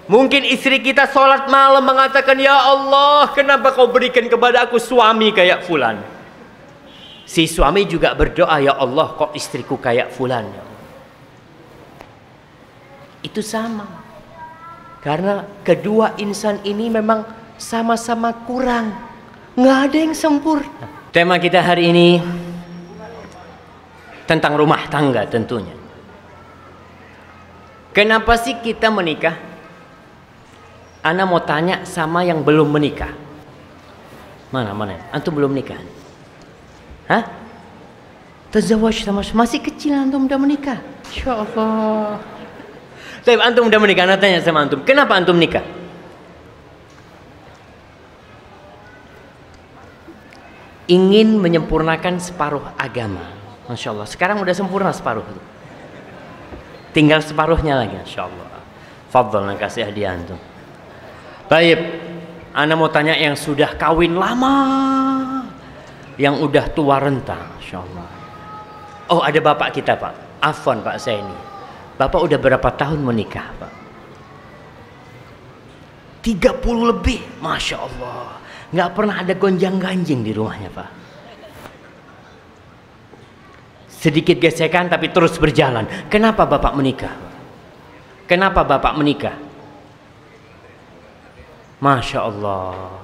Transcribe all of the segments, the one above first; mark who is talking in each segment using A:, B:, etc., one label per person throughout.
A: Mungkin istri kita sholat malam mengatakan, ya Allah, kenapa kau berikan kepada aku suami kayak fulan? Si suami juga berdoa, ya Allah, kok istriku kayak fulan? Itu sama. Karena kedua insan ini memang sama-sama kurang. Nggak ada yang sempurna. Tema kita hari ini tentang rumah tangga tentunya. Kenapa sih kita menikah? Ana mau tanya sama yang belum menikah. Mana? Antum belum nikah? Hah? Tazawwaj sama masih kecil antum udah menikah. Insyaallah. Tapi antum udah menikah, ana tanya sama antum, kenapa antum nikah? Ingin menyempurnakan separuh agama. Masya Allah. Sekarang udah sempurna separuh. Tinggal separuhnya lagi. Masya Allah. Fadhal, kasih hadiah antum. Baik, ana mau tanya yang sudah kawin lama, yang udah tua renta, Masya Allah. Oh, ada bapak kita, Pak. Afwan, Pak, saya ini. Bapak udah berapa tahun menikah, Pak? 30 lebih, Masya Allah. Nggak pernah ada gonjang-ganjing di rumahnya, Pak. Sedikit gesekan tapi terus berjalan. Kenapa Bapak menikah? Kenapa Bapak menikah? Masya Allah.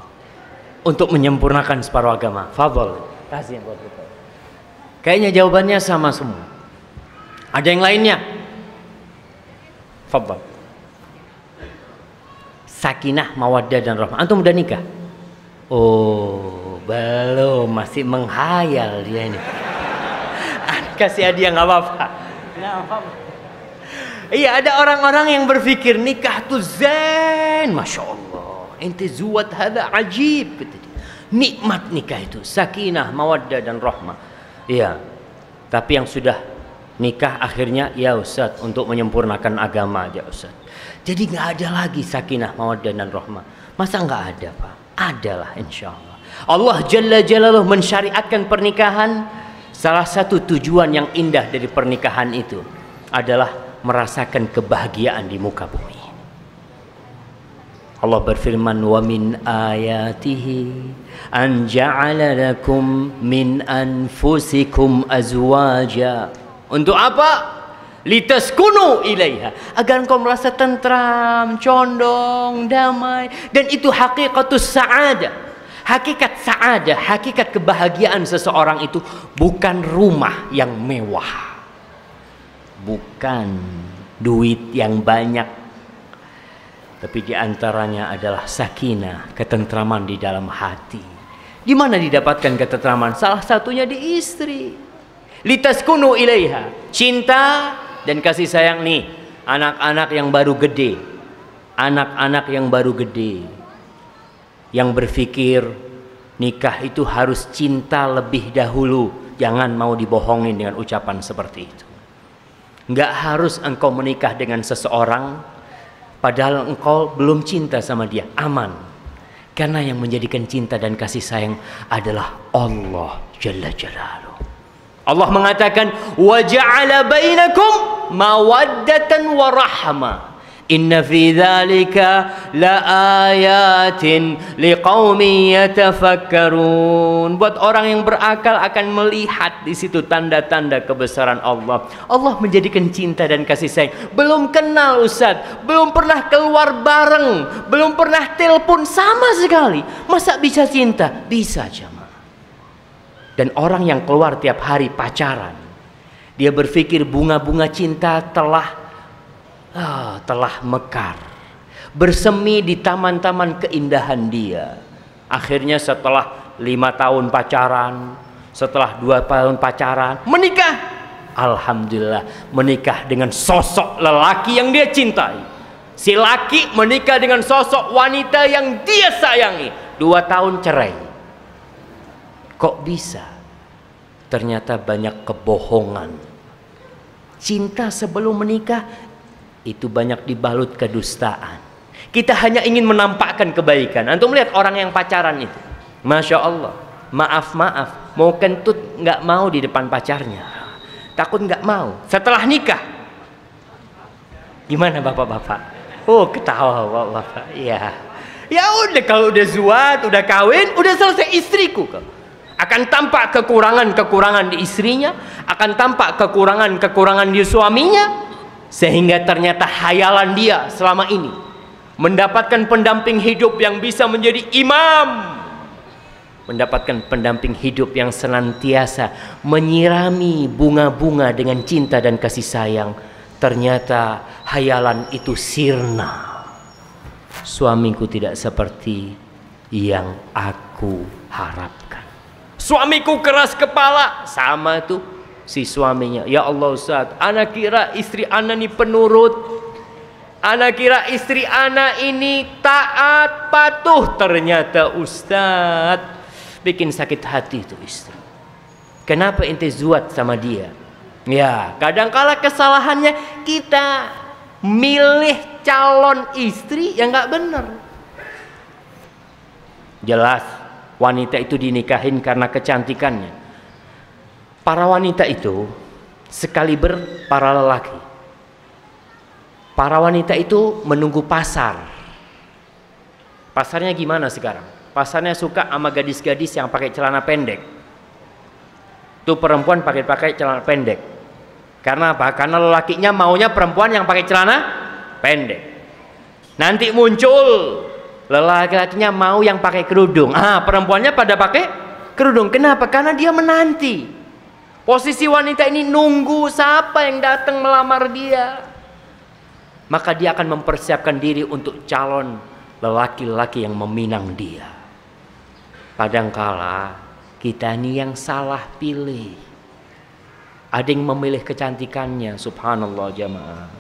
A: Untuk menyempurnakan separuh agama. Fadhol. Kasih buat kita. Kayaknya jawabannya sama semua. Ada yang lainnya? Fadhol. Sakinah, mawaddah dan rahmah. Antum udah nikah? Oh, belum, masih menghayal dia ini. Kasih hadiah nggak apa-apa. Iya, ada orang-orang yang berpikir nikah tuh zen, Masya Allah. Ente zuwat hada ajib. Nikmat nikah itu, sakinah, mawaddah dan rahmah. Iya, tapi yang sudah nikah akhirnya, ya Ustaz, untuk menyempurnakan agama aja Ustaz. Jadi nggak ada lagi sakinah, mawaddah dan rahmah. Masa nggak ada, Pak? Adalah, insya Allah. Allah Jalla Jalaluh mensyariatkan pernikahan. Salah satu tujuan yang indah dari pernikahan itu adalah merasakan kebahagiaan di muka bumi. Allah berfirman, wa min ayatihi an ja'ala lakum min anfusikum azwaja. Untuk apa? Litaskunu ilaiha, agar engkau merasa tentram, condong, damai. Dan itu hakikatus sa'adah. Hakikat sa'adah, hakikat kebahagiaan seseorang itu bukan rumah yang mewah, bukan duit yang banyak, tapi diantaranya adalah sakinah, ketentraman di dalam hati. Di mana didapatkan ketentraman? Salah satunya di istri. Litaskunu ilaiha, cinta dan kasih sayang nih. Anak-anak yang baru gede, anak-anak yang baru gede, yang berpikir nikah itu harus cinta lebih dahulu. Jangan mau dibohongin dengan ucapan seperti itu. Nggak harus engkau menikah dengan seseorang padahal engkau belum cinta sama dia. Aman. Karena yang menjadikan cinta dan kasih sayang adalah Allah Jalla Jalaluh. Allah mengatakan, wa ja'ala bainakum mawaddatan wa rahmah. Inna fi dzalika laayatin liqaumin yatafakkarun. Buat orang yang berakal akan melihat di situ tanda-tanda kebesaran Allah. Allah menjadikan cinta dan kasih sayang. Belum kenal Ustaz, belum pernah keluar bareng, belum pernah telepon sama sekali. Masa bisa cinta? Bisa, jemaah. Dan orang yang keluar tiap hari pacaran, dia berpikir bunga-bunga cinta telah mekar, bersemi di taman-taman keindahan dia. Akhirnya setelah 5 tahun pacaran, setelah 2 tahun pacaran, menikah. Alhamdulillah, menikah dengan sosok lelaki yang dia cintai. Si laki menikah dengan sosok wanita yang dia sayangi. 2 tahun cerai. Kok bisa? Ternyata banyak kebohongan. Cinta sebelum menikah itu banyak dibalut kedustaan. Kita hanya ingin menampakkan kebaikan. Antum lihat orang yang pacaran itu, Masya Allah, maaf, mau kentut nggak mau di depan pacarnya, takut nggak mau. Setelah nikah, gimana bapak-bapak? Oh, ketawa bapak. Ya. Ya udah, kalau udah zuat, udah kawin, udah selesai istriku. Akan tampak kekurangan-kekurangan di istrinya, akan tampak kekurangan-kekurangan di suaminya, sehingga ternyata hayalan dia selama ini mendapatkan pendamping hidup yang bisa menjadi imam, mendapatkan pendamping hidup yang senantiasa menyirami bunga-bunga dengan cinta dan kasih sayang. Ternyata hayalan itu sirna. Suamiku tidak seperti yang aku harapkan. Suamiku keras kepala. Sama tuh si suaminya. Ya Allah Ustaz, ana kira istri ana ini penurut, ana kira istri ana ini taat patuh. Ternyata Ustaz bikin sakit hati itu istri. Kenapa ente zuat sama dia? Ya, kadangkala kesalahannya kita milih calon istri yang nggak benar. Jelas wanita itu dinikahin karena kecantikannya. Para wanita itu sekaliber para lelaki. Para wanita itu menunggu pasar. Pasarnya gimana sekarang? Pasarnya suka sama gadis-gadis yang pakai celana pendek. Tuh perempuan pakai celana pendek. Karena apa? Karena lelakinya maunya perempuan yang pakai celana pendek. Nanti muncul lelaki-lakinya mau yang pakai kerudung. Perempuannya pada pakai kerudung. Kenapa? Karena dia menanti. Posisi wanita ini nunggu siapa yang datang melamar dia. Maka dia akan mempersiapkan diri untuk calon lelaki-lelaki yang meminang dia. Kadangkala kita ini yang salah pilih. Ada yang memilih kecantikannya, subhanallah jamaah.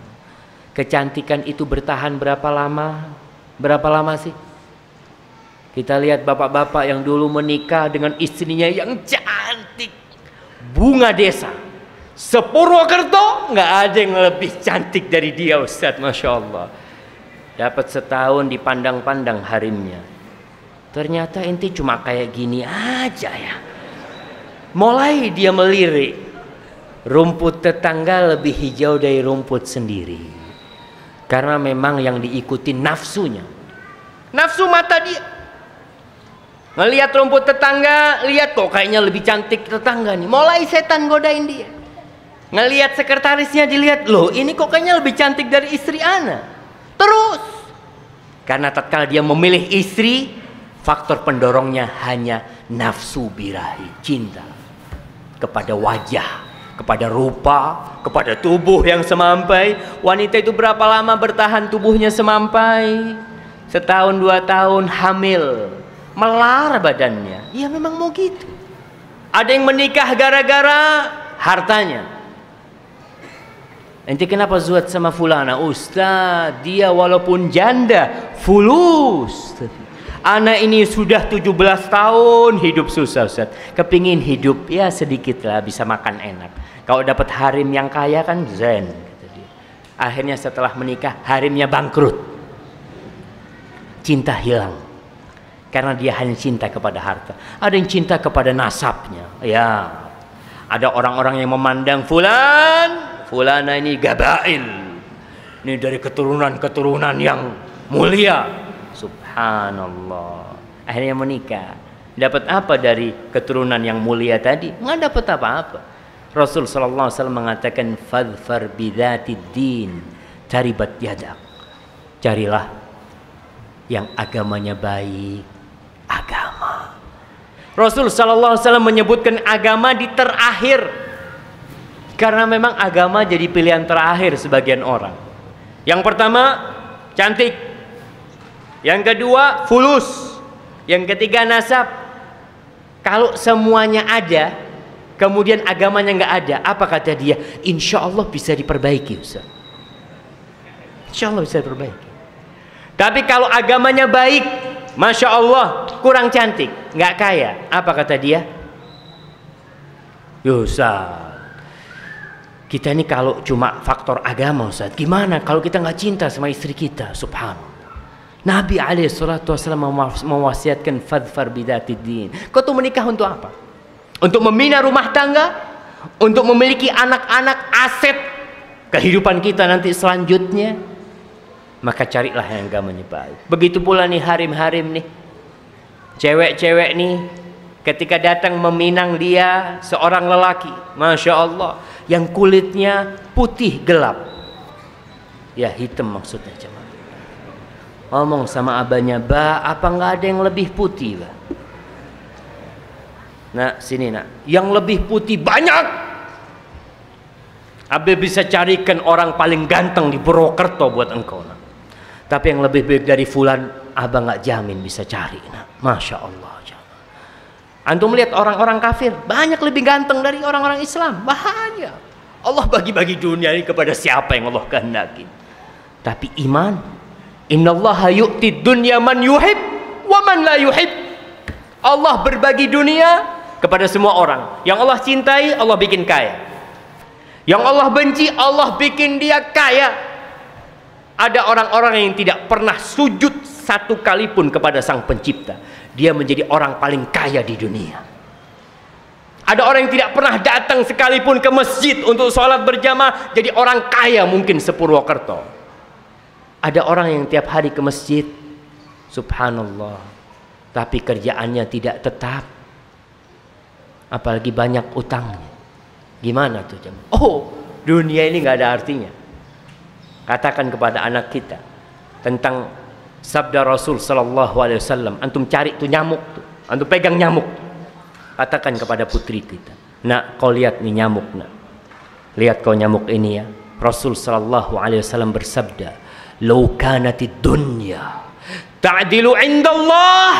A: Kecantikan itu bertahan berapa lama? Berapa lama sih? Kita lihat bapak-bapak yang dulu menikah dengan istrinya yang cantik, bunga desa. Sepurwokerto nggak ada yang lebih cantik dari dia, Ustadz, masya Allah. Dapat setahun dipandang-pandang harimnya. Ternyata ente cuma kayak gini aja ya. Mulai dia melirik. Rumput tetangga lebih hijau dari rumput sendiri. Karena memang yang diikuti nafsunya. Nafsu mata dia. Ngelihat rumput tetangga, lihat kok kayaknya lebih cantik tetangga nih. Mulai setan godain dia. Ngelihat sekretarisnya, dilihat, loh ini kok kayaknya lebih cantik dari istri ana. Terus. Karena tatkala dia memilih istri, faktor pendorongnya hanya nafsu birahi, cinta kepada wajah, kepada rupa, kepada tubuh yang semampai. Wanita itu berapa lama bertahan tubuhnya semampai? Setahun, 2 tahun hamil, melar badannya. Ya memang mau gitu. Ada yang menikah gara-gara hartanya. Ente kenapa zuat sama fulana? Ustaz, dia walaupun janda fulus. Anak ini sudah 17 tahun hidup susah, Ustaz. Kepingin hidup ya sedikit lah, bisa makan enak. Kalau dapat harim yang kaya kan zen, kata dia. Akhirnya setelah menikah harimnya bangkrut. Cinta hilang. Karena dia hanya cinta kepada harta. Ada yang cinta kepada nasabnya. Ya. Ada orang-orang yang memandang fulana ini gabail. Ini dari keturunan-keturunan yang mulia. Subhanallah. Akhirnya menikah. Dapat apa dari keturunan yang mulia tadi? Nggak dapat apa-apa. Rasul sallallahu alaihi wasallam mengatakan fadfar bidzatid din taribat yadak. Carilah yang agamanya baik. Agama. Rasul sallallahu alaihi wasallam menyebutkan agama di terakhir. Karena memang agama jadi pilihan terakhir sebagian orang. Yang pertama cantik. Yang kedua fulus. Yang ketiga nasab. Kalau semuanya ada, kemudian agamanya nggak ada, apa kata dia? Insya Allah bisa diperbaiki, Ustaz. Insya Allah bisa diperbaiki. Tapi kalau agamanya baik, masya Allah, kurang cantik, nggak kaya, apa kata dia? Ya Ustaz, kita ini kalau cuma faktor agama, Ustaz, gimana kalau kita nggak cinta sama istri kita? Subhanallah. Nabi alaihissalatu wassalam mewasiatkan fadfar bidatid din. Kau tuh menikah untuk apa? Untuk membina rumah tangga, untuk memiliki anak-anak, aset kehidupan kita nanti selanjutnya. maka carilah yang agamanya baik. Begitu pula nih harim-harim nih, cewek-cewek nih, ketika datang meminang dia seorang lelaki, Masya Allah, yang kulitnya putih gelap, ya hitam maksudnya cuma. Ngomong sama abahnya, "Ba, apa nggak ada yang lebih putih, Ba?" Nah, sini nak, yang lebih putih banyak. Abah bisa carikan orang paling ganteng di Purwokerto buat engkau, nak. Tapi yang lebih baik dari fulan, abah nggak jamin bisa cari, nak. Masya Allah. Antum melihat orang-orang kafir banyak lebih ganteng dari orang-orang Islam. Bahaya. Allah bagi-bagi dunia ini kepada siapa yang Allah kehendaki. Tapi iman, innallaha yu'ti dunya man yuhib wa man la yuhib. Allah berbagi dunia kepada semua orang. Yang Allah cintai, Allah bikin kaya. Yang Allah benci, Allah bikin dia kaya. Ada orang-orang yang tidak pernah sujud satu kali pun kepada Sang Pencipta, dia menjadi orang paling kaya di dunia. Ada orang yang tidak pernah datang sekalipun ke masjid untuk sholat berjamaah, jadi orang kaya mungkin se-Purwokerto. Ada orang yang tiap hari ke masjid, subhanallah, tapi kerjaannya tidak tetap, apalagi banyak utangnya. Gimana tuh jemaah? Oh, dunia ini nggak ada artinya. Katakan kepada anak kita tentang sabda Rasul sallallahu alaihi wasallam, antum cari tuh nyamuk tuh, antum pegang nyamuk. Katakan kepada putri kita, "Nak, kau lihat nih nyamuk, nak. Lihat kau nyamuk ini ya." Rasul sallallahu alaihi wasallam bersabda, "Lau kanatid dunya ta'dilu 'indallah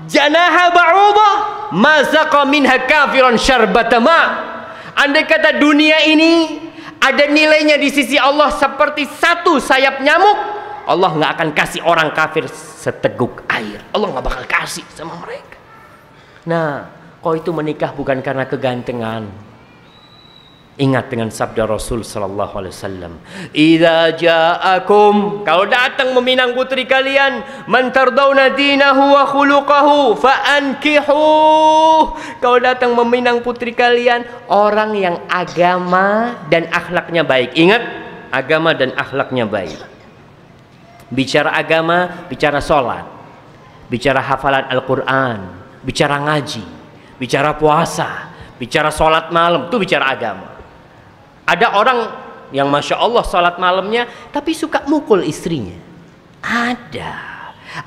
A: janaha ba'udah, ma saqa minha kafiran syarbata ma." Andai kata dunia ini ada nilainya di sisi Allah seperti satu sayap nyamuk, Allah nggak akan kasih orang kafir seteguk air. Allah nggak bakal kasih sama mereka. Nah, kau itu menikah bukan karena kegantengan. Ingat dengan sabda Rasul sallallahu alaihi wasallam, "Idza ja'akum," kalau datang meminang putri kalian, "man tardawna dinahu wa khuluquhu fa'ankihu." Kalau datang meminang putri kalian orang yang agama dan akhlaknya baik. Ingat, agama dan akhlaknya baik. Bicara agama, bicara sholat, bicara hafalan Al-Quran, bicara ngaji, bicara puasa, bicara sholat malam, itu bicara agama. Ada orang yang Masya Allah sholat malamnya tapi suka mukul istrinya.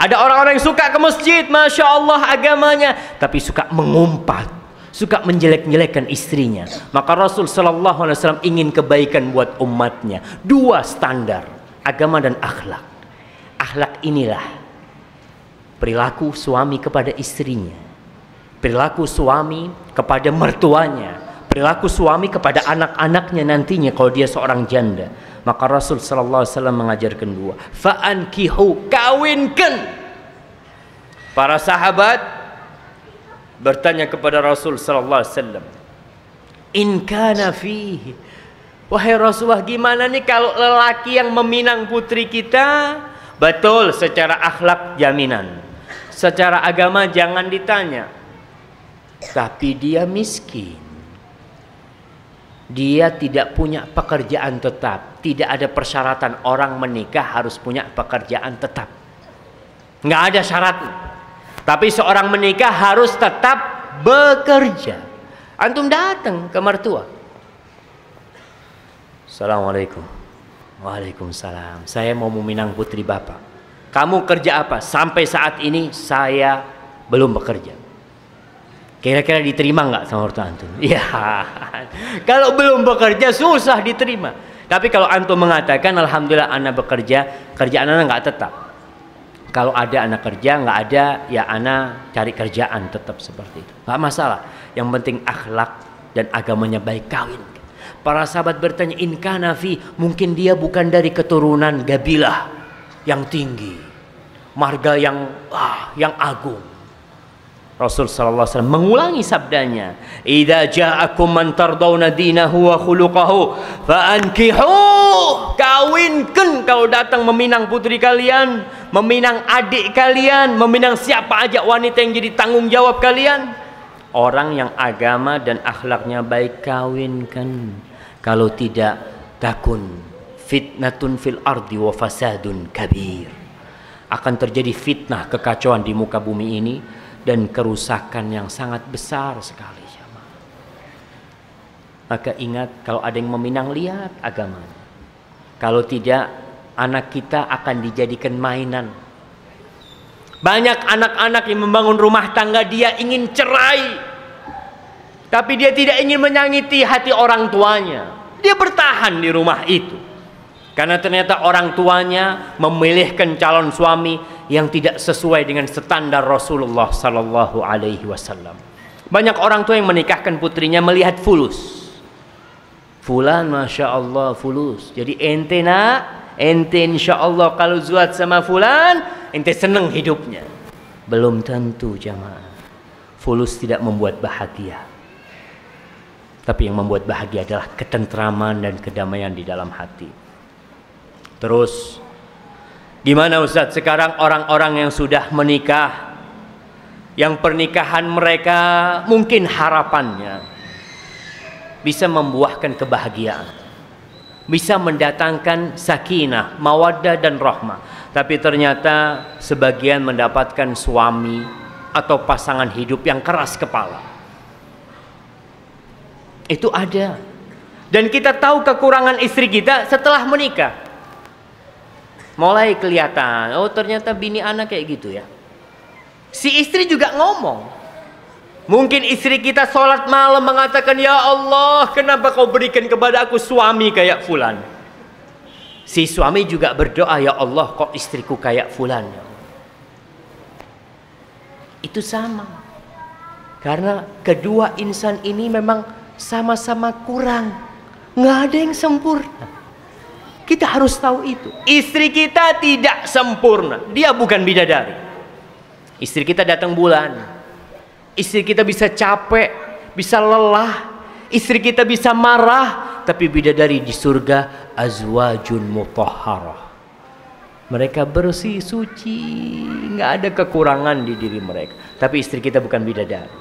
A: Ada orang-orang yang suka ke masjid, Masya Allah agamanya, tapi suka mengumpat, suka menjelek-jelekkan istrinya. Maka Rasul sallallahu alaihi wasallam ingin kebaikan buat umatnya. Dua standar, agama dan akhlak. Akhlak inilah perilaku suami kepada istrinya, perilaku suami kepada mertuanya, perilaku suami kepada anak-anaknya nantinya kalau dia seorang janda. Maka Rasul sallallahu alaihi wasallam mengajarkan dua, fa'ankihu, kawinkan. Para sahabat bertanya kepada Rasul sallallahu alaihi wasallam, in kana fihi, wahai Rasulullah, gimana nih kalau lelaki yang meminang putri kita? Betul, secara akhlak jaminan, secara agama jangan ditanya, tapi dia miskin, dia tidak punya pekerjaan tetap. Tidak ada persyaratan orang menikah harus punya pekerjaan tetap, nggak ada syaratnya. Tapi seorang menikah harus tetap bekerja. Antum datang ke mertua, Assalamualaikum. Waalaikumsalam, saya mau meminang putri bapak. Kamu kerja apa? Sampai saat ini saya belum bekerja. Kira-kira diterima nggak sama ortu antum? Iya. Kalau belum bekerja susah diterima. Tapi kalau antum mengatakan alhamdulillah anak bekerja, kerjaan anak nggak tetap. Kalau ada anak kerja, nggak ada ya anak cari kerjaan tetap seperti itu. Nggak masalah. Yang penting akhlak dan agamanya baik, kawin. Para sahabat bertanya, in kana fi, mungkin dia bukan dari keturunan Gabilah yang tinggi, marga yang agung. Rasul sallallahu alaihi wasallam mengulangi sabdanya, idza ja'akum man tardawna dinahu wa khuluquhu fa'ankihu, kawinkan. Kalau datang meminang putri kalian, meminang adik kalian, meminang siapa aja wanita yang jadi tanggung jawab kalian, orang yang agama dan akhlaknya baik, kawinkan. Kalau tidak, takun fitnatun fil ardi wa fasadun kabir. Akan terjadi fitnah, kekacauan di muka bumi ini dan kerusakan yang sangat besar sekali. Maka ingat, kalau ada yang meminang, lihat agamanya. Kalau tidak, anak kita akan dijadikan mainan. Banyak anak-anak yang membangun rumah tangga, dia ingin cerai, tapi dia tidak ingin menyakiti hati orang tuanya. Dia bertahan di rumah itu karena ternyata orang tuanya memilihkan calon suami yang tidak sesuai dengan standar Rasulullah Sallallahu Alaihi Wasallam. Banyak orang tua yang menikahkan putrinya melihat fulus. Fulan masya Allah fulus, jadi ente nak, ente insya Allah kalau zuat sama fulan, ente senang hidupnya. Belum tentu jamaah. Fulus tidak membuat bahagia, tapi yang membuat bahagia adalah ketentraman dan kedamaian di dalam hati. Terus gimana Ustaz sekarang orang-orang yang sudah menikah, yang pernikahan mereka mungkin harapannya bisa membuahkan kebahagiaan, bisa mendatangkan sakinah, mawaddah dan rahmah, tapi ternyata sebagian mendapatkan suami atau pasangan hidup yang keras kepala. Itu ada. Dan kita tahu kekurangan istri kita setelah menikah. Mulai kelihatan, oh ternyata bini anak kayak gitu ya. Si istri juga ngomong. Mungkin istri kita sholat malam mengatakan, ya Allah, kenapa kau berikan kepada aku suami kayak fulan. Si suami juga berdoa, ya Allah, kok istriku kayak fulan. Itu sama. Karena kedua insan ini memang sama-sama kurang. Nggak ada yang sempurna. Kita harus tahu itu. Istri kita tidak sempurna. Dia bukan bidadari. Istri kita datang bulan. Istri kita bisa capek, bisa lelah, istri kita bisa marah, tapi bidadari di surga azwajun mutahharah. Mereka bersih, suci, nggak ada kekurangan di diri mereka. Tapi istri kita bukan bidadari.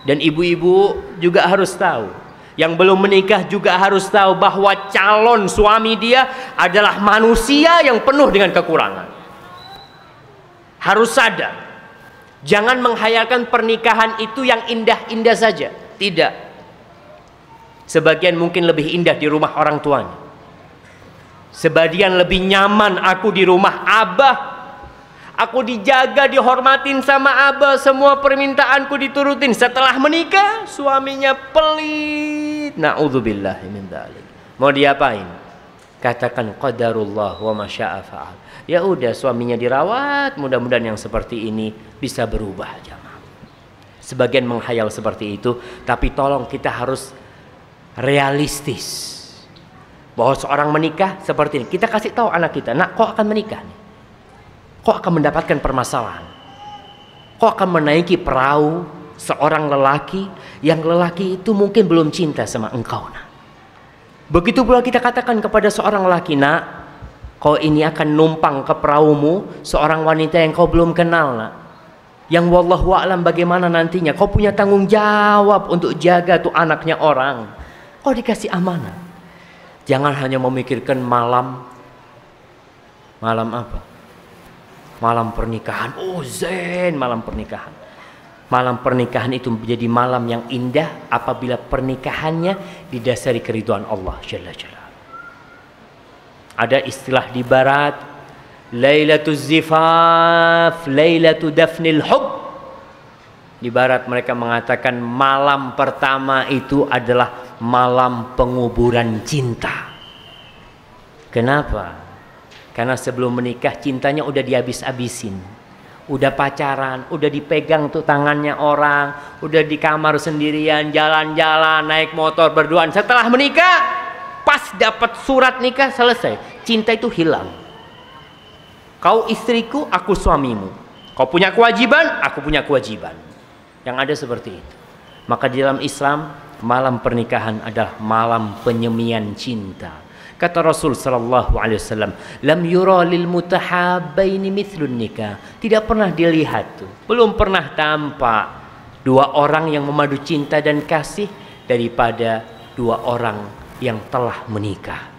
A: Dan ibu-ibu juga harus tahu, yang belum menikah juga harus tahu bahwa calon suami dia adalah manusia yang penuh dengan kekurangan. Harus sadar. Jangan menghayalkan pernikahan itu yang indah-indah saja. Tidak. Sebagian mungkin lebih indah di rumah orang tuanya. Sebagian lebih nyaman aku di rumah abah. Aku dijaga, dihormatin sama abah. Semua permintaanku diturutin. Setelah menikah, suaminya pelit. Na'udzubillahi min dzalik. Mau diapain? Katakan qadarullah wa ma syaa fa'al. Ya udah, suaminya dirawat, mudah-mudahan yang seperti ini bisa berubah jamaah. Sebagian menghayal seperti itu, tapi tolong kita harus realistis. Bahwa seorang menikah seperti ini. Kita kasih tahu anak kita, nak, kok akan menikah nih? Kok akan mendapatkan permasalahan? Kok akan menaiki perahu seorang lelaki yang lelaki itu mungkin belum cinta sama engkau, nak. Begitu pula kita katakan kepada seorang lelaki, nak, kau ini akan numpang ke perahumu seorang wanita yang kau belum kenal, nak. Yang wallahu a'lam bagaimana nantinya. Kau punya tanggung jawab untuk jaga tuh anaknya orang. Kau dikasih amanah. Jangan hanya memikirkan malam. Malam apa? Malam pernikahan. Oh zen, malam pernikahan. Malam pernikahan itu menjadi malam yang indah apabila pernikahannya didasari keridhaan Allah Jalla Jalla. Ada istilah di barat, Lailatul Zifaf, Lailatul Dafnil Hub. Di barat mereka mengatakan malam pertama itu adalah malam penguburan cinta. Kenapa? Karena sebelum menikah cintanya udah dihabis-habisin. Udah pacaran, udah dipegang tuh tangannya orang, udah di kamar sendirian, jalan-jalan, naik motor berduaan. Setelah menikah, pas dapat surat nikah selesai, cinta itu hilang. Kau istriku, aku suamimu. Kau punya kewajiban, aku punya kewajiban. Yang ada seperti itu. Maka di dalam Islam, malam pernikahan adalah malam penyemian cinta. Kata Rasul sallallahu alaihi wasallam, "Lam yura lil mutahabbaini mithlun nikah." Tidak pernah dilihat tuh, belum pernah tampak dua orang yang memadu cinta dan kasih daripada dua orang yang telah menikah.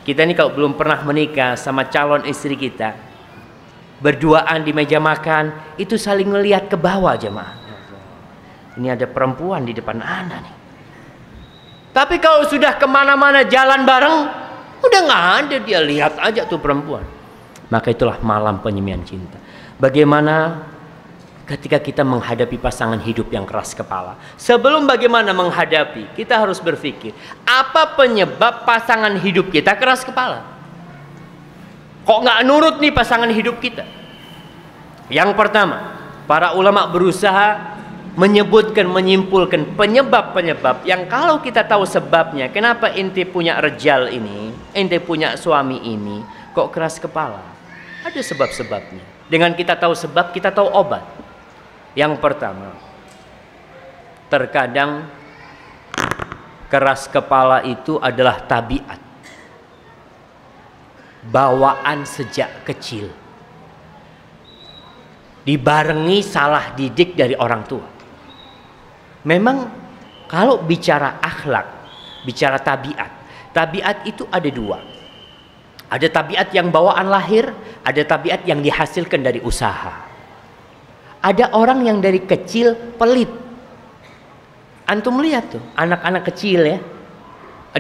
A: Kita ini kalau belum pernah menikah sama calon istri kita, berduaan di meja makan, itu saling ngelihat ke bawah jemaah. Ini ada perempuan di depan Anda nih. Tapi kalau sudah kemana-mana jalan bareng, udah nggak ada, dia lihat aja tuh perempuan. Maka itulah malam penyemian cinta. Bagaimana ketika kita menghadapi pasangan hidup yang keras kepala? Sebelum bagaimana menghadapi, kita harus berpikir, apa penyebab pasangan hidup kita keras kepala? Kok nggak nurut nih pasangan hidup kita? Yang pertama, para ulama berusaha menyebutkan, menyimpulkan penyebab-penyebab yang kalau kita tahu sebabnya, kenapa ente punya rejal ini, ente punya suami ini, kok keras kepala? Ada sebab-sebabnya. Dengan kita tahu sebab, kita tahu obat. Yang pertama, terkadang keras kepala itu adalah tabiat, bawaan sejak kecil, dibarengi salah didik dari orang tua. Memang kalau bicara akhlak, bicara tabiat, tabiat itu ada dua. Ada tabiat yang bawaan lahir, ada tabiat yang dihasilkan dari usaha. Ada orang yang dari kecil pelit. Antum lihat tuh, anak-anak kecil ya.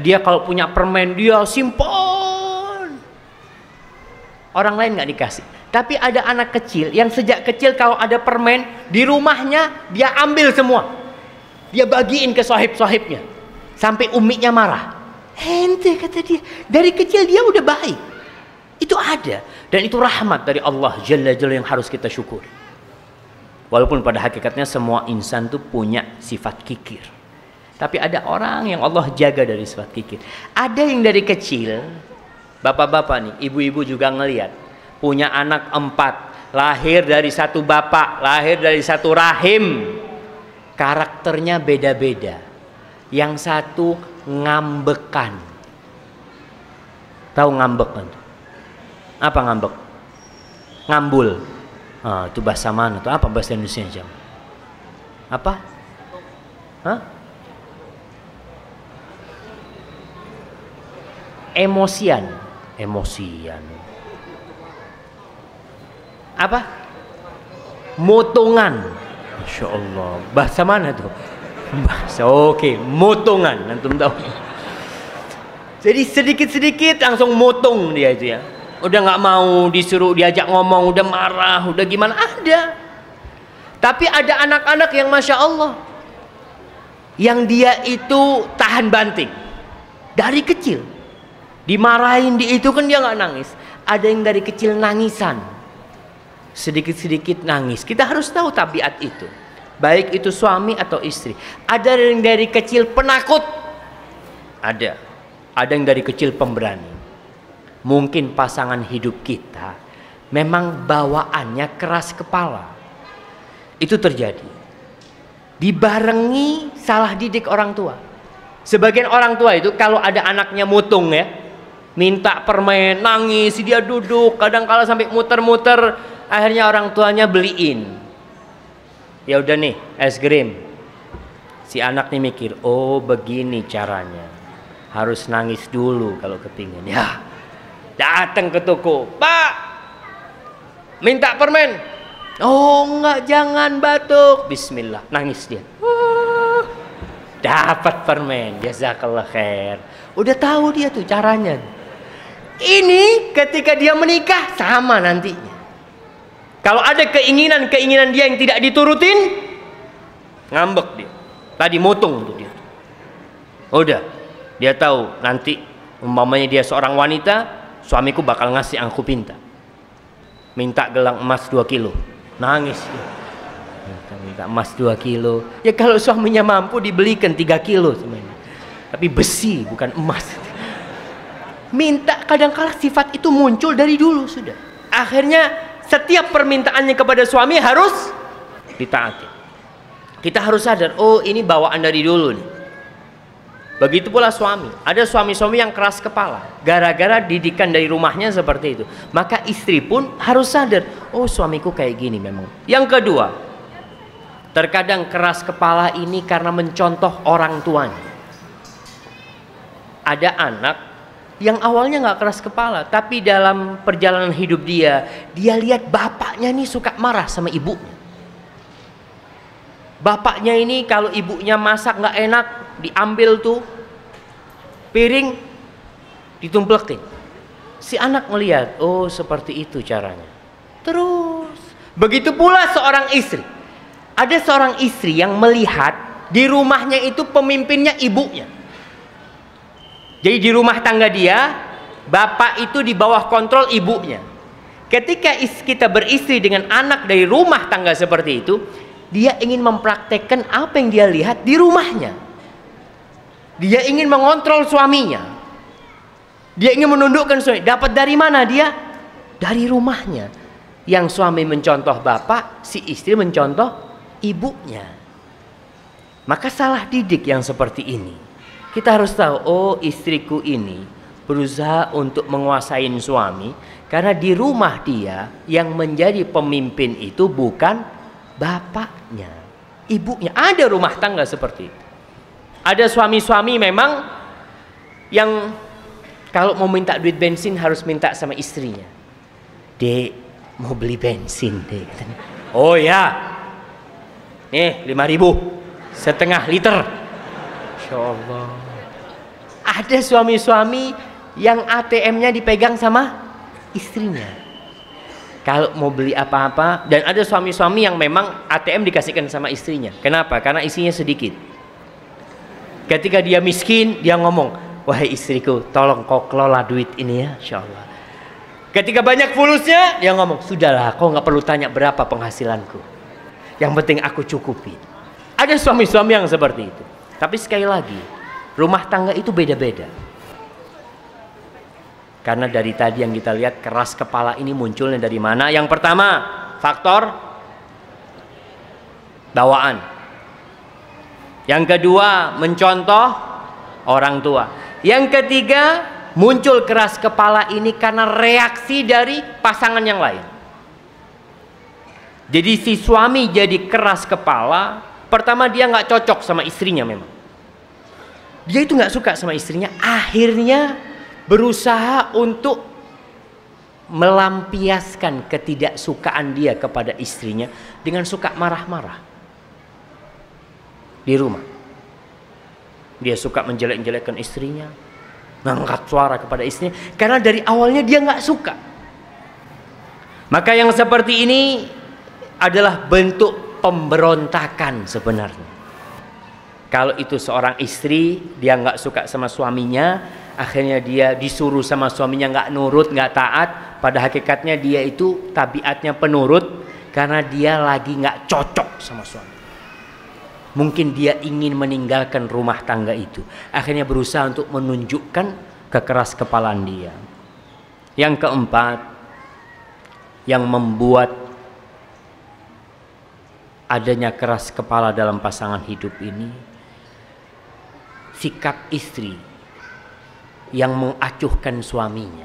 A: Dia kalau punya permen, dia simpan. Orang lain nggak dikasih. Tapi ada anak kecil yang sejak kecil kalau ada permen, di rumahnya dia ambil semua. Dia bagiin ke sahib-sahibnya. Sampai uminya marah. Ente, kata dia, dari kecil dia udah baik. Itu ada. Dan itu rahmat dari Allah Jalla Jalla yang harus kita syukuri. Walaupun pada hakikatnya semua insan tuh punya sifat kikir. Tapi ada orang yang Allah jaga dari sifat kikir. Ada yang dari kecil, bapak-bapak nih, ibu-ibu juga ngelihat, punya anak 4, lahir dari satu bapak, lahir dari satu rahim. Karakternya beda-beda. Yang satu ngambekan. Tahu ngambek kan? Apa ngambek? Ngambul. Ah, itu bahasa mana tuh? Apa bahasa Indonesia? Apa? Hah? Emosian. Emosian. Apa? Motongan. Masya Allah. Bahasa mana tuh? Bahasa oke, motongan. Antum tahu. Jadi sedikit-sedikit langsung motong dia itu ya. Udah nggak mau disuruh diajak ngomong, udah marah, udah gimana, ada. Tapi ada anak-anak yang Masya Allah, yang dia itu tahan banting dari kecil. Dimarahin di itu kan dia nggak nangis. Ada yang dari kecil nangisan, sedikit-sedikit nangis. Kita harus tahu tabiat itu, baik itu suami atau istri. Ada yang dari kecil penakut, ada yang dari kecil pemberani. Mungkin pasangan hidup kita memang bawaannya keras kepala. Itu terjadi. Dibarengi salah didik orang tua. Sebagian orang tua itu kalau ada anaknya mutung ya, minta permen, nangis, dia duduk, kadang-kala sampai muter-muter, akhirnya orang tuanya beliin. Ya udah nih, es krim. Si anak nih mikir, oh begini caranya. Harus nangis dulu kalau kepingin. Ya. Datang ke toko, Pak, minta permen. Oh enggak, jangan batuk. Bismillah, nangis dia. Dapat permen, jazakallah khair. Udah tahu dia tuh caranya. Ini ketika dia menikah sama nantinya. Kalau ada keinginan dia yang tidak diturutin, ngambek dia. Tadi motong tuh dia. Udah, dia tahu nanti umpamanya dia seorang wanita, suamiku bakal ngasih yang aku minta gelang emas 2 kilo, nangis minta emas 2 kilo. Ya kalau suaminya mampu dibelikan 3 kilo semuanya, tapi besi bukan emas. Minta, kadang-kala sifat itu muncul dari dulu sudah. Akhirnya setiap permintaannya kepada suami harus ditaati. Kita harus sadar, oh ini bawaan dari dulu nih. Begitu pula suami. Ada suami-suami yang keras kepala gara-gara didikan dari rumahnya seperti itu. Maka istri pun harus sadar, oh suamiku kayak gini memang. Yang kedua, terkadang keras kepala ini karena mencontoh orang tuanya. Ada anak yang awalnya nggak keras kepala, tapi dalam perjalanan hidup dia lihat bapaknya nih suka marah sama ibunya. Bapaknya ini kalau ibunya masak nggak enak, diambil tuh piring, ditumplekin. Si anak melihat, oh seperti itu caranya. Terus begitu pula seorang istri. Ada seorang istri yang melihat di rumahnya itu pemimpinnya ibunya. Jadi di rumah tangga dia, bapak itu di bawah kontrol ibunya. Ketika kita beristri dengan anak dari rumah tangga seperti itu, dia ingin mempraktekkan apa yang dia lihat di rumahnya. Dia ingin mengontrol suaminya. Dia ingin menundukkan suami. Dapat dari mana dia? Dari rumahnya. Yang suami mencontoh bapak, si istri mencontoh ibunya. Maka salah didik yang seperti ini. Kita harus tahu, oh istriku ini berusaha untuk menguasain suami, karena di rumah dia yang menjadi pemimpin itu bukan bapaknya, ibunya. Ada rumah tangga seperti itu. Ada suami-suami memang yang kalau mau minta duit bensin harus minta sama istrinya. Dek, mau beli bensin dek. Oh ya, nih 5.000 setengah liter. Insya Allah. Ada suami-suami yang ATM-nya dipegang sama istrinya. Kalau mau beli apa-apa, dan ada suami-suami yang memang ATM dikasihkan sama istrinya. Kenapa? Karena isinya sedikit. Ketika dia miskin, dia ngomong, wahai istriku, tolong kau kelola duit ini ya, insya Allah. Ketika banyak fulusnya, dia ngomong, sudahlah, kau nggak perlu tanya berapa penghasilanku. Yang penting aku cukupi. Ada suami-suami yang seperti itu. Tapi sekali lagi, rumah tangga itu beda-beda. Karena dari tadi yang kita lihat, keras kepala ini munculnya dari mana? Yang pertama, faktor bawaan. Yang kedua, mencontoh orang tua. Yang ketiga, muncul keras kepala ini karena reaksi dari pasangan yang lain. Jadi si suami jadi keras kepala, pertama dia nggak cocok sama istrinya memang. Dia itu nggak suka sama istrinya, akhirnya berusaha untuk melampiaskan ketidaksukaan dia kepada istrinya dengan suka marah-marah di rumah. Dia suka menjelek-jelekkan istrinya, ngangkat suara kepada istrinya, karena dari awalnya dia nggak suka. Maka yang seperti ini adalah bentuk pemberontakan sebenarnya. Kalau itu seorang istri, dia nggak suka sama suaminya, akhirnya dia disuruh sama suaminya nggak nurut, nggak taat. Pada hakikatnya dia itu tabiatnya penurut, karena dia lagi nggak cocok sama suami. Mungkin dia ingin meninggalkan rumah tangga itu, akhirnya berusaha untuk menunjukkan kekeras kepalaan dia. Yang keempat, yang membuat adanya keras kepala dalam pasangan hidup ini, sikap istri yang mengacuhkan suaminya,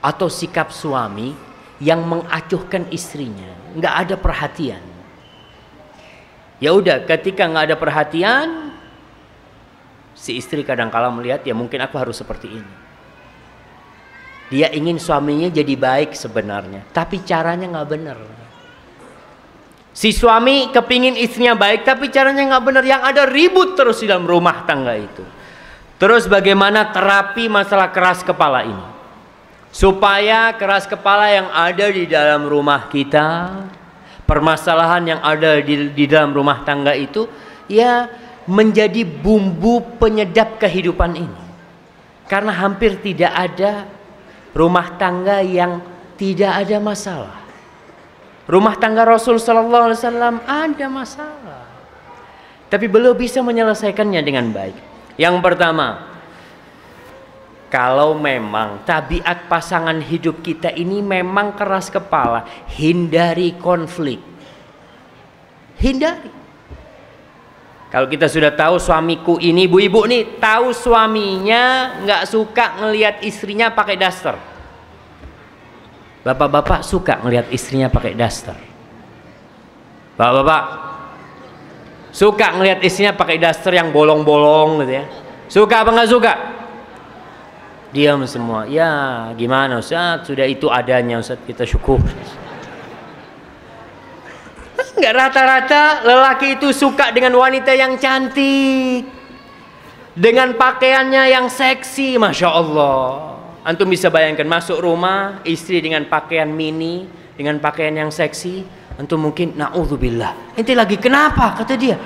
A: atau sikap suami yang mengacuhkan istrinya, nggak ada perhatian. Ya udah, ketika nggak ada perhatian, si istri kadang-kala melihat, ya mungkin aku harus seperti ini. Dia ingin suaminya jadi baik sebenarnya, tapi caranya nggak benar. Si suami kepingin istrinya baik, tapi caranya nggak benar. Yang ada ribut terus di dalam rumah tangga itu. Terus bagaimana terapi masalah keras kepala ini? Supaya keras kepala yang ada di dalam rumah kita, permasalahan yang ada di dalam rumah tangga itu, ya menjadi bumbu penyedap kehidupan ini. Karena hampir tidak ada rumah tangga yang tidak ada masalah. Rumah tangga Rasul Sallallahu Alaihi Wasallam ada masalah, tapi belum bisa menyelesaikannya dengan baik. Yang pertama, kalau memang tabiat pasangan hidup kita ini memang keras kepala, hindari konflik. Hindari. Kalau kita sudah tahu suamiku ini, ibu-ibu nih tahu suaminya nggak suka ngelihat istrinya pakai daster. Bapak-bapak suka ngelihat istrinya pakai daster. Bapak-bapak suka ngelihat istrinya pakai daster yang bolong-bolong gitu ya. Suka apa nggak suka? Diam semua. Ya gimana Ustaz, sudah itu adanya Ustaz, kita syukur. Enggak, rata-rata lelaki itu suka dengan wanita yang cantik, dengan pakaiannya yang seksi. Masya Allah. Antum bisa bayangkan masuk rumah, istri dengan pakaian mini, dengan pakaian yang seksi. Antum mungkin, na'udzubillah, ente lagi kenapa? Kata dia,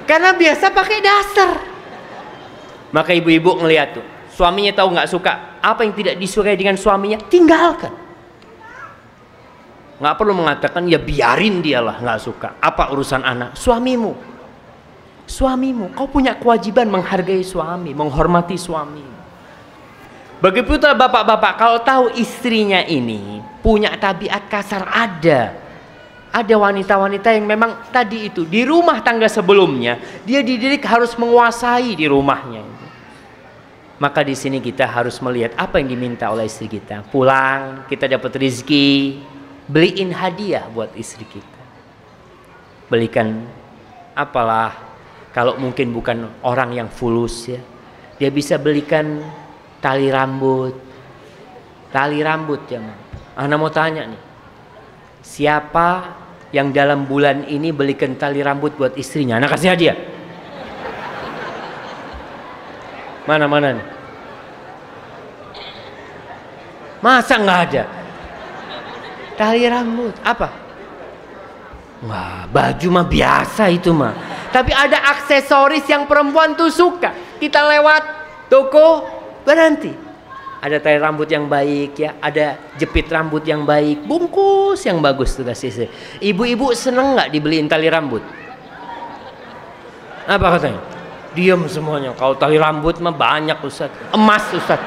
A: karena biasa pakai dasar. Maka ibu-ibu ngeliat tuh, suaminya tahu nggak suka, apa yang tidak disukai dengan suaminya, tinggalkan. Nggak perlu mengatakan ya biarin dialah nggak suka. Apa urusan anak? Suamimu, kau punya kewajiban menghargai suami, menghormati suami. Begitu bapak-bapak, kalau tahu istrinya ini punya tabiat kasar, ada wanita-wanita yang memang tadi itu di rumah tangga sebelumnya dia dididik harus menguasai di rumahnya. Maka di sini kita harus melihat apa yang diminta oleh istri kita. Pulang kita dapat rezeki, beliin hadiah buat istri kita. Belikan apalah, kalau mungkin bukan orang yang fulus ya, dia bisa belikan tali rambut. Tali rambut ya, Ana mau tanya nih, siapa yang dalam bulan ini belikan tali rambut buat istrinya? Ana kasih hadiah. Mana nih? Masa nggak ada? Tali rambut apa? Wah, baju mah biasa itu mah. Tapi ada aksesoris yang perempuan tuh suka. Kita lewat toko berhenti. Ada tali rambut yang baik ya, ada jepit rambut yang baik, bungkus yang bagus tuh kasih. Ibu-ibu seneng nggak dibeliin tali rambut? Apa katanya? Diam semuanya. Kalau tali rambut mah banyak Ustaz. Emas Ustaz.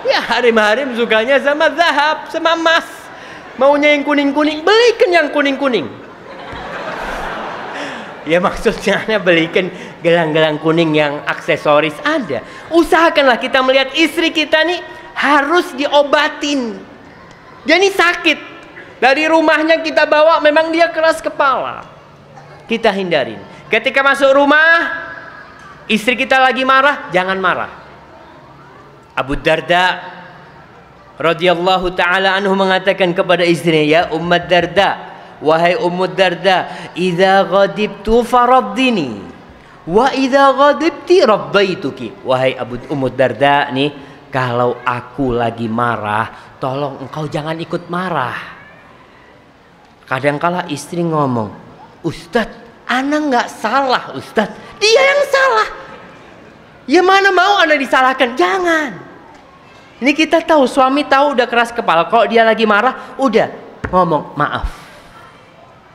A: Ya harim-harim sukanya sama zahab, sama emas. Maunya yang kuning-kuning, belikan yang kuning-kuning. Ya maksudnya belikan gelang-gelang kuning yang aksesoris ada. Usahakanlah kita melihat istri kita nih harus diobatin. Dia nih sakit. Dari rumahnya kita bawa memang dia keras kepala. Kita hindarin. Ketika masuk rumah, istri kita lagi marah, jangan marah. Abu Darda radhiyallahu taala anhu mengatakan kepada istrinya, ya Ummat Darda, wahai Ummu Darda, idza ghadibtu faraddini wa idza ghadibti raddaituki. Wahai Ummu Darda nih, kalau aku lagi marah, tolong engkau jangan ikut marah. Kadangkala istri ngomong, Ustadz, ana nggak salah Ustadz, dia yang salah. Ya mana mau ana disalahkan, jangan. Ini kita tahu, suami tahu udah keras kepala. Kalau dia lagi marah, udah ngomong maaf.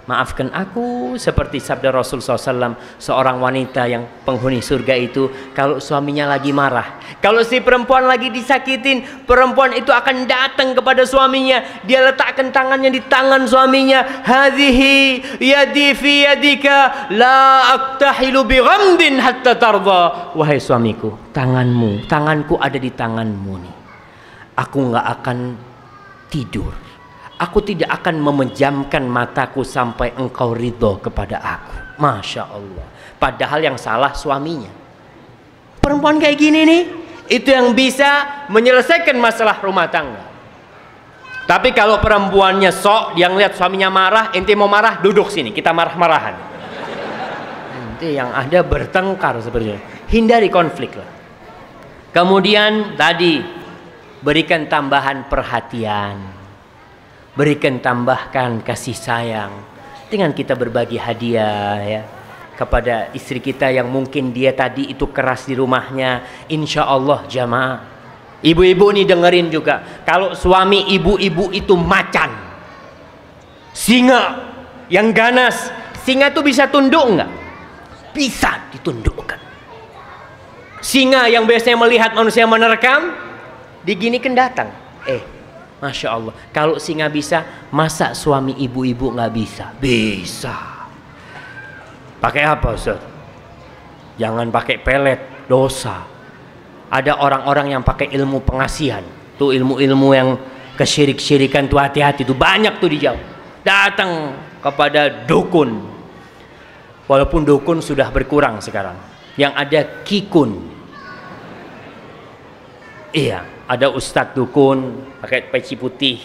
A: Maafkan aku, seperti sabda Rasul SAW, seorang wanita yang penghuni surga itu kalau suaminya lagi marah, kalau si perempuan lagi disakitin, perempuan itu akan datang kepada suaminya, dia letakkan tangannya di tangan suaminya, hadhihi yadi fi yadika la aktahilu bi ghamdin hatta tarda. Wahai suamiku, tanganku ada di tanganmu nih, aku nggak akan tidur, aku tidak akan memejamkan mataku sampai engkau ridho kepada aku. Masya Allah. Padahal yang salah suaminya. Perempuan kayak gini nih, itu yang bisa menyelesaikan masalah rumah tangga. Tapi kalau perempuannya sok, dia ngeliat suaminya marah, ente mau marah, duduk sini, kita marah-marahan. Nanti yang ada bertengkar seperti itu. Hindari konflik lah. Kemudian tadi, berikan tambahan perhatian. Tambahkan kasih sayang dengan kita berbagi hadiah ya kepada istri kita yang mungkin dia tadi itu keras di rumahnya. Insya Allah jamaah, ibu-ibu nih dengerin juga, kalau suami ibu-ibu itu macan, singa yang ganas. Singa tuh bisa tunduk nggak? Bisa ditundukkan. Singa yang biasanya melihat manusia menerkam, diginikan datang. Masya Allah, kalau singa bisa, masa suami ibu-ibu nggak bisa? Bisa. Pakai apa Ustaz? Jangan pakai pelet, dosa. Ada orang-orang yang pakai ilmu pengasihan, tuh ilmu-ilmu yang kesyirik-syirikan tuh hati-hati, tuh banyak tuh dijauh. Datang kepada dukun, walaupun dukun sudah berkurang sekarang, yang ada kikun. Iya. Ada ustadz dukun pakai peci putih.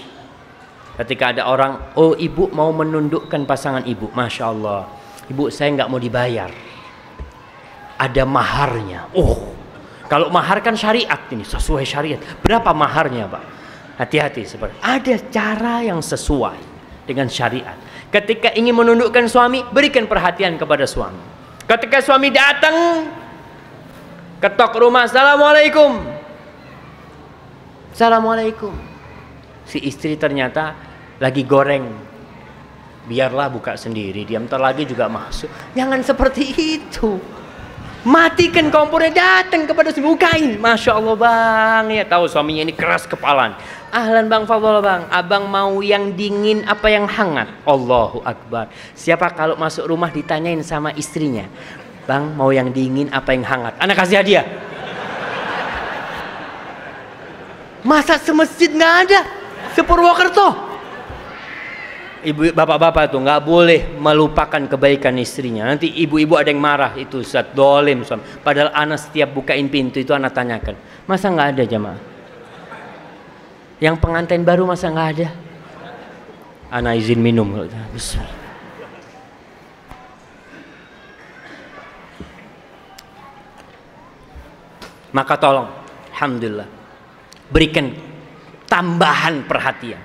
A: Ketika ada orang, oh ibu mau menundukkan pasangan ibu, masya Allah, ibu saya nggak mau dibayar, ada maharnya. Oh, kalau mahar kan syariat ini, sesuai syariat. Berapa maharnya Pak? Hati-hati, seperti ada cara yang sesuai dengan syariat. Ketika ingin menundukkan suami, berikan perhatian kepada suami. Ketika suami datang, ketok rumah, assalamualaikum. Assalamualaikum. Si istri ternyata lagi goreng. Biarlah buka sendiri, dia bentar lagi juga masuk. Jangan seperti itu. Matikan kompornya, datang kepada suami, bukain. Masya Allah bang, ya tahu suaminya ini keras kepalan. Ahlan bang, fadhol bang, abang mau yang dingin apa yang hangat? Allahu Akbar. Siapa kalau masuk rumah ditanyain sama istrinya, bang mau yang dingin apa yang hangat? Anak kasih hadiah. Masa semasjid nggak ada? Sepurwokerto. Ibu, bapak-bapak tuh nggak boleh melupakan kebaikan istrinya. Nanti ibu-ibu ada yang marah, itu Ustaz dolim. Padahal anak setiap bukain pintu itu anak tanyakan, masa nggak ada jamaah? Yang pengantin baru masa nggak ada? Anak izin minum. Bismillah. Maka tolong, alhamdulillah, berikan tambahan perhatian.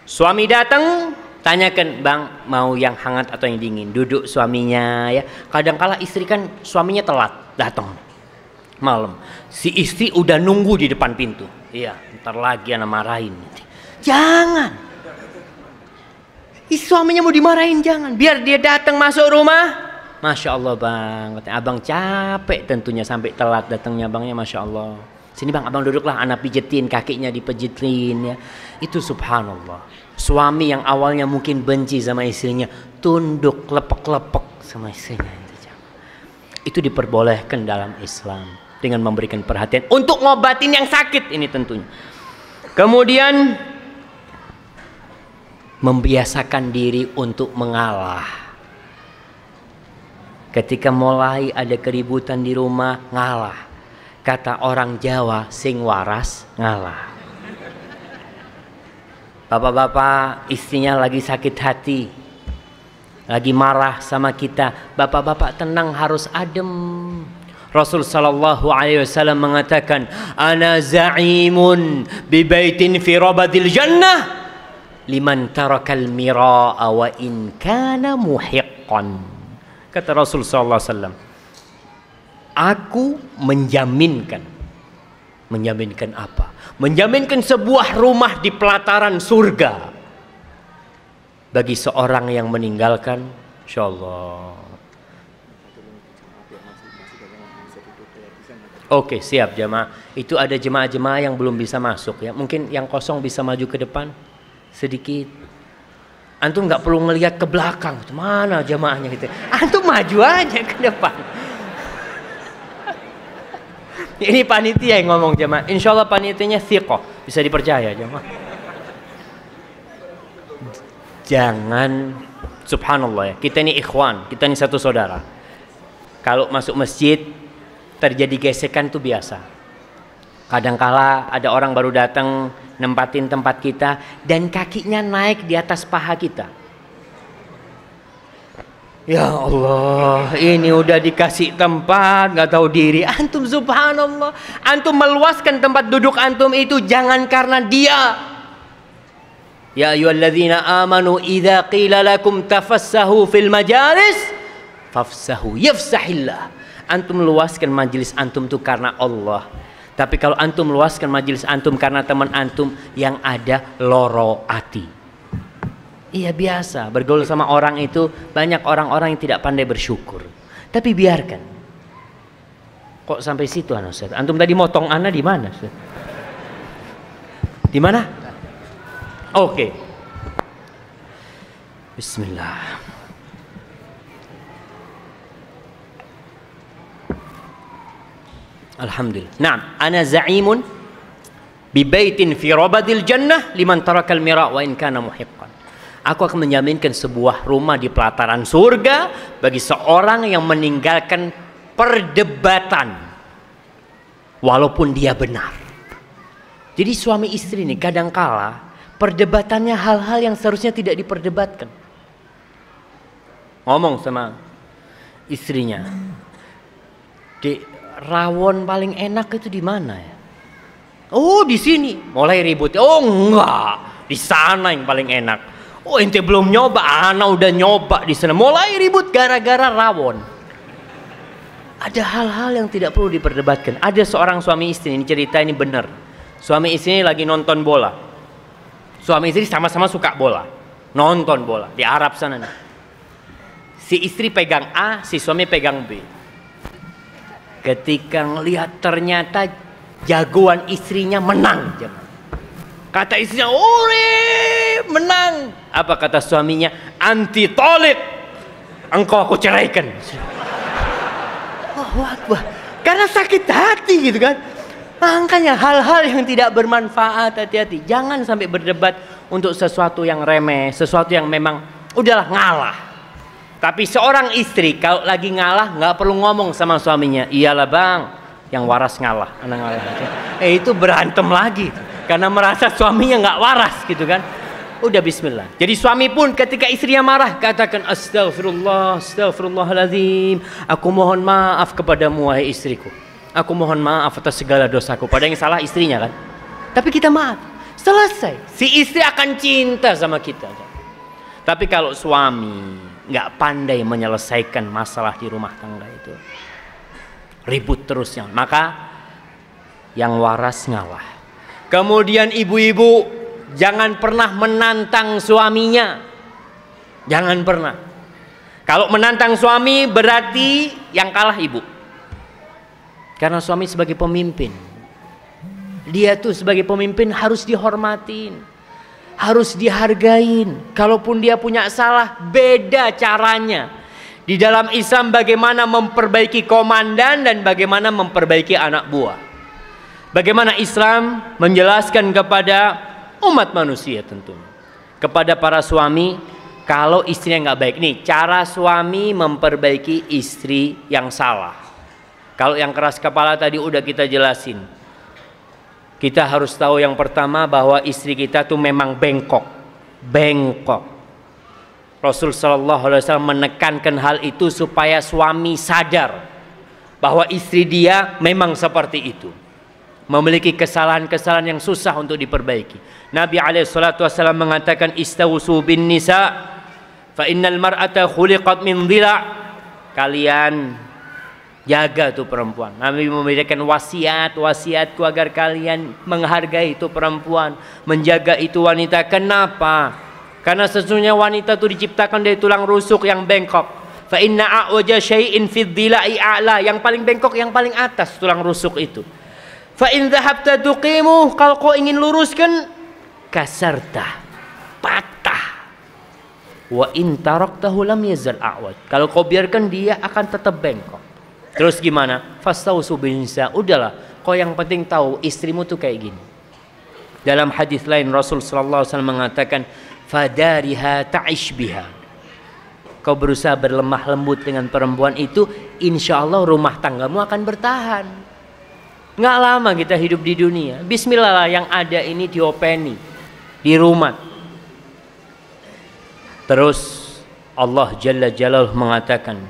A: Suami datang, tanyakan, bang mau yang hangat atau yang dingin? Duduk suaminya ya. Kadangkala istri kan suaminya telat datang malam, si istri udah nunggu di depan pintu. Iya, ntar lagi anak marahin. Jangan, suaminya mau dimarahin jangan. Biar dia datang masuk rumah. Masya Allah bang, abang capek tentunya sampai telat datangnya bangnya. Masya Allah, sini bang, abang duduklah, anak pijetin kakinya, dipijetin ya. Itu subhanallah. Suami yang awalnya mungkin benci sama istrinya, tunduk lepek-lepek sama istrinya. Itu diperbolehkan dalam Islam dengan memberikan perhatian untuk ngobatin yang sakit ini tentunya. Kemudian membiasakan diri untuk mengalah. Ketika mulai ada keributan di rumah, ngalah. Kata orang Jawa, sing waras ngalah. Bapak-bapak istrinya lagi sakit hati, lagi marah sama kita, bapak-bapak tenang, harus adem. Rasul sallallahu alaihi wasallam mengatakan, ana za'imun bi baitin fi rabadil jannah liman tarakal mira'a wa in kana muhiqqan. Kata Rasul sallallahu alaihi wasallam, aku menjaminkan apa? Menjaminkan sebuah rumah di pelataran surga bagi seorang yang meninggalkan, insyaallah. Oke, siap jemaah. Itu ada jemaah-jemaah yang belum bisa masuk ya. Mungkin yang kosong bisa maju ke depan sedikit. Antum nggak perlu ngelihat ke belakang, mana jemaahnya gitu. Antum maju aja ke depan. Ini panitia yang ngomong jemaah. Insya Allah panitianya thiqah, bisa dipercaya jemaah. Jangan, subhanallah ya, kita ini ikhwan, kita ini satu saudara. Kalau masuk masjid terjadi gesekan itu biasa. Kadangkala ada orang baru datang nempatin tempat kita dan kakinya naik di atas paha kita. Ya Allah, ini udah dikasih tempat nggak tahu diri. Antum subhanallah, antum meluaskan tempat duduk antum itu jangan karena dia. Ya ayyuhalladzina amanu idza qila lakum tafassahu fil majalis fafsahu yafsahillah. Antum meluaskan majelis antum itu karena Allah. Tapi kalau antum meluaskan majelis antum karena teman antum, yang ada loro ati. Iya biasa, bergaul sama orang itu banyak orang-orang yang tidak pandai bersyukur. Tapi biarkan. Kok sampai situ anak Ustaz? Antum tadi motong ana di mana? Di mana? Oke. Bismillah. Alhamdulillah. Naam, ana za'imun bi baitin fi rabadil jannah liman tarakal mira wa in kana muhiqqan. Aku akan menjaminkan sebuah rumah di pelataran surga bagi seorang yang meninggalkan perdebatan walaupun dia benar. Jadi suami istri ini kadangkala perdebatannya hal-hal yang seharusnya tidak diperdebatkan. Ngomong sama istrinya, "Dek, rawon paling enak itu di mana ya?" "Oh, di sini." Mulai ribut. "Oh, enggak, di sana yang paling enak." "Oh, ente belum nyoba." "Ana udah nyoba di sana." Mulai ribut gara-gara rawon. Ada hal-hal yang tidak perlu diperdebatkan. Ada seorang suami istri, ini cerita ini benar. Suami istri lagi nonton bola. Suami istri sama-sama suka bola, nonton bola di Arab sana nih. Si istri pegang A, si suami pegang B. Ketika ngelihat ternyata jagoan istrinya menang, kata istrinya, "Ore, menang." Apa kata suaminya? "Anti tolik, engkau aku ceraikan." Oh, wah, karena sakit hati gitu kan. Makanya hal-hal yang tidak bermanfaat, hati-hati. Jangan sampai berdebat untuk sesuatu yang remeh, sesuatu yang memang udahlah ngalah. Tapi seorang istri kalau lagi ngalah nggak perlu ngomong sama suaminya, "Iyalah bang, yang waras ngalah, anak ngalah." Itu berantem lagi karena merasa suaminya nggak waras gitu kan. Udah bismillah. Jadi suami pun ketika istrinya marah katakan, "Astagfirullah, astagfirullahaladzim. Aku mohon maaf kepadamu wahai istriku. Aku mohon maaf atas segala dosaku." Padahal yang salah istrinya kan. Tapi kita maaf, selesai. Si istri akan cinta sama kita. Tapi kalau suami nggak pandai menyelesaikan masalah di rumah tangga itu, ribut terusnya, maka yang waras ngalah. Kemudian ibu-ibu jangan pernah menantang suaminya. Jangan pernah. Kalau menantang suami berarti yang kalah ibu. Karena suami sebagai pemimpin, dia tuh sebagai pemimpin harus dihormatin, harus dihargain. Kalaupun dia punya salah, beda caranya. Di dalam Islam bagaimana memperbaiki komandan dan bagaimana memperbaiki anak buah. Bagaimana Islam menjelaskan kepada umat manusia tentunya, kepada para suami, kalau istrinya nggak baik. Nih cara suami memperbaiki istri yang salah. Kalau yang keras kepala tadi udah kita jelasin. Kita harus tahu yang pertama bahwa istri kita tuh memang bengkok. Bengkok. Rasul sallallahu alaihi wasallam menekankan hal itu supaya suami sadar bahwa istri dia memang seperti itu. Memiliki kesalahan-kesalahan yang susah untuk diperbaiki. Nabi alaihi salatu wasallam mengatakan, "Istawsu bin nisa fa innal mar'ata khuliqat min dhila." Kalian jaga tuh perempuan. Nabi memberikan wasiatku agar kalian menghargai itu perempuan, menjaga itu wanita. Kenapa? Karena sesungguhnya wanita itu diciptakan dari tulang rusuk yang bengkok. Fa inna a'waja syai'in fid dhila'i a'la. Yang paling bengkok yang paling atas tulang rusuk itu. Fa in dhahabta tuqimu, kalau kau ingin luruskan, kasarta, patah. Wa in taraktahu lam yazal a'waj. Kalau kau biarkan dia akan tetap bengkok. Terus gimana? Fastausu bin nisa. Udahlah, kau yang penting tahu istrimu tuh kayak gini. Dalam hadis lain Rasul sallallahu alaihi wasallam mengatakan, "Fadariha ta'ish biha." Kau berusaha berlemah lembut dengan perempuan itu, insya Allah rumah tanggamu akan bertahan. Nggak lama kita hidup di dunia. Bismillah lah yang ada ini diopeni di rumah. Terus Allah Jalla Jalaluhu mengatakan,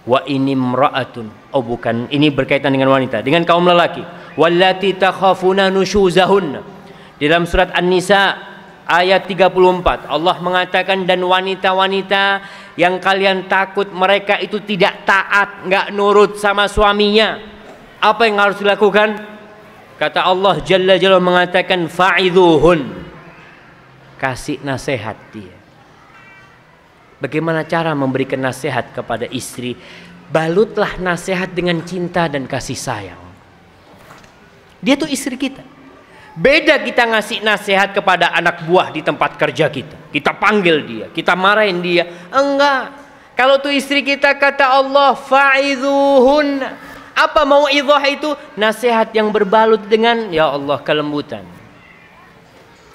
A: "Wa inimra'atun." Oh bukan, ini berkaitan dengan wanita, dengan kaum lelaki. "Wallati takhafuna nusyuzahunna." Dalam surat An-Nisa ayat 34 Allah mengatakan, dan wanita-wanita yang kalian takut mereka itu tidak taat, nggak nurut sama suaminya, apa yang harus dilakukan? Kata Allah Jalla Jalaluhu mengatakan, "Fa'idhuhun." Kasih nasihat dia. Bagaimana cara memberikan nasihat kepada istri? Balutlah nasihat dengan cinta dan kasih sayang. Dia tuh istri kita. Beda kita ngasih nasihat kepada anak buah di tempat kerja kita. Kita panggil dia, kita marahin dia. Enggak. Kalau tuh istri kita, kata Allah, "Fa'idhuhun." Apa mau idhah itu? Nasihat yang berbalut dengan, ya Allah, kelembutan.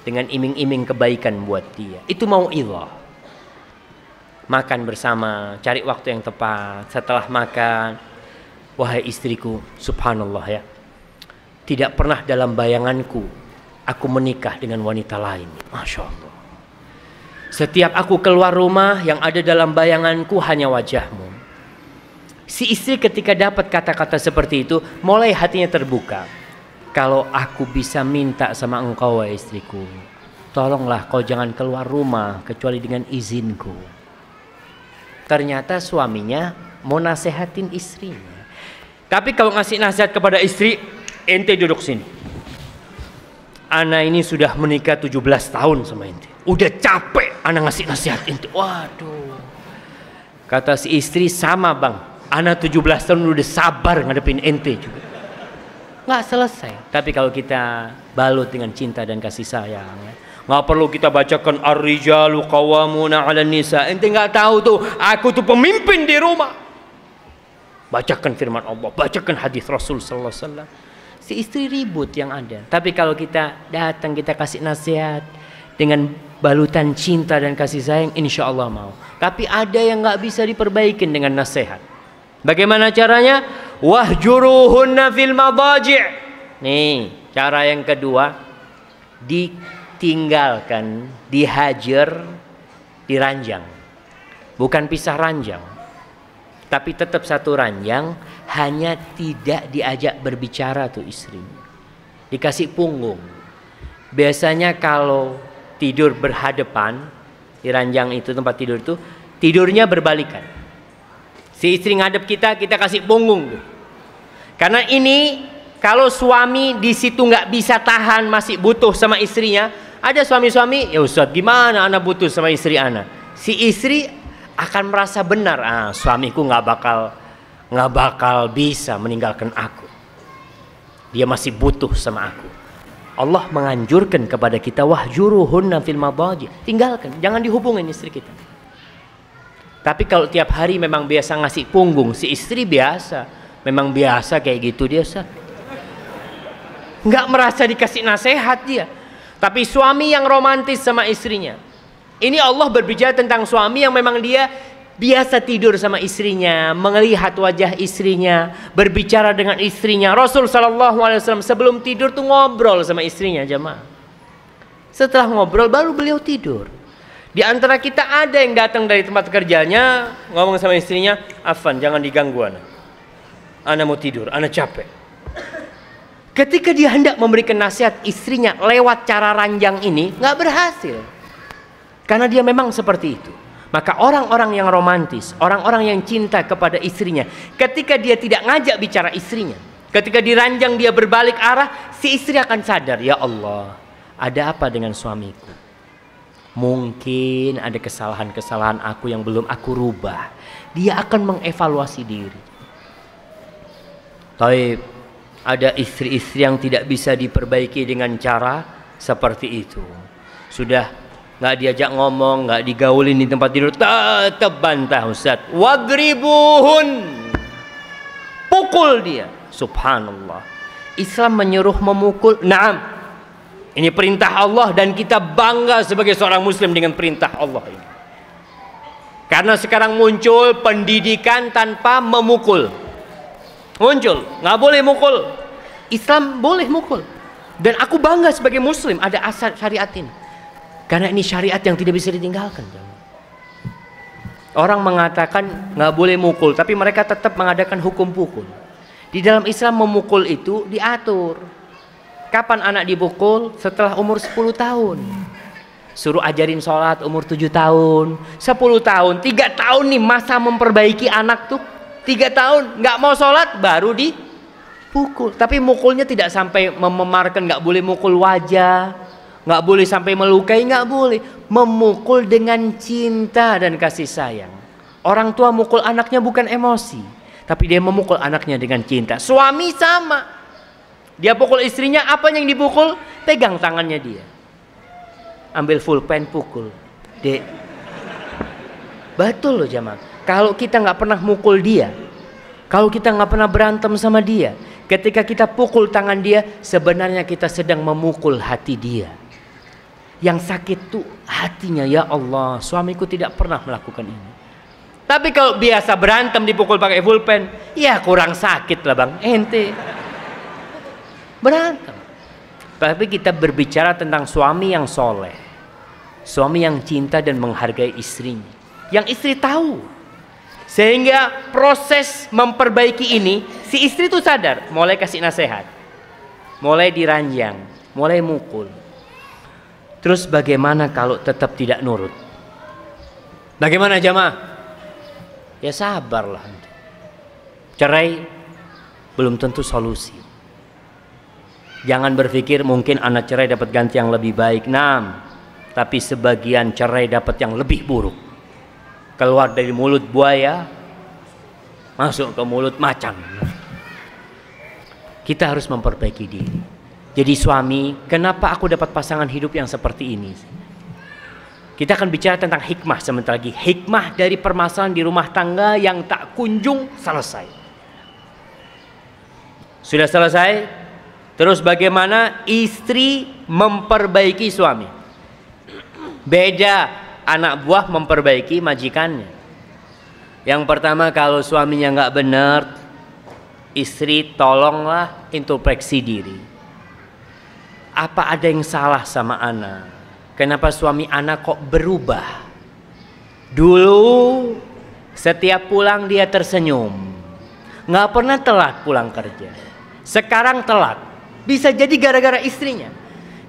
A: Dengan iming-iming kebaikan buat dia. Itu mau idhah. Makan bersama, cari waktu yang tepat. Setelah makan, wahai istriku, subhanallah ya, Tidak pernah dalam bayanganku aku menikah dengan wanita lain. Masya Allah. Setiap aku keluar rumah, yang ada dalam bayanganku hanya wajahmu. Si istri ketika dapat kata-kata seperti itu, mulai hatinya terbuka. Kalau aku bisa minta sama engkau, wahai istriku, tolonglah kau jangan keluar rumah kecuali dengan izinku. Ternyata suaminya mau nasehatin istrinya. Tapi kalau ngasih nasihat kepada istri, ente duduk sini. Ana ini sudah menikah 17 tahun sama ente. Udah capek ana ngasih nasihat ente. Waduh. Kata si istri, sama bang. Ana 17 tahun udah sabar ngadepin ente juga. Nggak selesai. Tapi kalau kita balut dengan cinta dan kasih sayang, ya, nggak perlu kita bacakan ar-rijalu qawwamuna 'alan nisa. Ente nggak tahu tuh, aku tuh pemimpin di rumah. Bacakan firman Allah, bacakan hadis Rasul sallallahu alaihi wasallam. Si istri ribut yang ada. Tapi kalau kita datang, kita kasih nasihat dengan balutan cinta dan kasih sayang, insya Allah mau. Tapi ada yang nggak bisa diperbaikin dengan nasihat. Bagaimana caranya? Wahjuruhunna fil madaji'. Nih, cara yang kedua, ditinggalkan, dihajar, diranjang. Bukan pisah ranjang, tapi tetap satu ranjang, hanya tidak diajak berbicara tuh istrinya. Dikasih punggung. Biasanya kalau tidur berhadapan, di ranjang itu tempat tidur itu, tidurnya berbalikan. Si istri ngadep kita, kita kasih punggung tuh. Karena ini kalau suami di situ nggak bisa tahan, masih butuh sama istrinya. Ada suami-suami, ya Ustaz gimana anak butuh sama istri anak. Si istri akan merasa benar, suamiku nggak bakal bisa meninggalkan aku. Dia masih butuh sama aku. Allah menganjurkan kepada kita, wahjuruhunna fil madaji'. Tinggalkan, jangan dihubungin istri kita. Tapi kalau tiap hari memang biasa ngasih punggung, si istri biasa. Memang biasa kayak gitu dia, Ustaz. Nggak merasa dikasih nasihat dia. Tapi suami yang romantis sama istrinya. Ini Allah berbicara tentang suami yang memang dia biasa tidur sama istrinya, melihat wajah istrinya, berbicara dengan istrinya. Rasul sallallahu alaihi wasallam sebelum tidur tuh ngobrol sama istrinya, jemaah. Setelah ngobrol baru beliau tidur. Di antara kita ada yang datang dari tempat kerjanya, ngomong sama istrinya, "Afan, jangan diganggu ana mau tidur, ana capek." Ketika dia hendak memberikan nasihat istrinya lewat cara ranjang ini, nggak berhasil. Karena dia memang seperti itu. Maka orang-orang yang romantis, orang-orang yang cinta kepada istrinya, ketika dia tidak ngajak bicara istrinya, ketika diranjang dia berbalik arah, si istri akan sadar, ya Allah, ada apa dengan suamiku? Mungkin ada kesalahan-kesalahan aku yang belum aku rubah. Dia akan mengevaluasi diri. Taib, ada istri-istri yang tidak bisa diperbaiki dengan cara seperti itu. Sudah nggak diajak ngomong, nggak digaulin di tempat tidur, tetap bantah, Ustaz. Wadribuhun, pukul dia. Subhanallah. Islam menyuruh memukul. Naam, ini perintah Allah dan kita bangga sebagai seorang muslim dengan perintah Allah ini. Karena sekarang muncul pendidikan tanpa memukul. Muncul, nggak boleh mukul. Islam boleh mukul. Dan aku bangga sebagai muslim ada asas syariat ini. Karena ini syariat yang tidak bisa ditinggalkan. Orang mengatakan nggak boleh mukul, tapi mereka tetap mengadakan hukum pukul. Di dalam Islam memukul itu diatur. Kapan anak dipukul? Setelah umur 10 tahun. Suruh ajarin sholat umur 7 tahun, 10 tahun, 3 tahun nih masa memperbaiki anak tuh. 3 tahun nggak mau sholat baru dipukul. Tapi mukulnya tidak sampai mememarkan, nggak boleh mukul wajah, nggak boleh sampai melukai, nggak boleh. Memukul dengan cinta dan kasih sayang. Orang tua mukul anaknya bukan emosi, tapi dia memukul anaknya dengan cinta. Suami sama, dia pukul istrinya, apa yang dipukul? Pegang tangannya dia, ambil full pen pukul. Dek, betul loh jamaah. Kalau kita nggak pernah mukul dia, kalau kita nggak pernah berantem sama dia, ketika kita pukul tangan dia, sebenarnya kita sedang memukul hati dia. Yang sakit tuh hatinya, ya Allah, suamiku tidak pernah melakukan ini. Tapi kalau biasa berantem dipukul pakai full pen, ya kurang sakit lah bang, ente. Berantem. Tapi kita berbicara tentang suami yang soleh, suami yang cinta dan menghargai istrinya, yang istri tahu. Sehingga proses memperbaiki ini, si istri itu sadar, mulai kasih nasihat, mulai diranjang, mulai mukul. Terus bagaimana kalau tetap tidak nurut? Bagaimana jamaah? Ya sabarlah. Cerai belum tentu solusi. Jangan berpikir mungkin anak cerai dapat ganti yang lebih baik. Tapi sebagian cerai dapat yang lebih buruk. Keluar dari mulut buaya, masuk ke mulut macan. Kita harus memperbaiki diri. Jadi suami, kenapa aku dapat pasangan hidup yang seperti ini? Kita akan bicara tentang hikmah sebentar lagi. Hikmah dari permasalahan di rumah tangga yang tak kunjung selesai. Sudah selesai? Terus bagaimana istri memperbaiki suami? Beda anak buah memperbaiki majikannya. Yang pertama, kalau suaminya nggak benar, istri tolonglah introspeksi diri. Apa ada yang salah sama anak? Kenapa suami anak kok berubah? Dulu setiap pulang dia tersenyum, nggak pernah telat pulang kerja. Sekarang telat, bisa jadi gara-gara istrinya.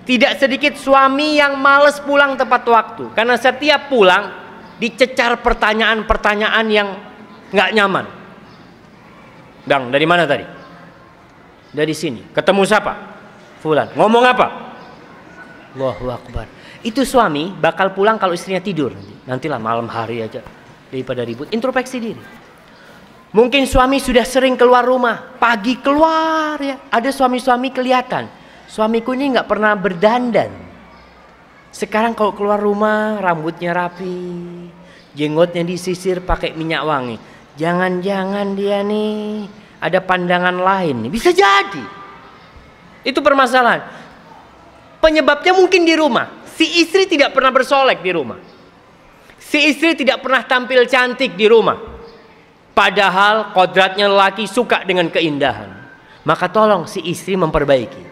A: Tidak sedikit suami yang males pulang tepat waktu, karena setiap pulang dicecar pertanyaan-pertanyaan yang nggak nyaman. Bang, dari mana tadi? Dari sini. Ketemu siapa? Fulan. Ngomong apa? Allahu Akbar. Itu suami bakal pulang kalau istrinya tidur. Nantilah malam hari aja daripada ribut. Introspeksi diri. Mungkin suami sudah sering keluar rumah, pagi keluar ya. Ada suami-suami kelihatan, suamiku ini nggak pernah berdandan. Sekarang kalau keluar rumah rambutnya rapi, jenggotnya disisir pakai minyak wangi. Jangan-jangan dia nih ada pandangan lain. Bisa jadi. Itu permasalahan. Penyebabnya mungkin di rumah. Si istri tidak pernah bersolek di rumah. Si istri tidak pernah tampil cantik di rumah. Padahal kodratnya lelaki suka dengan keindahan. Maka tolong si istri memperbaiki.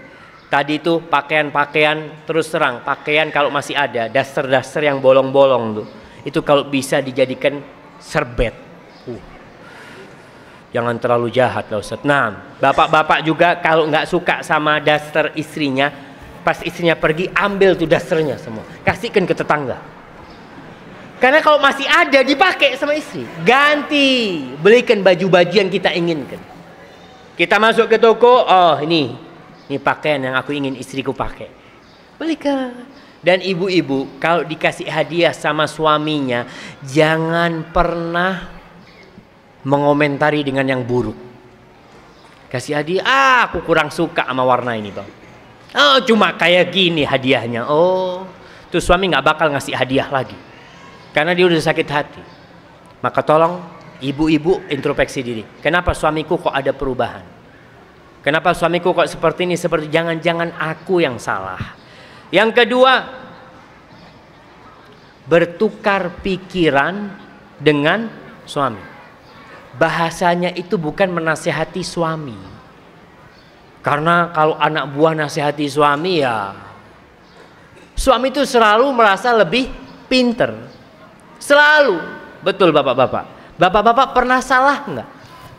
A: Tadi itu pakaian-pakaian, terus terang pakaian kalau masih ada, daster-daster yang bolong-bolong tuh, itu kalau bisa dijadikan serbet. Jangan terlalu jahat lah Ustaz. Nah, bapak-bapak juga kalau nggak suka sama daster istrinya, pas istrinya pergi, ambil tuh dasternya semua, kasihkan ke tetangga. Karena kalau masih ada dipakai sama istri, ganti, belikan baju-baju yang kita inginkan. Kita masuk ke toko, oh ini pakaian yang aku ingin istriku pakai, belikan. Dan ibu-ibu kalau dikasih hadiah sama suaminya, jangan pernah mengomentari dengan yang buruk. Kasih hadiah, aku kurang suka sama warna ini bang. Oh cuma kayak gini hadiahnya. Oh, tuh suami nggak bakal ngasih hadiah lagi, karena dia udah sakit hati. Maka tolong ibu-ibu introspeksi diri. Kenapa suamiku kok ada perubahan? Kenapa suamiku kok seperti ini? Seperti jangan-jangan aku yang salah. Yang kedua, bertukar pikiran dengan suami. Bahasanya itu bukan menasihati suami. Karena kalau anak buah nasihati suami ya, suami itu selalu merasa lebih pinter. Selalu. Betul bapak-bapak. Bapak-bapak pernah salah nggak?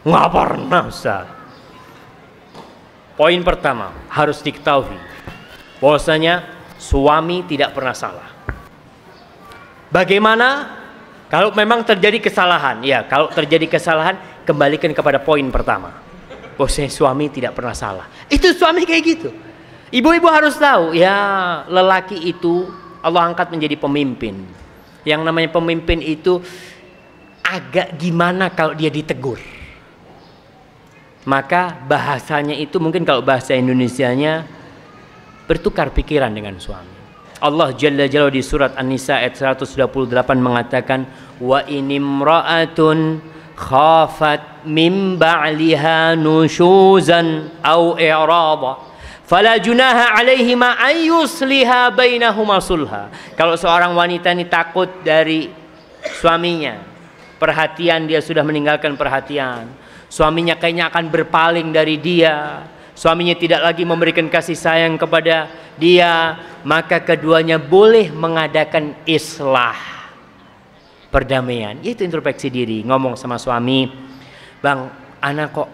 A: Nggak pernah Ustaz. Poin pertama harus diketahui bahwasanya suami tidak pernah salah. Bagaimana kalau memang terjadi kesalahan? Ya, kalau terjadi kesalahan kembalikan kepada poin pertama. Bahwasanya suami tidak pernah salah. Itu suami kayak gitu. Ibu-ibu harus tahu ya, lelaki itu Allah angkat menjadi pemimpin. Yang namanya pemimpin itu agak gimana kalau dia ditegur. Maka bahasanya itu mungkin kalau bahasa Indonesianya bertukar pikiran dengan suami. Allah Jalla Jalla di surat An-Nisa ayat 128 mengatakan, wa inimra'atun khafat min ba'liha nusyuzan au i'rada fala junaha 'alaihima an yusliha bainahuma sulha. Kalau seorang wanita ini takut dari suaminya, perhatian dia sudah meninggalkan perhatian, suaminya kayaknya akan berpaling dari dia, suaminya tidak lagi memberikan kasih sayang kepada dia, maka keduanya boleh mengadakan islah, perdamaian, yaitu introspeksi diri. Ngomong sama suami, bang, anak kok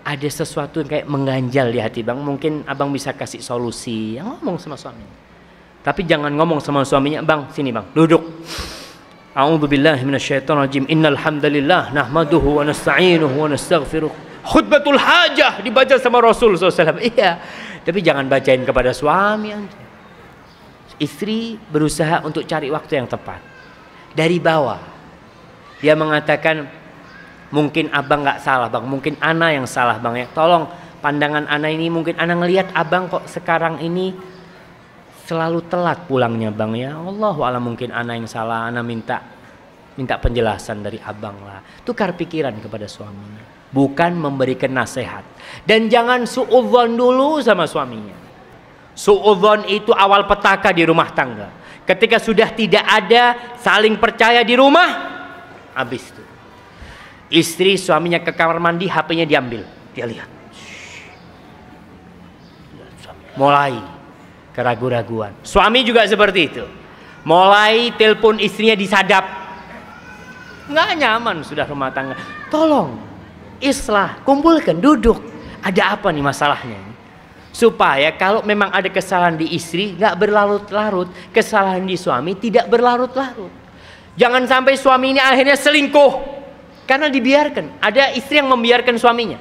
A: ada sesuatu yang kayak mengganjal di hati bang, mungkin abang bisa kasih solusi. Yang ngomong sama suami, tapi jangan ngomong sama suaminya, bang sini bang, duduk. A'udzubillahi minasyaitonirrajim. Innal hamdalillah nahmaduhu wa nasta'inuhu wa nastaghfiruh. Khutbatul hajah dibaca sama Rasul SAW. Iya, tapi jangan bacain kepada suami. Istri berusaha untuk cari waktu yang tepat. Dari bawah dia mengatakan, mungkin abang nggak salah bang, mungkin ana yang salah bang ya. Tolong pandangan ana ini, mungkin ana ngelihat abang kok sekarang ini selalu telat pulangnya bang ya. Allahu a'lam, mungkin ana yang salah, ana minta penjelasan dari abang lah. Tukar pikiran kepada suaminya, bukan memberikan nasihat. Dan jangan suudzon dulu sama suaminya. Suudzon itu awal petaka di rumah tangga. Ketika sudah tidak ada saling percaya di rumah, habis itu. Istri suaminya ke kamar mandi, HP-nya diambil, dia lihat. Mulai keraguan-raguan. Suami juga seperti itu. Mulai telepon istrinya disadap. Nggak nyaman sudah rumah tangga. Tolong islah, kumpulkan, duduk. Ada apa nih masalahnya? Supaya kalau memang ada kesalahan di istri, nggak berlarut-larut. Kesalahan di suami tidak berlarut-larut. Jangan sampai suami ini akhirnya selingkuh karena dibiarkan. Ada istri yang membiarkan suaminya.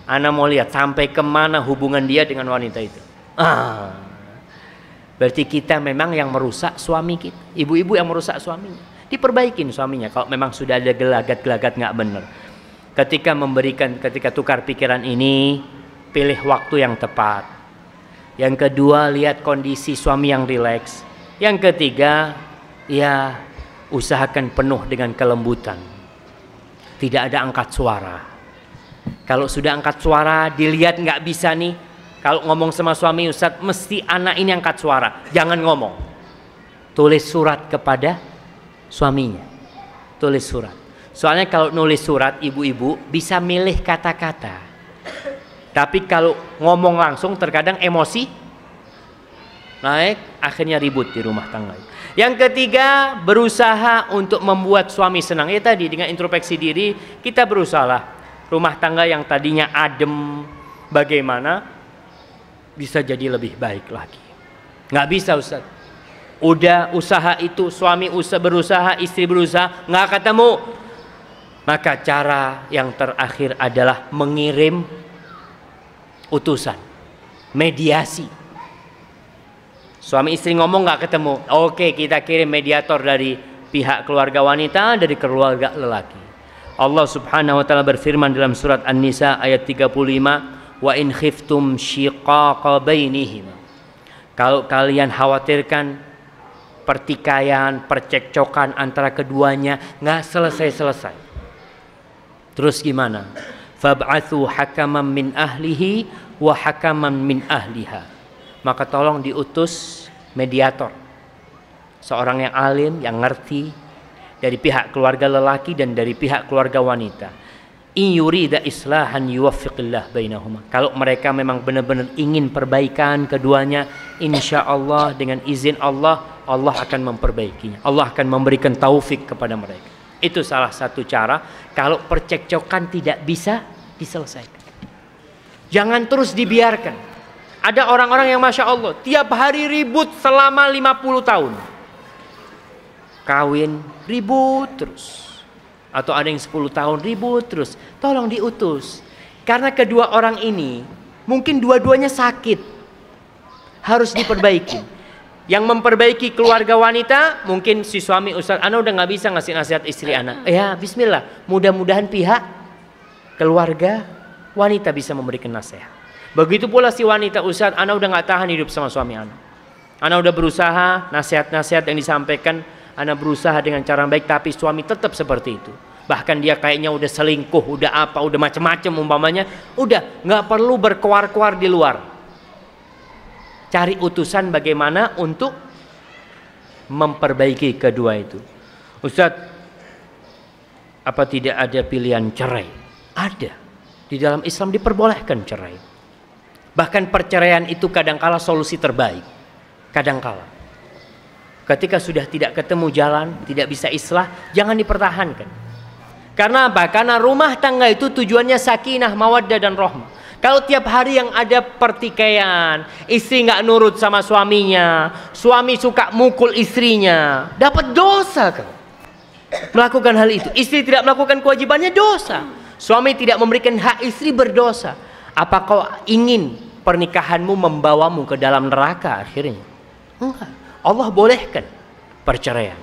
A: Ana mau lihat sampai kemana hubungan dia dengan wanita itu. Berarti kita memang yang merusak suami kita. Ibu-ibu yang merusak suaminya. Diperbaikin suaminya kalau memang sudah ada gelagat-gelagat nggak benar. Ketika tukar pikiran ini, pilih waktu yang tepat. Yang kedua, lihat kondisi suami yang rileks. Yang ketiga, ya usahakan penuh dengan kelembutan. Tidak ada angkat suara. Kalau sudah angkat suara, dilihat nggak bisa nih. Kalau ngomong sama suami, Ustadz, mesti anak ini angkat suara. Jangan ngomong. Tulis surat kepada suaminya. Tulis surat. Soalnya kalau nulis surat, ibu-ibu bisa milih kata-kata. Tapi kalau ngomong langsung, terkadang emosi naik, akhirnya ribut di rumah tangga. Yang ketiga, berusaha untuk membuat suami senang. Ya tadi, dengan introspeksi diri, kita berusaha rumah tangga yang tadinya adem, bagaimana bisa jadi lebih baik lagi. Nggak bisa Ustaz. Udah usaha itu, suami berusaha, istri berusaha, nggak ketemu. Maka cara yang terakhir adalah mengirim utusan, mediasi. Suami istri ngomong nggak ketemu, oke, kita kirim mediator dari pihak keluarga wanita, dari keluarga lelaki. Allah Subhanahu wa taala berfirman dalam surat An-Nisa ayat 35, wa in khiftum syiqaqa bainihim. Kalau kalian khawatirkan pertikaian, percekcokan antara keduanya nggak selesai-selesai, terus gimana? Fab'athu hakaman min ahlihi wa hakaman min ahliha. Maka tolong diutus mediator, seorang yang alim, yang ngerti, dari pihak keluarga lelaki dan dari pihak keluarga wanita. In yurida islahan yuwaffiqillah bainahuma. Kalau mereka memang benar-benar ingin perbaikan keduanya, insya Allah dengan izin Allah, Allah akan memperbaikinya. Allah akan memberikan taufik kepada mereka. Itu salah satu cara kalau percekcokan tidak bisa diselesaikan. Jangan terus dibiarkan. Ada orang-orang yang Masya Allah tiap hari ribut selama 50 tahun. Kawin ribut terus. Atau ada yang 10 tahun ribut terus. Tolong diutus. Karena kedua orang ini mungkin dua-duanya sakit, harus diperbaiki. Yang memperbaiki keluarga wanita, mungkin si suami, Ustaz, ana udah nggak bisa ngasih nasihat istri ana. Ya bismillah, mudah-mudahan pihak keluarga wanita bisa memberikan nasihat. Begitu pula si wanita, Ustaz, ana udah nggak tahan hidup sama suami ana. Ana udah berusaha, nasihat-nasihat yang disampaikan, ana berusaha dengan cara baik, tapi suami tetap seperti itu. Bahkan dia kayaknya udah selingkuh, udah apa, udah macam-macam umpamanya. Udah nggak perlu berkuar-kuar di luar. Cari utusan bagaimana untuk memperbaiki kedua itu. Ustadz, apa tidak ada pilihan cerai? Ada. Di dalam Islam diperbolehkan cerai. Bahkan perceraian itu kadangkala solusi terbaik. Kadangkala ketika sudah tidak ketemu jalan, tidak bisa islah, jangan dipertahankan. Karena apa? Karena rumah tangga itu tujuannya sakinah, mawaddah dan rahmah. Kalau tiap hari yang ada pertikaian, istri nggak nurut sama suaminya, suami suka mukul istrinya, dapat dosa kan? Melakukan hal itu. Istri tidak melakukan kewajibannya, dosa. Suami tidak memberikan hak istri, berdosa. Apa kau ingin pernikahanmu membawamu ke dalam neraka akhirnya? Enggak. Allah bolehkan perceraian.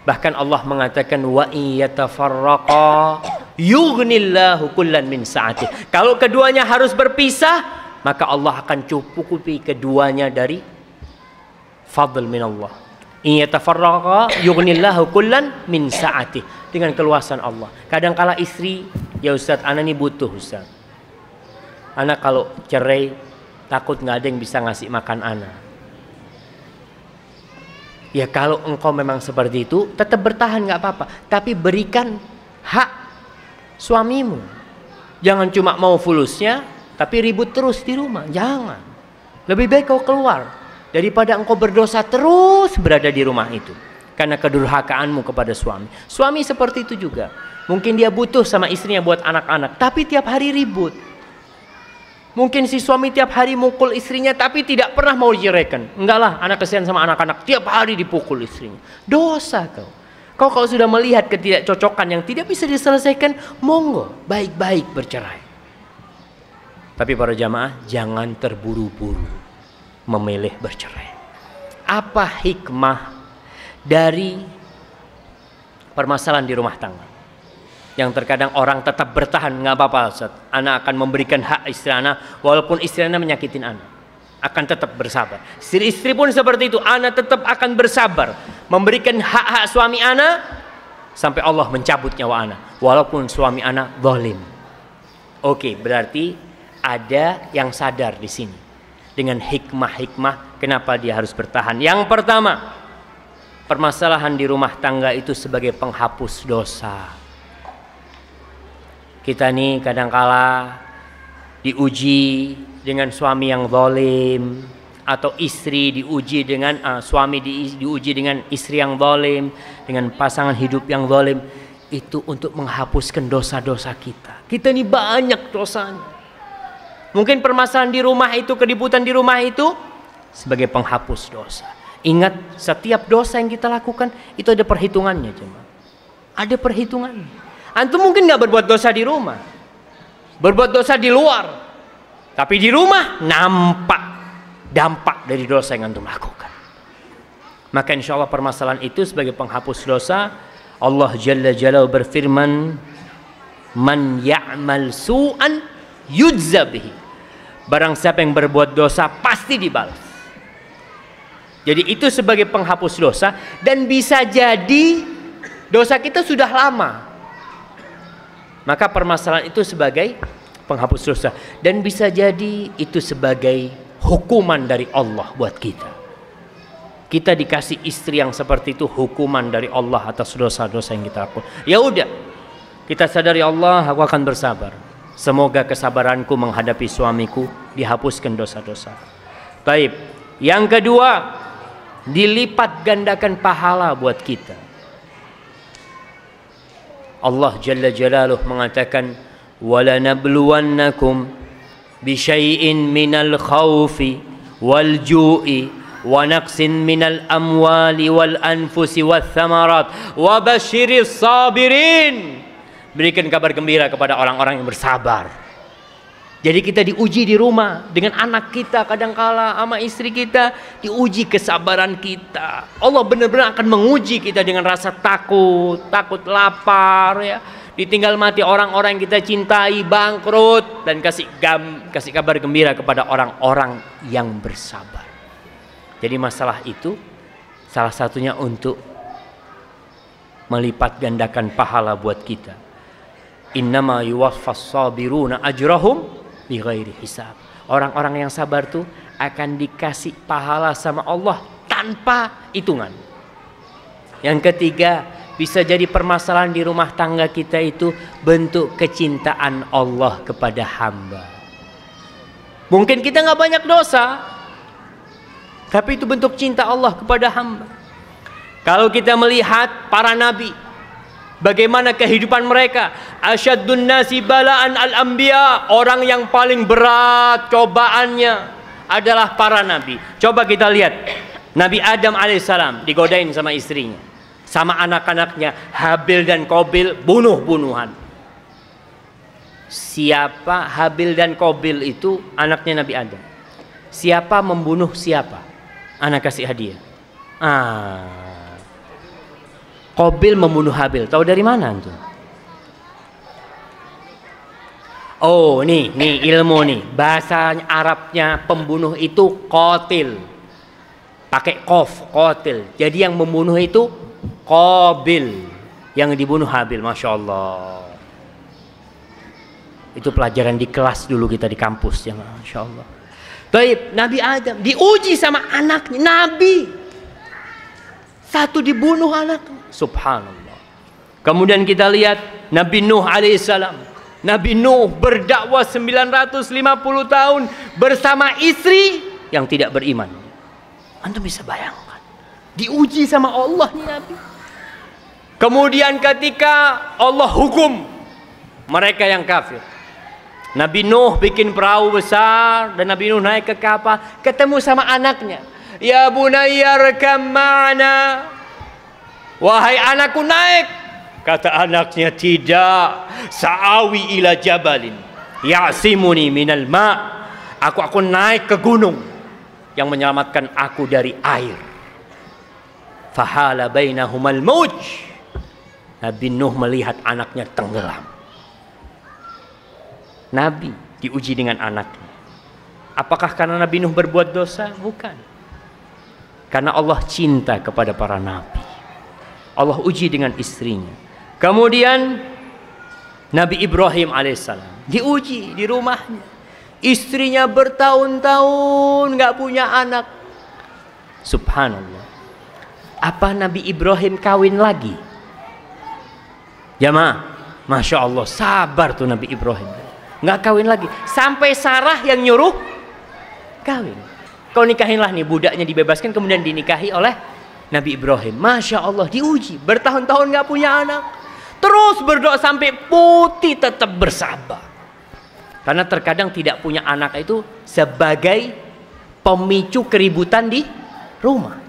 A: Bahkan Allah mengatakan wa iyatafarraqa yughnillahu kullan min sa'atih. Kalau keduanya harus berpisah, maka Allah akan cukupi keduanya dari fadl min Allah. Iyatafarraqa yughnillahu kullan min sa'atih, dengan keluasan Allah. Kadangkala istri, ya Ustaz, ana ini butuh Ustaz. Ana kalau cerai takut nggak ada yang bisa ngasih makan ana. Ya kalau engkau memang seperti itu, tetap bertahan nggak apa-apa. Tapi berikan hak suamimu. Jangan cuma mau fulusnya, tapi ribut terus di rumah. Jangan. Lebih baik kau keluar daripada engkau berdosa terus berada di rumah itu. Karena kedurhakaanmu kepada suami. Suami seperti itu juga. Mungkin dia butuh sama istrinya buat anak-anak, tapi tiap hari ribut. Mungkin si suami tiap hari mukul istrinya, tapi tidak pernah mau diceraikan. Enggak lah, anak kesian sama anak-anak, tiap hari dipukul istrinya. Dosa kau. Kau kalau sudah melihat ketidakcocokan yang tidak bisa diselesaikan, monggo baik-baik bercerai. Tapi para jamaah, jangan terburu-buru memilih bercerai. Apa hikmah dari permasalahan di rumah tangga? Yang terkadang orang tetap bertahan, nggak apa-apa Ustaz, anak akan memberikan hak istri anak walaupun istri anak menyakitin anak, akan tetap bersabar. Istri pun seperti itu, anak tetap akan bersabar memberikan hak-hak suami anak sampai Allah mencabut nyawa anak walaupun suami anak zalim. Oke, berarti ada yang sadar di sini dengan hikmah-hikmah kenapa dia harus bertahan. Yang pertama, permasalahan di rumah tangga itu sebagai penghapus dosa. Kita nih kadangkala diuji dengan suami yang zalim, atau istri diuji dengan suami diuji dengan istri yang zalim, dengan pasangan hidup yang zalim. Itu untuk menghapuskan dosa-dosa kita. Kita ini banyak dosanya. Mungkin permasalahan di rumah itu, keributan di rumah itu sebagai penghapus dosa. Ingat, setiap dosa yang kita lakukan itu ada perhitungannya, cuma ada perhitungannya. Antum mungkin nggak berbuat dosa di rumah, berbuat dosa di luar, tapi di rumah nampak dampak dari dosa yang antum lakukan. Maka insya Allah permasalahan itu sebagai penghapus dosa. Allah Jalla Jalla berfirman, man ya'mal su'an yujza bihi. Barang siapa yang berbuat dosa pasti dibalas. Jadi itu sebagai penghapus dosa, dan bisa jadi dosa kita sudah lama. Maka permasalahan itu sebagai penghapus dosa, dan bisa jadi itu sebagai hukuman dari Allah buat kita. Kita dikasih istri yang seperti itu, hukuman dari Allah atas dosa-dosa yang kita lakukan. Ya udah, kita sadari Allah, aku akan bersabar. Semoga kesabaranku menghadapi suamiku dihapuskan dosa-dosa. Baik. Yang kedua, dilipat gandakan pahala buat kita. Allah Jalla Jalaluh mengatakan, وَلَنَبْلُوَنَّكُمْ بِشَيْءٍ مِنَ الْخَوْفِ وَالْجُوءِ وَنَقْصٍ مِنَ الْأَمْوَالِ وَالْأَنْفُسِ وَالثَّمَرَاتِ وَبَشِّرِ الصَّابِرِينَ. Berikan kabar gembira kepada orang-orang yang bersabar. Jadi kita diuji di rumah dengan anak kita, kadangkala sama istri kita, diuji kesabaran kita. Allah benar-benar akan menguji kita dengan rasa takut, takut lapar, ya, ditinggal mati orang-orang yang kita cintai, bangkrut, dan kasih kabar gembira kepada orang-orang yang bersabar. Jadi masalah itu salah satunya untuk melipat gandakan pahala buat kita. Innama yuwaffas sabiruna ajrahum bighairi hisab. Orang-orang yang sabar tuh akan dikasih pahala sama Allah tanpa hitungan. Yang ketiga, bisa jadi permasalahan di rumah tangga kita itu bentuk kecintaan Allah kepada hamba. Mungkin kita nggak banyak dosa, tapi itu bentuk cinta Allah kepada hamba. Kalau kita melihat para nabi, bagaimana kehidupan mereka, asyaddun nasi bala'an al-anbiya, orang yang paling berat cobaannya adalah para nabi. Coba kita lihat, Nabi Adam alaihissalam digodain sama istrinya, sama anak-anaknya, Habil dan Qabil, bunuh-bunuhan. Siapa Habil dan Qabil itu? Anaknya Nabi Adam. Siapa membunuh siapa? Anak kasih hadiah. Qabil membunuh Habil. Tahu dari mana itu? Oh, nih ilmu nih. Bahasa Arabnya pembunuh itu qatil. Pakai qaf, qatil. Jadi yang membunuh itu Qabil, yang dibunuh Habil. Masya Allah. Itu pelajaran di kelas dulu kita di kampus ya, Masya Allah. Baik, Nabi Adam diuji sama anaknya, Nabi. Satu dibunuh anaknya. Subhanallah. Kemudian kita lihat Nabi Nuh alaihissalam. Nabi Nuh berdakwah 950 tahun bersama istri yang tidak beriman. Antum bisa bayangkan. Diuji sama Allah nih Nabi. Kemudian ketika Allah hukum mereka yang kafir, Nabi Nuh bikin perahu besar dan Nabi Nuh naik ke kapal, ketemu sama anaknya. Ya bunayya rakam ma'ana. Wahai anakku, naik. Kata anaknya, tidak. Sa'awi ila jabalin ya'simuni minal ma'. Aku naik ke gunung yang menyelamatkan aku dari air. Fahala bainahumal mauj. Nabi Nuh melihat anaknya tenggelam. Nabi diuji dengan anaknya. Apakah karena Nabi Nuh berbuat dosa? Bukan. Karena Allah cinta kepada para nabi. Allah uji dengan istrinya. Kemudian Nabi Ibrahim alaihissalam diuji di rumahnya. Istrinya bertahun-tahun nggak punya anak. Subhanallah. Apa Nabi Ibrahim kawin lagi? Jamaah, Masya Allah, sabar tuh Nabi Ibrahim. Nggak kawin lagi sampai Sarah yang nyuruh kawin. Kau nikahinlah nih budaknya, dibebaskan, kemudian dinikahi oleh Nabi Ibrahim. Masya Allah, diuji bertahun-tahun nggak punya anak, terus berdoa sampai putih, tetap bersabar. Karena terkadang tidak punya anak itu sebagai pemicu keributan di rumah.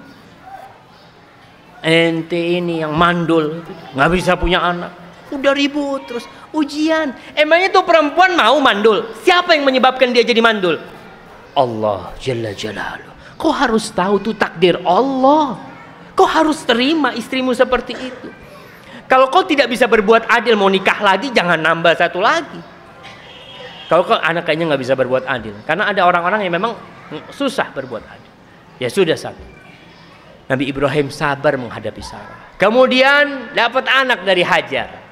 A: Ente ini yang mandul nggak bisa punya anak, udah ribut terus. Ujian. Emangnya tuh perempuan mau mandul? Siapa yang menyebabkan dia jadi mandul? Allah Jalla Jalaluh. Kau harus tahu tuh takdir Allah. Kau harus terima istrimu seperti itu. Kalau kau tidak bisa berbuat adil, mau nikah lagi, jangan nambah satu lagi. Kalau kau anak kayaknya nggak bisa berbuat adil, karena ada orang-orang yang memang susah berbuat adil. Ya sudah satu. Nabi Ibrahim sabar menghadapi Sarah. Kemudian dapat anak dari Hajar.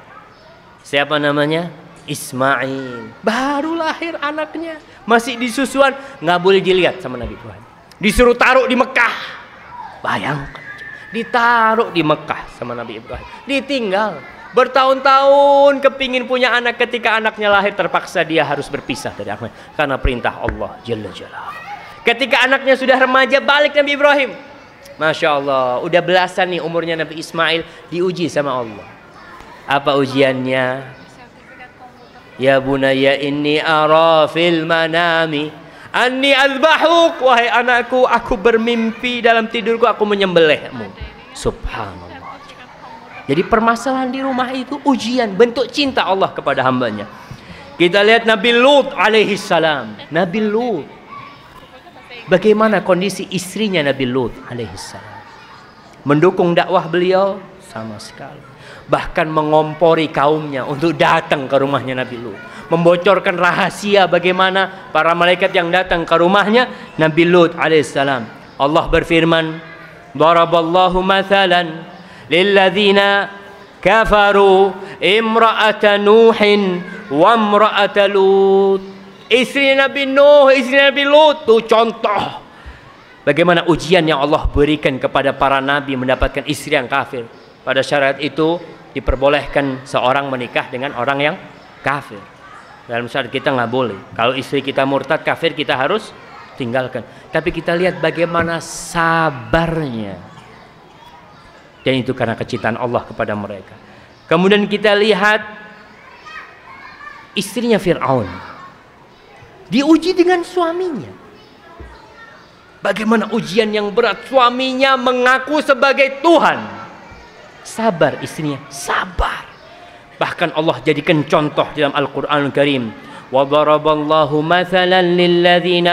A: Siapa namanya? Ismail. Baru lahir anaknya, masih di susuan, nggak boleh dilihat sama Nabi Ibrahim. Disuruh taruh di Mekah. Bayangkan, ditaruh di Mekah sama Nabi Ibrahim. Ditinggal bertahun-tahun, kepingin punya anak. Ketika anaknya lahir, terpaksa dia harus berpisah dari anaknya karena perintah Allah Jalla Jalaluh. Ketika anaknya sudah remaja, balik Nabi Ibrahim. Masya Allah, udah belasan nih umurnya Nabi Ismail, diuji sama Allah. Apa ujiannya? Ya bunayya inni ara fil manami anni azbahuk. Wahai anakku, aku bermimpi dalam tidurku aku menyembelihmu. Subhanallah. Jadi permasalahan di rumah itu ujian, bentuk cinta Allah kepada hambanya. Kita lihat Nabi Lut alaihissalam. Nabi Lut, bagaimana kondisi istrinya Nabi Lut alaihissalam? Mendukung dakwah beliau? Sama sekali. Bahkan mengompori kaumnya untuk datang ke rumahnya Nabi Lut, membocorkan rahasia bagaimana para malaikat yang datang ke rumahnya Nabi Lut alaihissalam. Allah berfirman, daraballahu mathalan lilladzina kafaru imra'ata Nuhin wa imra'ata Lut. Istri Nabi Nuh, istri Nabi Lut, itu contoh bagaimana ujian yang Allah berikan kepada para nabi mendapatkan istri yang kafir. Pada syariat itu diperbolehkan seorang menikah dengan orang yang kafir. Dalam syariat kita nggak boleh. Kalau istri kita murtad, kafir, kita harus tinggalkan. Tapi kita lihat bagaimana sabarnya. Dan itu karena kecintaan Allah kepada mereka. Kemudian kita lihat istrinya Fir'aun. Diuji dengan suaminya. Bagaimana ujian yang berat. Suaminya mengaku sebagai Tuhan. Sabar istrinya, sabar. Bahkan Allah jadikan contoh dalam Al-Quranul Karim. وَضَرَبَ اللَّهُ مَثَلًا لِلَّذِينَ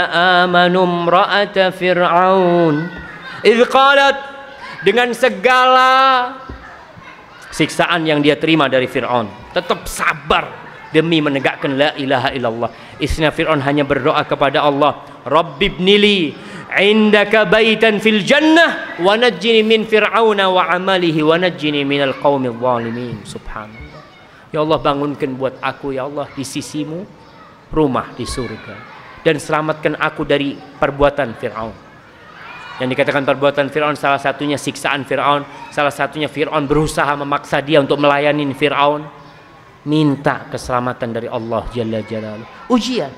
A: آمَنُوا امْرَأَةَ فِرْعَوْنَ إِذْ قَالَتْ, dengan segala siksaan yang dia terima dari Fir'aun, tetap sabar demi menegakkan la ilaha illallah. Istrinya Fir'aun hanya berdoa kepada Allah, Rabbi ibnili indaka baitan fil jannah wa najjini min fir'auna wa amalihi wa najjini minal qaumil zalimin. Subhanallah. Ya Allah, bangunkan buat aku ya Allah di sisimu rumah di surga, dan selamatkan aku dari perbuatan Fir'aun. Yang dikatakan perbuatan Fir'aun salah satunya siksaan Fir'aun, salah satunya Fir'aun berusaha memaksa dia untuk melayani Fir'aun. Minta keselamatan dari Allah Jalla Jalaluhu. Ujian.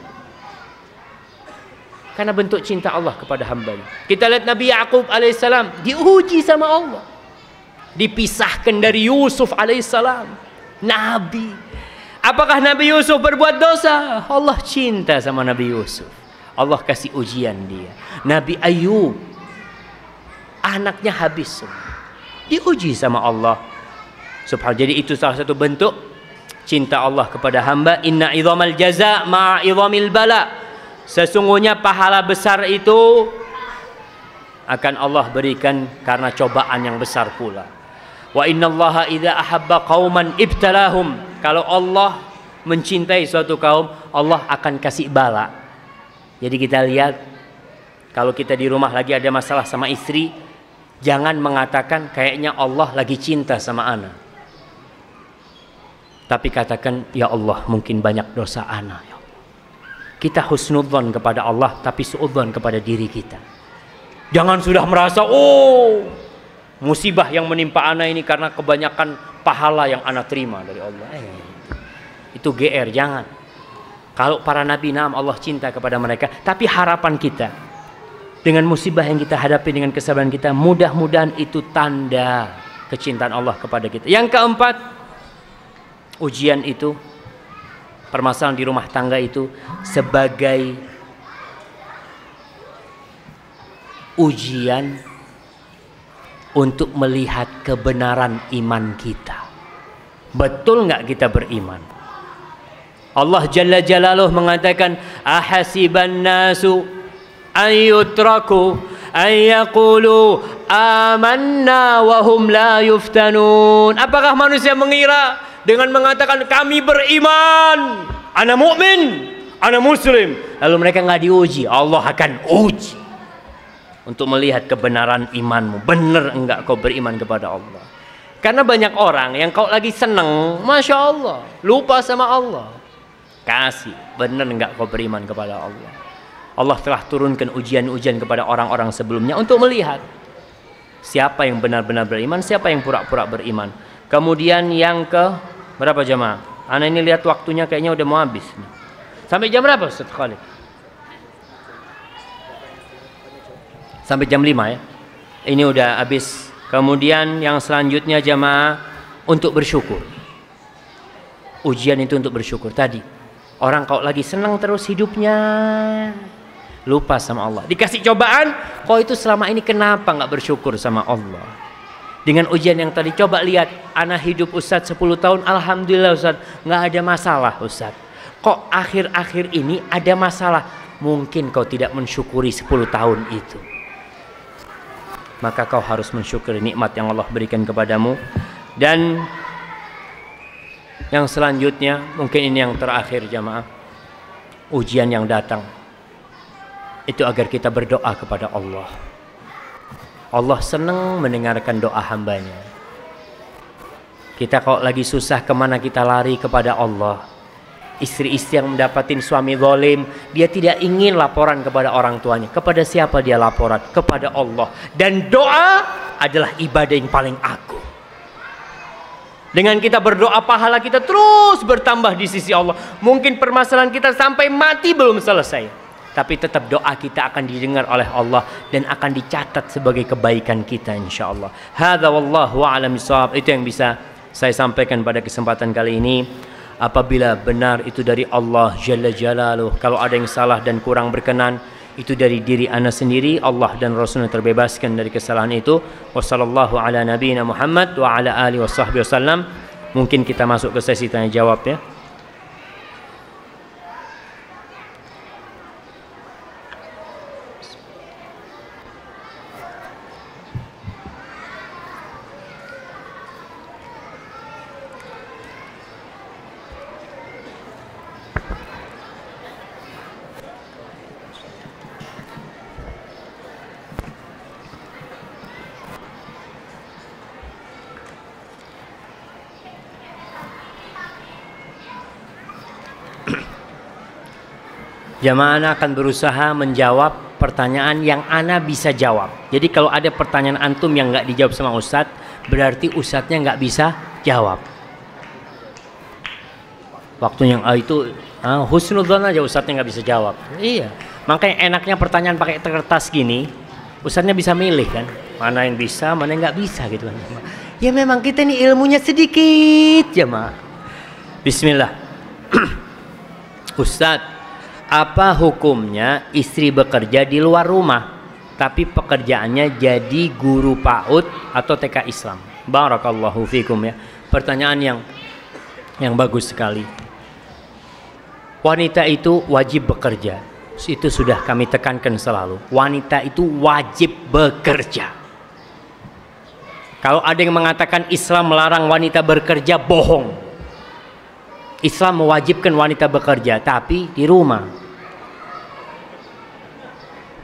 A: Karena bentuk cinta Allah kepada hambanya. Kita lihat Nabi Ya'qub alaihissalam diuji sama Allah. Dipisahkan dari Yusuf alaihissalam. Nabi. Apakah Nabi Yusuf berbuat dosa? Allah cinta sama Nabi Yusuf. Allah kasih ujian dia. Nabi Ayub, anaknya habis semua. Diuji sama Allah. Subhanallah. Jadi itu salah satu bentuk cinta Allah kepada hamba. Inna idhamal jaza ma'a idhamil bala. Sesungguhnya pahala besar itu akan Allah berikan karena cobaan yang besar pula. Wa innallaha idza ahabba qauman ibtalahum. Kalau Allah mencintai suatu kaum, Allah akan kasih bala. Jadi kita lihat, kalau kita di rumah lagi ada masalah sama istri, jangan mengatakan kayaknya Allah lagi cinta sama ana. Tapi katakan, ya Allah mungkin banyak dosa ana. Ya Allah. Kita husnudzon kepada Allah, tapi suudzon kepada diri kita. Jangan sudah merasa, oh musibah yang menimpa ana ini karena kebanyakan pahala yang ana terima dari Allah. Itu GR, jangan. Kalau para nabi, naam Allah cinta kepada mereka, tapi harapan kita dengan musibah yang kita hadapi, dengan kesabaran kita, mudah-mudahan itu tanda kecintaan Allah kepada kita. Yang keempat, ujian itu, permasalahan di rumah tangga itu sebagai ujian untuk melihat kebenaran iman kita. Betul nggak kita beriman? Allah Jalla Jalaluhu mengatakan, ahasiban nasu ayyutraku ayyaqulu amanna wa hum la yuftanun. Apakah manusia mengira dengan mengatakan kami beriman, ana mukmin, ana muslim, lalu mereka nggak diuji? Allah akan uji untuk melihat kebenaran imanmu. Benar enggak kau beriman kepada Allah? Karena banyak orang yang kau lagi seneng, Masya Allah, lupa sama Allah. Kasih, benar enggak kau beriman kepada Allah? Allah telah turunkan ujian-ujian kepada orang-orang sebelumnya untuk melihat siapa yang benar-benar beriman, siapa yang pura-pura beriman. Kemudian yang ke berapa jamaah? Ana ini lihat waktunya kayaknya udah mau habis. Sampai jam berapa Ustaz Khalid? Sampai jam 5 ya. Ini udah habis. Kemudian yang selanjutnya jamaah, untuk bersyukur. Ujian itu untuk bersyukur. Tadi orang kalau lagi senang terus hidupnya, lupa sama Allah. Dikasih cobaan, kok itu selama ini kenapa nggak bersyukur sama Allah? Dengan ujian yang tadi, coba lihat, anak hidup Ustadz 10 tahun, alhamdulillah Ustadz, nggak ada masalah Ustadz. Kok akhir-akhir ini ada masalah? Mungkin kau tidak mensyukuri 10 tahun itu. Maka kau harus mensyukuri nikmat yang Allah berikan kepadamu. Dan yang selanjutnya, mungkin ini yang terakhir jamaah, ujian yang datang itu agar kita berdoa kepada Allah. Allah senang mendengarkan doa hambanya. Kita kalau lagi susah, kemana kita lari? Kepada Allah. Istri-istri yang mendapatkan suami zalim, dia tidak ingin laporan kepada orang tuanya. Kepada siapa dia laporan? Kepada Allah. Dan doa adalah ibadah yang paling agung. Dengan kita berdoa, pahala kita terus bertambah di sisi Allah. Mungkin permasalahan kita sampai mati belum selesai, tapi tetap doa kita akan didengar oleh Allah dan akan dicatat sebagai kebaikan kita insyaallah. Hadza wallahu a'lam bishawab. Itu yang bisa saya sampaikan pada kesempatan kali ini. Apabila benar itu dari Allah Jalla Jalaluh, kalau ada yang salah dan kurang berkenan, itu dari diri ana sendiri. Allah dan Rasulnya terbebaskan dari kesalahan itu. Wassallallahu ala nabiyina Muhammad wa ala alihi washabbihi wasallam. Mungkin kita masuk ke sesi tanya jawab ya. Jamaah ana akan berusaha menjawab pertanyaan yang ana bisa jawab. Jadi kalau ada pertanyaan antum yang nggak dijawab sama Ustadz, berarti Ustadznya nggak bisa jawab. Waktu yang itu husnudzon aja, Ustadznya nggak bisa jawab. Iya, makanya enaknya pertanyaan pakai kertas gini, Ustadznya bisa milih kan, mana yang bisa, mana yang nggak bisa gitu kan. Ya memang kita ini ilmunya sedikit jamaah. Bismillah. Ustadz, apa hukumnya istri bekerja di luar rumah tapi pekerjaannya jadi guru PAUD atau TK Islam? Barakallahu fikum ya. Pertanyaan yang bagus sekali. Wanita itu wajib bekerja. Itu sudah kami tekankan selalu. Wanita itu wajib bekerja. Kalau ada yang mengatakan Islam melarang wanita bekerja, bohong. Islam mewajibkan wanita bekerja, tapi di rumah.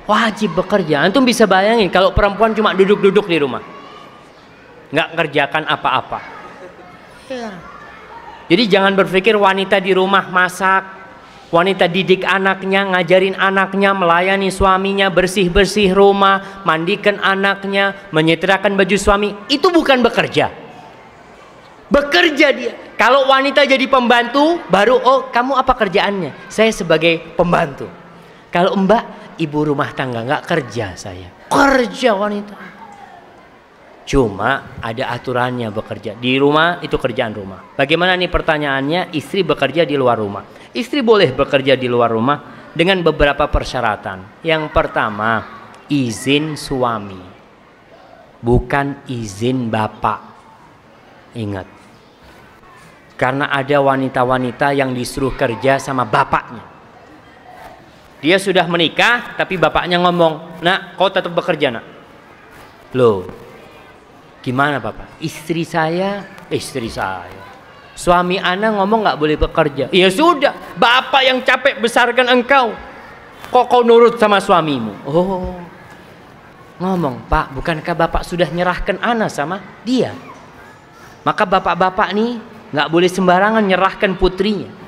A: Wajib bekerja. Antum bisa bayangin kalau perempuan cuma duduk-duduk di rumah, nggak ngerjakan apa-apa. Ya. Jadi jangan berpikir wanita di rumah masak, wanita didik anaknya, ngajarin anaknya, melayani suaminya, bersih-bersih rumah, mandikan anaknya, menyetrikakan baju suami. Itu bukan bekerja. Bekerja dia. Kalau wanita jadi pembantu, baru kamu apa kerjaannya? Saya sebagai pembantu. Kalau mbak ibu rumah tangga, nggak kerja saya. Kerja wanita. Cuma ada aturannya bekerja. Di rumah itu kerjaan rumah. Bagaimana nih pertanyaannya? Istri bekerja di luar rumah. Istri boleh bekerja di luar rumah dengan beberapa persyaratan. Yang pertama, izin suami. Bukan izin bapak. Ingat. Karena ada wanita-wanita yang disuruh kerja sama bapaknya. Dia sudah menikah, tapi bapaknya ngomong, nak, kau tetap bekerja nak. Loh, gimana bapak? Istri saya. Suami ana ngomong nggak boleh bekerja. Ya sudah, bapak yang capek besarkan engkau. Kok kau nurut sama suamimu? Oh, ngomong, Pak, bukankah bapak sudah nyerahkan ana sama dia? Maka bapak-bapak nih nggak boleh sembarangan nyerahkan putrinya.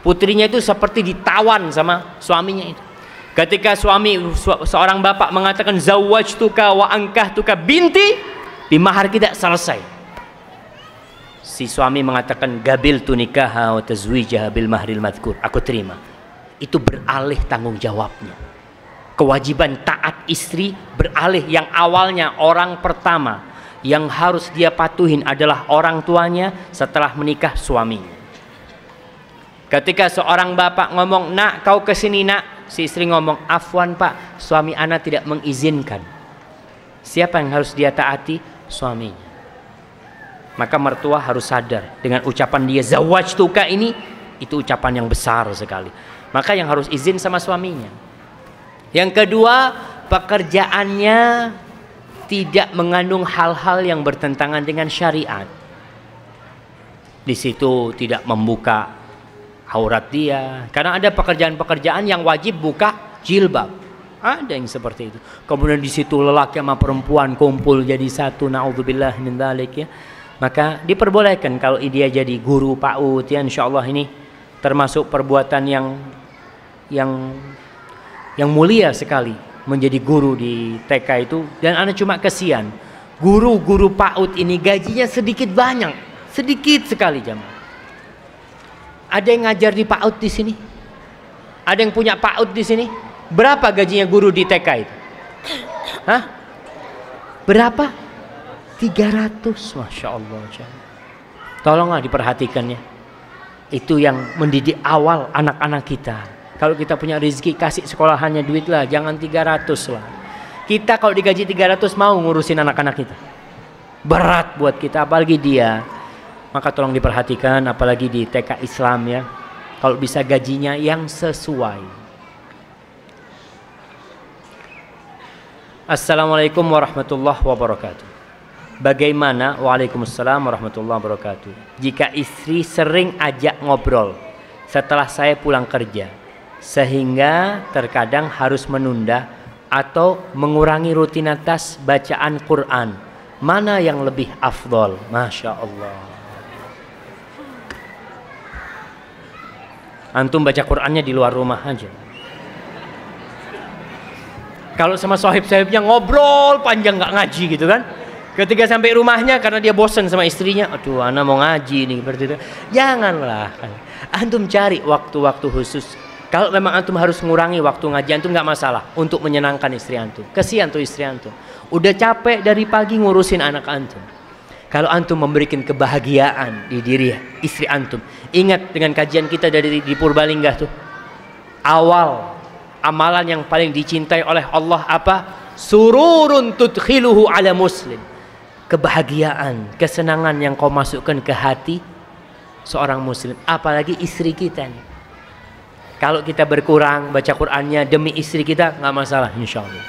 A: Putrinya itu seperti ditawan sama suaminya itu. Ketika seorang bapak mengatakan zawwajtuka wa ankahtuka binti, di mahar kita selesai. Si suami mengatakan gabiltu nikaha wa tazwijaha bil mahril madhkur. Aku terima. Itu beralih tanggung jawabnya. Kewajiban taat istri beralih, yang awalnya orang pertama yang harus dia patuhin adalah orang tuanya, setelah menikah suaminya. Ketika seorang bapak ngomong, nak kau kesini nak, si istri ngomong, afwan pak, suami ana tidak mengizinkan. Siapa yang harus dia taati? Suaminya. Maka mertua harus sadar dengan ucapan dia zawwajtuka ini, itu ucapan yang besar sekali. Maka yang harus izin sama suaminya. Yang kedua, pekerjaannya tidak mengandung hal-hal yang bertentangan dengan syariat. Di situ tidak membuka aurat dia, karena ada pekerjaan-pekerjaan yang wajib buka jilbab. Ada yang seperti itu. Kemudian di situ lelaki sama perempuan kumpul jadi satu, naudzubillah min dzalik ya. Maka diperbolehkan kalau dia jadi guru PAUD ya, insyaallah ini termasuk perbuatan yang mulia sekali. Menjadi guru di TK itu. Dan ana cuma kesian, guru-guru PAUD ini gajinya sedikit banyak. Sedikit sekali jamaah. Ada yang ngajar di PAUD di sini? Ada yang punya PAUD di sini? Berapa gajinya guru di TK itu? Hah? Berapa? 300. Masya Allah. Tolonglah diperhatikannya. Itu yang mendidik awal anak-anak kita. Kalau kita punya rezeki, kasih sekolahannya duit lah. Jangan 300 lah. Kita kalau digaji 300 mau ngurusin anak-anak kita. Berat buat kita, apalagi dia. Maka tolong diperhatikan, apalagi di TK Islam ya. Kalau bisa gajinya yang sesuai. Assalamualaikum warahmatullahi wabarakatuh. Bagaimana? Waalaikumsalam warahmatullahi wabarakatuh. Jika istri sering ajak ngobrol setelah saya pulang kerja, sehingga terkadang harus menunda atau mengurangi rutinitas bacaan Quran, mana yang lebih afdol? Masya Allah. Antum baca Qurannya di luar rumah aja. Kalau sama sahib-sahibnya ngobrol panjang nggak ngaji gitu kan. Ketika sampai rumahnya karena dia bosan sama istrinya, aduh anak mau ngaji nih seperti itu. Janganlah. Antum cari waktu-waktu khusus. Kalau memang antum harus mengurangi waktu ngaji antum nggak masalah untuk menyenangkan istri antum. Kesian tuh istri antum. Udah capek dari pagi ngurusin anak antum. Kalau antum memberikan kebahagiaan di diri istri antum. Ingat dengan kajian kita dari di Purbalingga tuh. Awal amalan yang paling dicintai oleh Allah apa? Sururun tudkhiluhu ala muslim. Kebahagiaan, kesenangan yang kau masukkan ke hati seorang muslim, apalagi istri kita nih. Kalau kita berkurang baca Qur'annya demi istri kita nggak masalah insyaallah.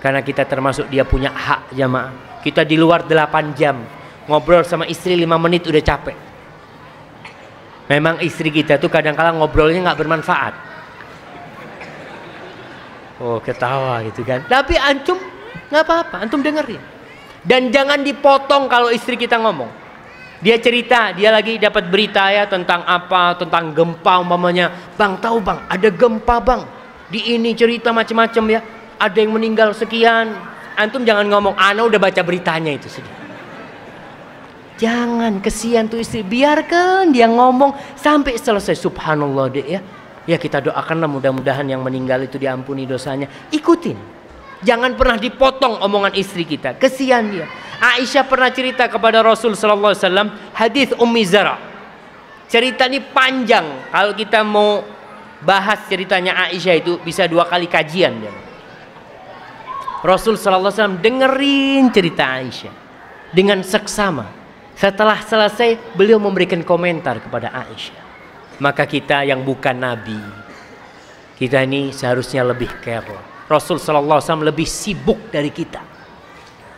A: Karena kita termasuk dia punya hak jamaah. Kita di luar 8 jam ngobrol sama istri 5 menit udah capek. Memang istri kita tuh kadang-kadang ngobrolnya nggak bermanfaat. Oh ketawa gitu kan. Tapi antum nggak apa-apa, antum dengerin. Dan jangan dipotong kalau istri kita ngomong. Dia cerita, dia lagi dapat berita ya tentang apa, tentang gempa umpamanya. Bang tahu bang, ada gempa bang. Di ini cerita macam-macam ya. Ada yang meninggal sekian. Antum jangan ngomong, ana udah baca beritanya itu sudah. Jangan, kesian tuh istri. Biarkan dia ngomong sampai selesai. Subhanallah deh ya. Ya kita doakanlah mudah-mudahan yang meninggal itu diampuni dosanya. Ikutin. Jangan pernah dipotong omongan istri kita. Kesian dia. Aisyah pernah cerita kepada Rasul sallallahu alaihi wasallam hadis Ummi Zara. Cerita ini panjang. Kalau kita mau bahas ceritanya Aisyah itu bisa 2 kali kajian dia. Rasul sallallahu alaihi wasallam dengerin cerita Aisyah dengan seksama. Setelah selesai beliau memberikan komentar kepada Aisyah. Maka kita yang bukan nabi, kita ini seharusnya lebih care. Rasul sallallahu alaihi wasallam lebih sibuk dari kita.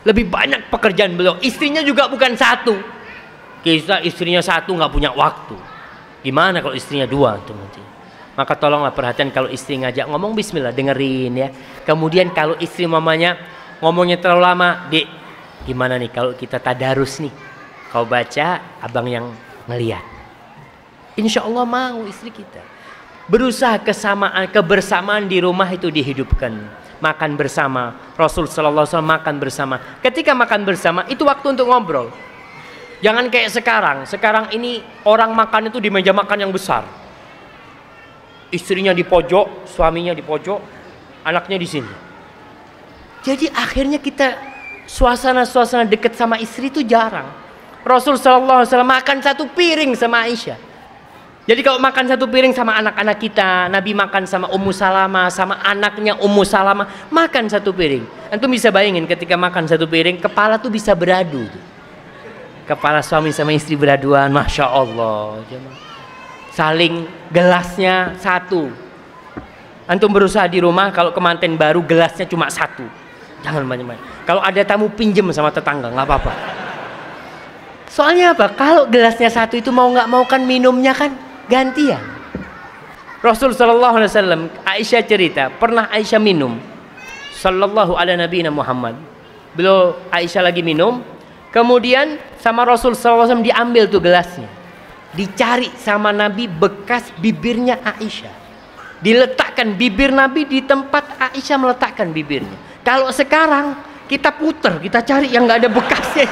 A: Lebih banyak pekerjaan beliau. Istrinya juga bukan satu. Kita istrinya satu nggak punya waktu. Gimana kalau istrinya 2 tuh nanti? Maka tolonglah perhatian kalau istri ngajak ngomong bismillah dengerin ya. Kemudian kalau istri mamanya ngomongnya terlalu lama, Dek, gimana nih kalau kita tadarus nih? Kau baca, abang yang ngeliat. Insya Allah mau istri kita. Berusaha kebersamaan di rumah itu dihidupkan. Makan bersama. Rasul sallallahu alaihi wasallam makan bersama. Ketika makan bersama itu waktu untuk ngobrol. Jangan kayak sekarang. Sekarang ini orang makan itu di meja makan yang besar. Istrinya di pojok, suaminya di pojok, anaknya di sini. Jadi akhirnya kita suasana-suasana dekat sama istri itu jarang. Rasul sallallahu alaihi wasallam makan 1 piring sama Aisyah. Jadi kalau makan 1 piring sama anak-anak kita, Nabi makan sama Ummu Salamah, sama anaknya Ummu Salamah, makan 1 piring. Antum bisa bayangin ketika makan 1 piring, kepala tuh bisa beradu. Kepala suami sama istri beraduan, Masya Allah. Saling gelasnya 1. Antum berusaha di rumah, kalau kemanten baru gelasnya cuma 1. Jangan banyak-banyak. Kalau ada tamu pinjem sama tetangga, nggak apa-apa. Soalnya apa? Kalau gelasnya 1 itu mau nggak mau kan minumnya kan gantian. Rasul sallallahu alaihi wasallam, Aisyah cerita, pernah Aisyah minum. Sallallahu ala nabiyina Muhammad. Beliau Aisyah lagi minum, kemudian sama Rasul sallallahu alaihi wasallam diambil tuh gelasnya. Dicari sama Nabi bekas bibirnya Aisyah. Diletakkan bibir Nabi di tempat Aisyah meletakkan bibirnya. Kalau sekarang kita puter, kita cari yang nggak ada bekasnya.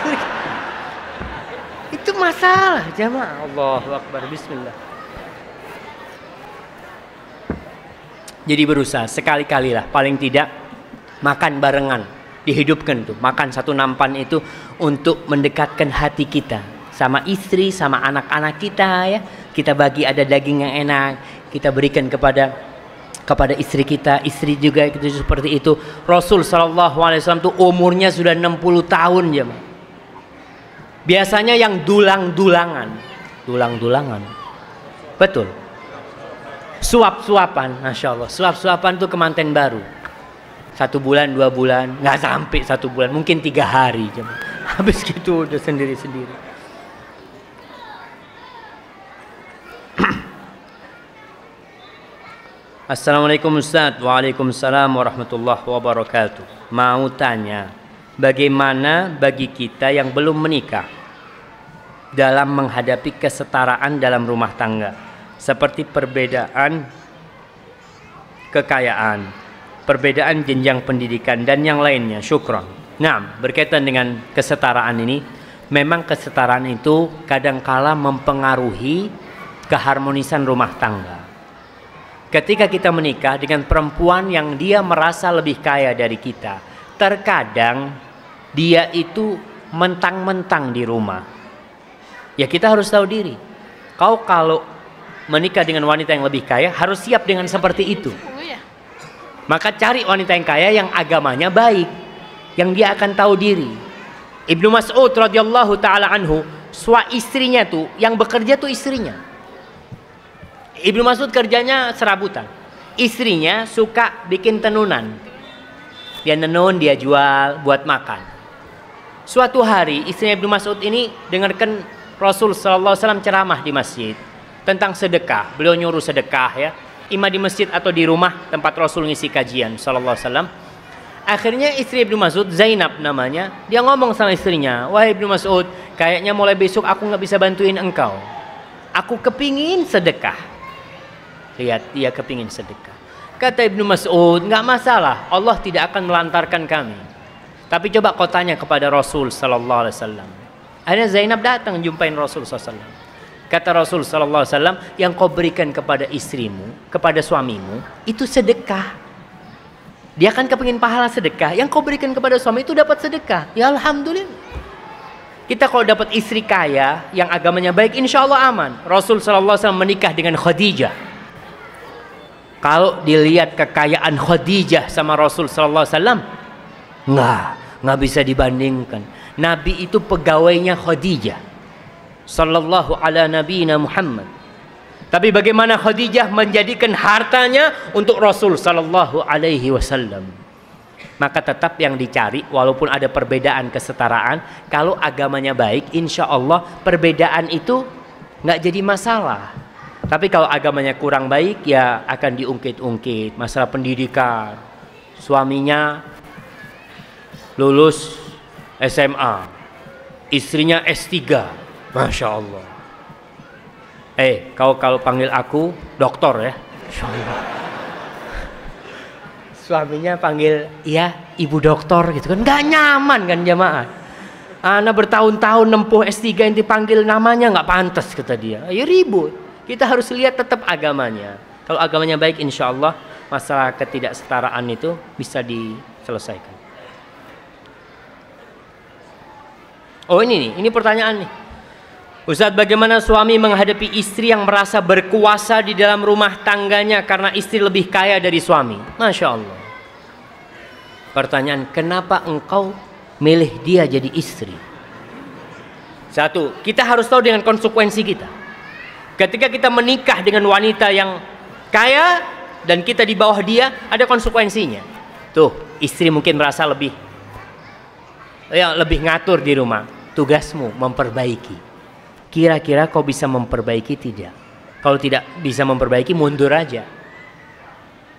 A: Itu masalah jamaah. Allahu Akbar, bismillah. Jadi berusaha sekali-kali lah, paling tidak makan barengan, dihidupkan tuh, makan satu nampan itu untuk mendekatkan hati kita sama istri, sama anak-anak kita ya. Kita bagi ada daging yang enak, kita berikan kepada istri kita, istri juga itu seperti itu. Rasul sallallahu alaihi wasallam tuh umurnya sudah 60 tahun jemaah. Biasanya yang dulang-dulangan. Betul. Suap-suapan, Masya Allah. Suap-suapan tuh kemanten baru. 1 bulan, 2 bulan, nggak sampai 1 bulan, mungkin 3 hari jemaah. Habis gitu udah sendiri-sendiri. Assalamualaikum Ustaz. Waalaikumsalam warahmatullahi wabarakatuh. Mau tanya, bagaimana bagi kita yang belum menikah dalam menghadapi kesetaraan dalam rumah tangga, seperti perbedaan kekayaan, perbedaan jenjang pendidikan dan yang lainnya. Syukron. Nah, berkaitan dengan kesetaraan ini, memang kesetaraan itu kadangkala mempengaruhi keharmonisan rumah tangga. Ketika kita menikah dengan perempuan yang dia merasa lebih kaya dari kita, terkadang dia itu mentang-mentang di rumah. Ya kita harus tahu diri. Kau kalau menikah dengan wanita yang lebih kaya harus siap dengan seperti itu. Maka cari wanita yang kaya yang agamanya baik, yang dia akan tahu diri. Ibnu Mas'ud radhiyallahu taala anhu, istrinya tuh yang bekerja tuh istrinya. Ibnu Mas'ud kerjanya serabutan. Istrinya suka bikin tenunan. Dia nenun, dia jual buat makan. Suatu hari istrinya Ibnu Mas'ud ini dengarkan Rasul sallallahu alaihi wasallam ceramah di masjid tentang sedekah. Beliau nyuruh sedekah ya, imam di masjid atau di rumah tempat Rasul ngisi kajian sallallahu alaihi wasallam. Akhirnya istri Ibnu Mas'ud, Zainab namanya, dia ngomong sama istrinya, "Wahai Ibnu Mas'ud, kayaknya mulai besok aku nggak bisa bantuin engkau. Aku kepingin sedekah." Lihat, dia kepingin sedekah. Kata Ibnu Mas'ud, nggak masalah, Allah tidak akan melantarkan kami. Tapi coba kau tanya kepada Rasul sallallahu alaihi wasallam. Akhirnya Zainab datang jumpain Rasul sallallahu alaihi wasallam. Kata Rasul sallallahu alaihi wasallam, yang kau berikan kepada istrimu, kepada suamimu, itu sedekah. Dia kan kepingin pahala sedekah, yang kau berikan kepada suami itu dapat sedekah. Ya alhamdulillah. Kita kalau dapat istri kaya yang agamanya baik, insya Allah aman. Rasul sallallahu alaihi wasallam menikah dengan Khadijah. Kalau dilihat kekayaan Khadijah sama Rasul sallallahu alaihi wasallam, nggak bisa dibandingkan. Nabi itu pegawainya Khadijah sallallahu ala nabiyina Muhammad. Tapi bagaimana Khadijah menjadikan hartanya untuk Rasul sallallahu alaihi wasallam. Maka tetap yang dicari, walaupun ada perbedaan kesetaraan, kalau agamanya baik, insya Allah perbedaan itu nggak jadi masalah. Tapi kalau agamanya kurang baik, ya akan diungkit-ungkit. Masalah pendidikan, suaminya lulus SMA, istrinya S3, Masya Allah. Kau kalau panggil aku dokter ya, Masya Allah. Suaminya panggil, ya ibu dokter gitu kan, nggak nyaman kan jamaah. Anak bertahun-tahun nempuh S3 yang dipanggil namanya nggak pantas kata dia, ya ribut. Kita harus lihat tetap agamanya. Kalau agamanya baik, insya Allah masalah ketidaksetaraan itu bisa diselesaikan. Oh ini pertanyaan nih. Ustaz, bagaimana suami menghadapi istri yang merasa berkuasa di dalam rumah tangganya karena istri lebih kaya dari suami? Masya Allah. Pertanyaan, kenapa engkau milih dia jadi istri? Satu, kita harus tahu dengan konsekuensi kita. Ketika kita menikah dengan wanita yang kaya dan kita di bawah dia, ada konsekuensinya. Tuh, istri mungkin merasa lebih ngatur di rumah. Tugasmu memperbaiki. Kira-kira kau bisa memperbaiki tidak? Kalau tidak bisa memperbaiki, mundur aja.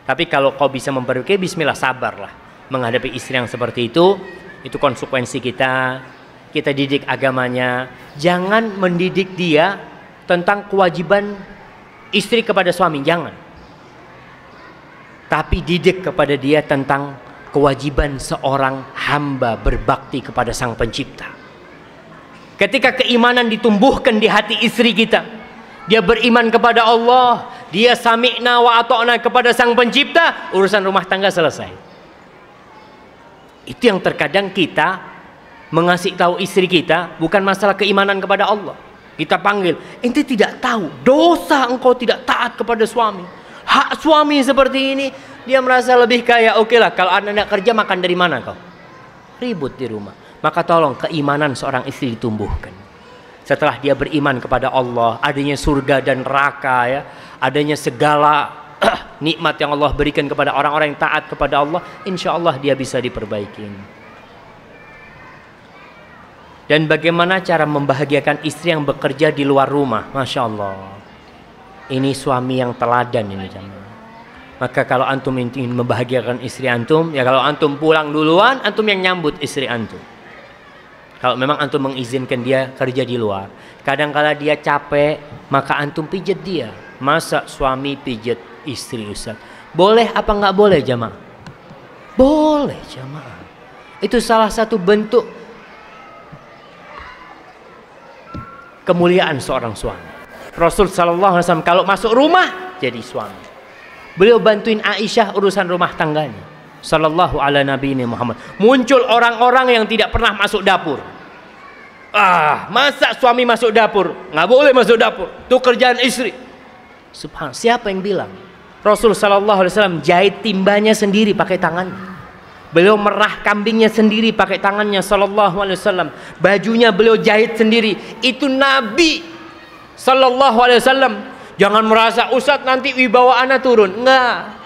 A: Tapi kalau kau bisa memperbaiki, bismillah, sabarlah. Menghadapi istri yang seperti itu konsekuensi kita. Kita didik agamanya. Jangan mendidik dia tentang kewajiban istri kepada suami, jangan. Tapi didik kepada dia tentang kewajiban seorang hamba berbakti kepada Sang Pencipta. Ketika keimanan ditumbuhkan di hati istri kita, dia beriman kepada Allah, dia sami'na wa ata'na kepada Sang Pencipta, urusan rumah tangga selesai. Itu yang terkadang kita mengasih tahu istri kita, bukan masalah keimanan kepada Allah. Kita panggil, ente tidak tahu dosa engkau tidak taat kepada suami. Hak suami seperti ini. Dia merasa lebih kayak, oke lah, kalau anak kerja makan dari mana kau? Ribut di rumah. Maka tolong keimanan seorang istri ditumbuhkan. Setelah dia beriman kepada Allah, adanya surga dan neraka, ya, adanya segala nikmat yang Allah berikan kepada orang-orang yang taat kepada Allah, insya Allah dia bisa diperbaiki. Dan bagaimana cara membahagiakan istri yang bekerja di luar rumah? Masya Allah, ini suami yang teladan ini jamaah. Maka kalau antum ingin membahagiakan istri antum, ya kalau antum pulang duluan, antum yang nyambut istri antum. Kalau memang antum mengizinkan dia kerja di luar, kadang-kala dia capek, maka antum pijet dia. Masa suami pijet istri, Ustaz? Boleh apa nggak boleh jamaah? Boleh jamaah. Itu salah satu bentuk kemuliaan seorang suami. Rasul sallallahu alaihi wasallam kalau masuk rumah jadi suami. Beliau bantuin Aisyah urusan rumah tangganya. Sallallahu ala nabiyina Muhammad. Muncul orang-orang yang tidak pernah masuk dapur. Masa suami masuk dapur? Nggak boleh masuk dapur. Itu kerjaan istri. Subhanallah, siapa yang bilang? Rasul sallallahu alaihi wasallam jahit timbanya sendiri pakai tangannya. Beliau merah kambingnya sendiri pakai tangannya sallallahu alaihi wasallam. Bajunya beliau jahit sendiri. Itu Nabi sallallahu alaihi wasallam. Jangan merasa Ustaz nanti wibawa ana turun. Enggak.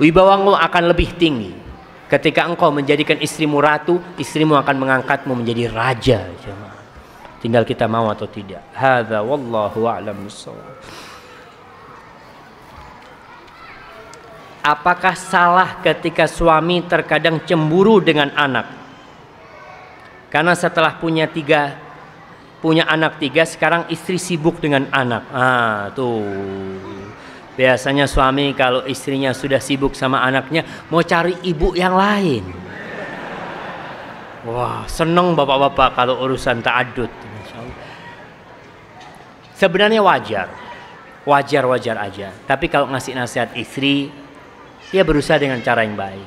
A: Wibawamu akan lebih tinggi. Ketika engkau menjadikan istrimu ratu, istrimu akan mengangkatmu menjadi raja. Tinggal kita mau atau tidak. Hadza wallahu a'lam bissawab. Apakah salah ketika suami terkadang cemburu dengan anak? Karena setelah punya anak tiga, sekarang istri sibuk dengan anak. Tuh. Biasanya suami kalau istrinya sudah sibuk sama anaknya, mau cari ibu yang lain. Wah, seneng bapak-bapak kalau urusan ta'adud. Sebenarnya wajar aja. Tapi kalau ngasih nasihat istri, dia berusaha dengan cara yang baik.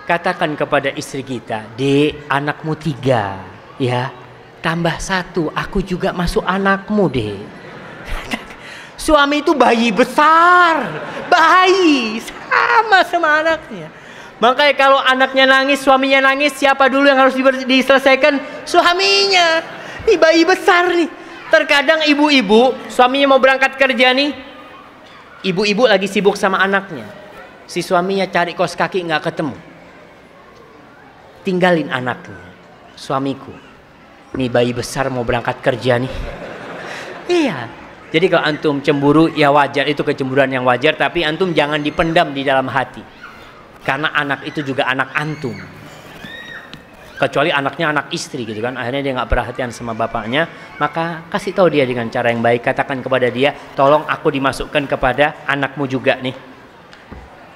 A: Katakan kepada istri kita, Dek, anakmu 3, ya. Tambah 1, aku juga masuk anakmu deh. Suami itu bayi besar, bayi sama anaknya. Makanya kalau anaknya nangis, suaminya nangis, siapa dulu yang harus diselesaikan? Suaminya. Ini bayi besar nih. Terkadang ibu-ibu, suaminya mau berangkat kerja nih, ibu-ibu lagi sibuk sama anaknya. Si suaminya cari kaos kaki nggak ketemu. Tinggalin anaknya. Suamiku, nih bayi besar mau berangkat kerja nih. Iya. Jadi kalau antum cemburu, ya wajar, itu kecemburuan yang wajar, tapi antum jangan dipendam di dalam hati. Karena anak itu juga anak antum. Kecuali anaknya anak istri gitu kan, akhirnya dia nggak perhatian sama bapaknya, maka kasih tahu dia dengan cara yang baik. Katakan kepada dia, tolong aku dimasukkan kepada anakmu juga nih.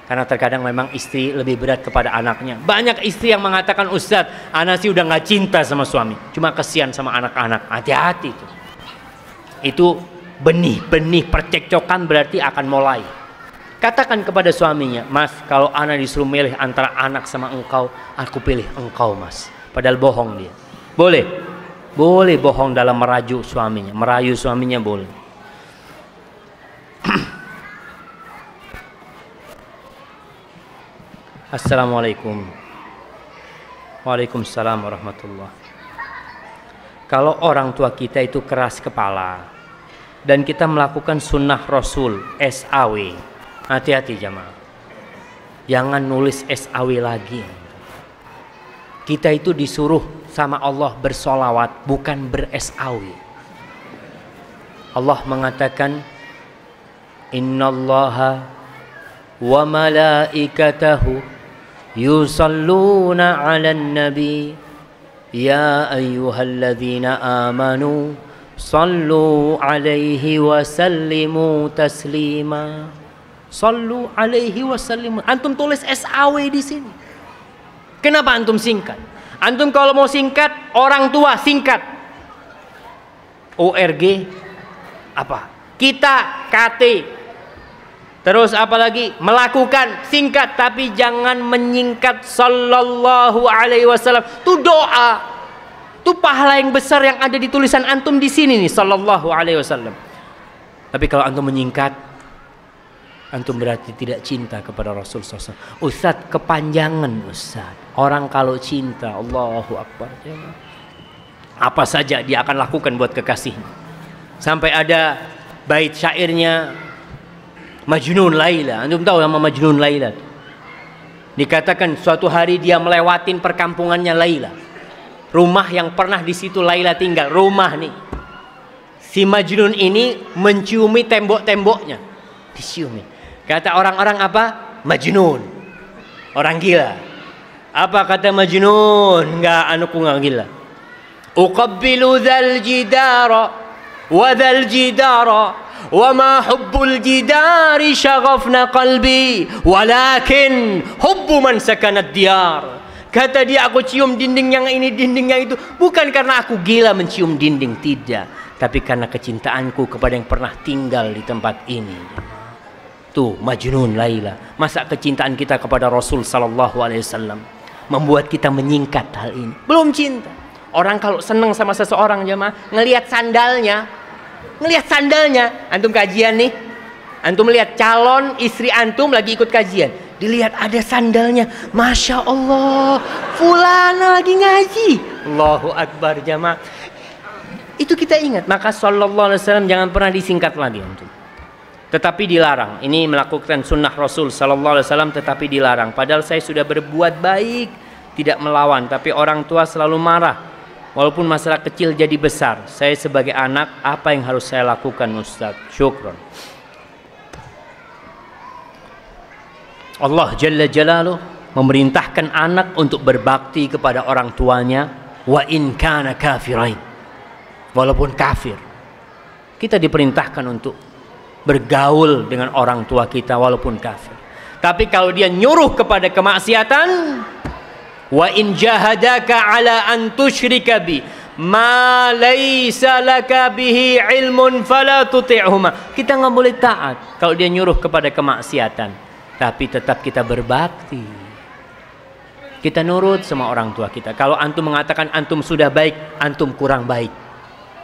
A: Karena terkadang memang istri lebih berat kepada anaknya. Banyak istri yang mengatakan, Ustadz, anak sih udah nggak cinta sama suami, cuma kesian sama anak-anak. Hati-hati itu. Itu benih-benih percekcokan berarti akan mulai. Katakan kepada suaminya, Mas, kalau anak disuruh milih antara anak sama engkau, aku pilih engkau, Mas. Padahal bohong dia. Boleh. Boleh bohong dalam merayu suaminya boleh. Assalamualaikum. Waalaikumsalam warahmatullahi. Kalau orang tua kita itu keras kepala dan kita melakukan sunnah Rasul SAW, hati-hati jamaah. Jangan nulis SAW lagi. Kita itu disuruh sama Allah bersolawat, bukan ber-SAW. Allah mengatakan, Innallaha wa malaikatahu yusalluna 'alan nabi ya ayyuhalladzina amanu sallu 'alaihi wa sallimu taslima. Sallu 'alaihi wa sallimu. Antum tulis SAW di sini. Kenapa antum singkat? Antum kalau mau singkat, orang tua singkat. ORG apa? Kita KT. Terus apa lagi? Melakukan, singkat tapi jangan menyingkat sallallahu alaihi wasallam. Itu doa. Itu pahala yang besar yang ada di tulisan antum di sini nih, sallallahu alaihi wasallam. Tapi kalau antum menyingkat, antum berarti tidak cinta kepada Rasul SAW. Ustaz, kepanjangan Ustaz. Orang kalau cinta, Allahu Akbar, apa saja dia akan lakukan buat kekasihnya. Sampai ada bait syairnya Majnun Laila. Antum tahu nama Majnun Laila? Dikatakan suatu hari dia melewatin perkampungannya Laila. Rumah yang pernah di situ Laila tinggal. Rumah nih. Si Majnun ini menciumi tembok-temboknya. Diciumi. Kata orang-orang apa? Majnun. Orang gila. Apa kata Majnun? Enggak gila. Uqabbilu dzal jidara wa dzal jidara wa ma hubbul jidari syaghafna qalbi walakin hubbu man sakanad diyar. Kata dia, aku cium dinding yang ini, dinding yang itu, bukan karena aku gila mencium dinding, tidak, tapi karena kecintaanku kepada yang pernah tinggal di tempat ini. Tuh Majnun Laila. Masa kecintaan kita kepada Rasul sallallahu alaihi wasallam membuat kita menyingkat hal ini? Belum cinta. Orang kalau seneng sama seseorang jemaah, ngelihat sandalnya, antum kajian nih, antum lihat calon istri antum lagi ikut kajian, dilihat ada sandalnya, masya Allah, fulana lagi ngaji, Allahu Akbar jemaah. Itu kita ingat. Maka sallallahu alaihi wasallam jangan pernah disingkat lagi antum. Tetapi dilarang. Ini melakukan sunnah Rasul sallallahu alaihi wasallam, tetapi dilarang. Padahal saya sudah berbuat baik, tidak melawan, tapi orang tua selalu marah. Walaupun masalah kecil jadi besar. Saya sebagai anak, apa yang harus saya lakukan Ustaz? Syukron. Allah Jalla Jalaluh memerintahkan anak untuk berbakti kepada orang tuanya, wa in kana kafirain. Walaupun kafir. Kita diperintahkan untuk bergaul dengan orang tua kita walaupun kafir. Tapi kalau dia nyuruh kepada kemaksiatan, wa in jahadaka ala an tusyrika bi ma laysa laka bihi ilmun fala tuti'huma. Kita nggak boleh taat kalau dia nyuruh kepada kemaksiatan, tapi tetap kita berbakti. Kita nurut sama orang tua kita. Kalau antum mengatakan antum sudah baik, antum kurang baik.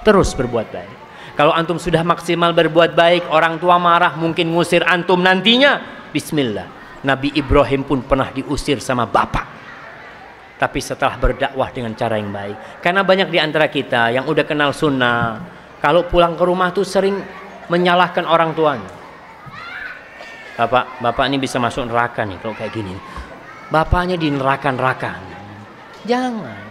A: Terus berbuat baik. Kalau antum sudah maksimal berbuat baik, orang tua marah, mungkin ngusir antum nantinya, bismillah. Nabi Ibrahim pun pernah diusir sama bapak, tapi setelah berdakwah dengan cara yang baik. Karena banyak di antara kita yang udah kenal sunnah, kalau pulang ke rumah tuh sering menyalahkan orang tuanya. Bapak ini bisa masuk neraka nih kalau kayak gini. Bapaknya di neraka-neraka. Jangan.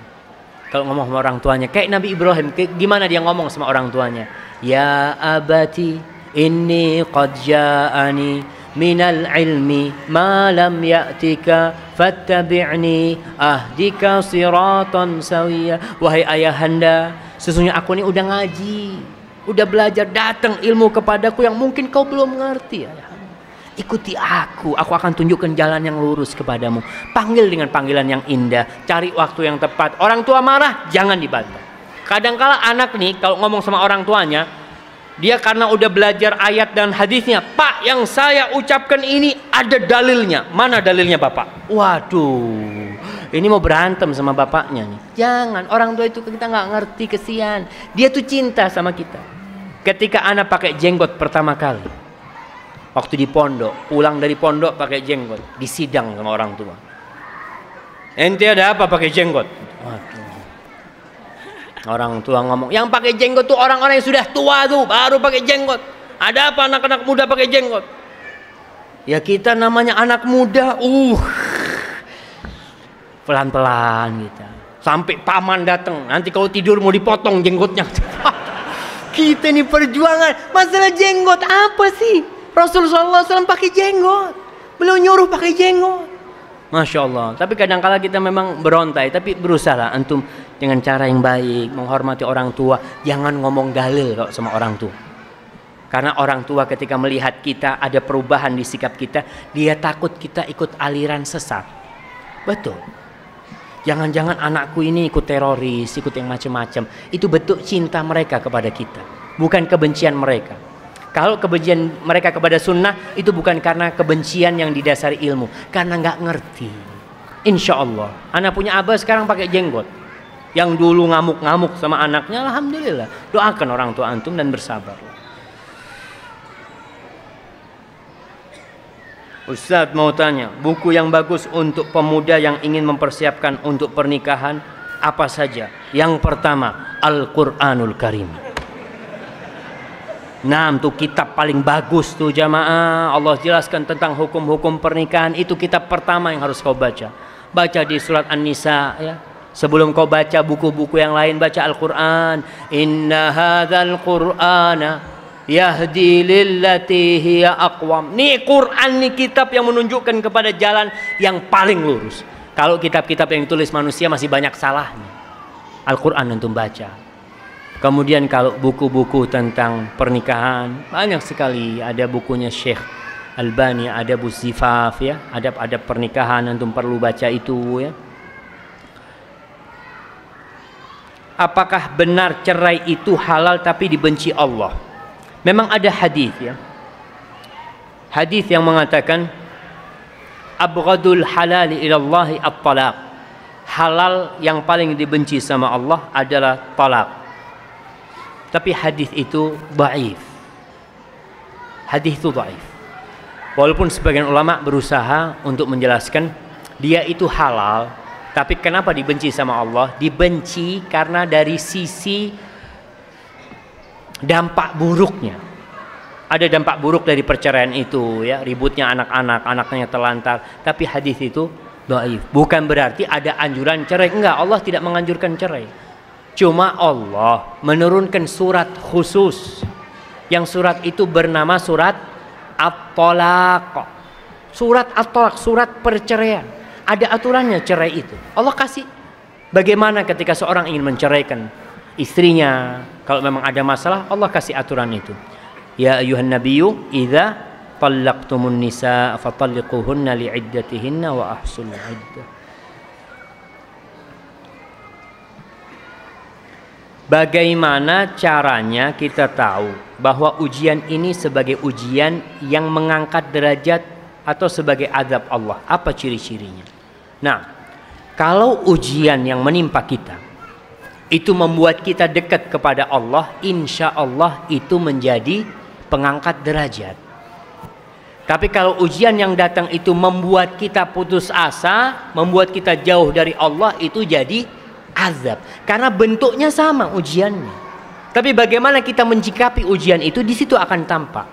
A: Kalau ngomong sama orang tuanya kayak Nabi Ibrahim, gimana dia ngomong sama orang tuanya? Ya abati inni qad ja'ani minal ilmi ma lam ya'tika fattabi'ni ahdika siratan sawiya. Wahai ayahanda, sesungguhnya aku ini udah ngaji, udah belajar, datang ilmu kepadaku yang mungkin kau belum mengerti. Ayahanda, ikuti aku akan tunjukkan jalan yang lurus kepadamu. Panggil dengan panggilan yang indah, cari waktu yang tepat. Orang tua marah, jangan dibantah. Kadangkala anak nih kalau ngomong sama orang tuanya, dia karena udah belajar ayat dan hadisnya, Pak, yang saya ucapkan ini ada dalilnya. Mana dalilnya Bapak? Waduh, ini mau berantem sama bapaknya nih. Jangan, orang tua itu kita nggak ngerti, kesian. Dia tuh cinta sama kita. Ketika anak pakai jenggot pertama kali, waktu di pondok, pulang dari pondok pakai jenggot, disidang sama orang tua. Ente ada apa pakai jenggot? Waduh. Orang tua ngomong, yang pakai jenggot tuh orang-orang yang sudah tua tuh, baru pakai jenggot. Ada apa anak-anak muda pakai jenggot? Ya kita namanya anak muda, pelan-pelan kita. Sampai paman datang, nanti kalau tidur mau dipotong jenggotnya. Kita ini perjuangan, masalah jenggot apa sih? Rasulullah SAW pakai jenggot, beliau nyuruh pakai jenggot. Masya Allah. Tapi kadang-kala kita memang berontai, tapi berusaha antum dengan cara yang baik, menghormati orang tua. Jangan ngomong dalil kok sama orang tua, karena orang tua ketika melihat kita ada perubahan di sikap kita, dia takut kita ikut aliran sesat. Betul. Jangan-jangan anakku ini ikut teroris, ikut yang macam-macam. Itu bentuk cinta mereka kepada kita, bukan kebencian mereka. Kalau kebencian mereka kepada sunnah itu bukan karena kebencian yang didasari ilmu, karena nggak ngerti. Insya Allah, anak punya abah sekarang pakai jenggot. Yang dulu ngamuk-ngamuk sama anaknya, alhamdulillah. Doakan orang tua antum dan bersabar. Ustadz mau tanya, buku yang bagus untuk pemuda yang ingin mempersiapkan untuk pernikahan apa saja? Yang pertama, Al-Quranul Karim. Nah, itu kitab paling bagus tuh jamaah. Allah jelaskan tentang hukum-hukum pernikahan. Itu kitab pertama yang harus kau baca. Baca di surat An-Nisa ya. Sebelum kau baca buku-buku yang lain, baca Al-Quran. Inna hadzal Qur'ana yahdi lillati hiya aqwam. Nih Quran, nih kitab yang menunjukkan kepada jalan yang paling lurus. Kalau kitab-kitab yang ditulis manusia masih banyak salahnya. Al-Quran antum baca. Kemudian kalau buku-buku tentang pernikahan banyak sekali. Ada bukunya Syekh Albani, ada Adabuz Zifaf ya, adab-adab pernikahan, antum perlu baca itu ya. Apakah benar cerai itu halal tapi dibenci Allah? Memang ada hadis ya. Hadis yang mengatakan abghadul halali ilallahi at-talaq. Halal yang paling dibenci sama Allah adalah talak. Tapi hadis itu dhaif. Hadis itu dhaif. Walaupun sebagian ulama berusaha untuk menjelaskan dia itu halal, tapi kenapa dibenci sama Allah? Dibenci karena dari sisi dampak buruknya. Ada dampak buruk dari perceraian itu ya, ributnya anak-anak, anaknya telantar. Tapi hadis itu dhaif. Bukan berarti ada anjuran cerai, enggak, Allah tidak menganjurkan cerai. Cuma Allah menurunkan surat khusus. Yang surat itu bernama surat At-Talaq. Surat At-Talaq, surat perceraian. Ada aturannya cerai itu. Allah kasih bagaimana ketika seorang ingin menceraikan istrinya. Kalau memang ada masalah, Allah kasih aturan itu. Ya ayuhan nabiyyu idza talaqtumun nisa fatalliquhunna li'iddatihinna wa ahsul iddah. Bagaimana caranya kita tahu bahwa ujian ini sebagai ujian yang mengangkat derajat atau sebagai azab Allah? Apa ciri-cirinya? Nah, kalau ujian yang menimpa kita itu membuat kita dekat kepada Allah, insya Allah itu menjadi pengangkat derajat. Tapi kalau ujian yang datang itu membuat kita putus asa, membuat kita jauh dari Allah, itu jadi azab. Karena bentuknya sama ujiannya. Tapi bagaimana kita menyikapi ujian itu, di situ akan tampak.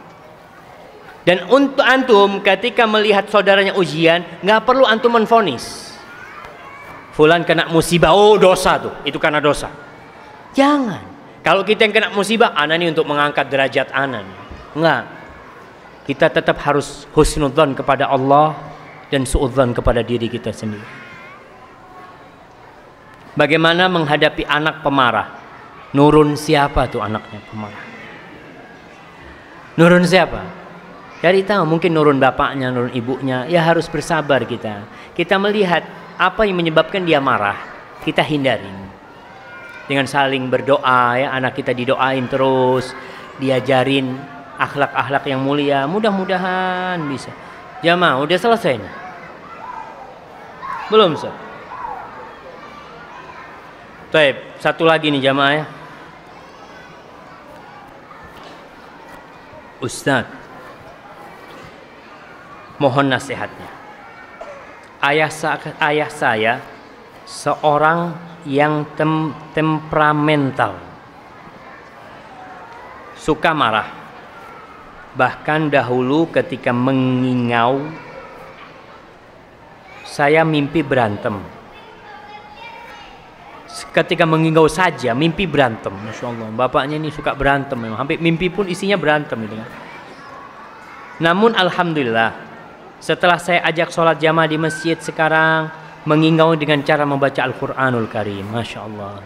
A: Dan untuk antum ketika melihat saudaranya ujian, nggak perlu antum menvonis. Fulan kena musibah, oh dosa tuh, itu karena dosa. Jangan. Kalau kita yang kena musibah, ana ini untuk mengangkat derajat ana. Enggak. Kita tetap harus husnudzon kepada Allah dan suudzon kepada diri kita sendiri. Bagaimana menghadapi anak pemarah? Nurun siapa tuh anaknya pemarah? Nurun siapa? Cari tahu, mungkin nurun bapaknya, nurun ibunya. Ya harus bersabar kita. Kita melihat apa yang menyebabkan dia marah, kita hindarin. Dengan saling berdoa ya, anak kita didoain terus, diajarin akhlak-akhlak yang mulia. Mudah-mudahan bisa. Jamaah, udah selesai nih? Belum, Ustaz? Baik, satu lagi nih jamaah ya. Ustaz, mohon nasihatnya. Ayah saya seorang yang temperamental, suka marah. Bahkan dahulu ketika mengingau, saya mimpi berantem. Ketika mengingau saja mimpi berantem. Masya Allah, bapaknya ini suka berantem memang. Hampir mimpi pun isinya berantem gitu kan. Namun alhamdulillah, setelah saya ajak sholat jamaah di masjid sekarang, mengingau dengan cara membaca Al-Quranul Karim. Masya Allah.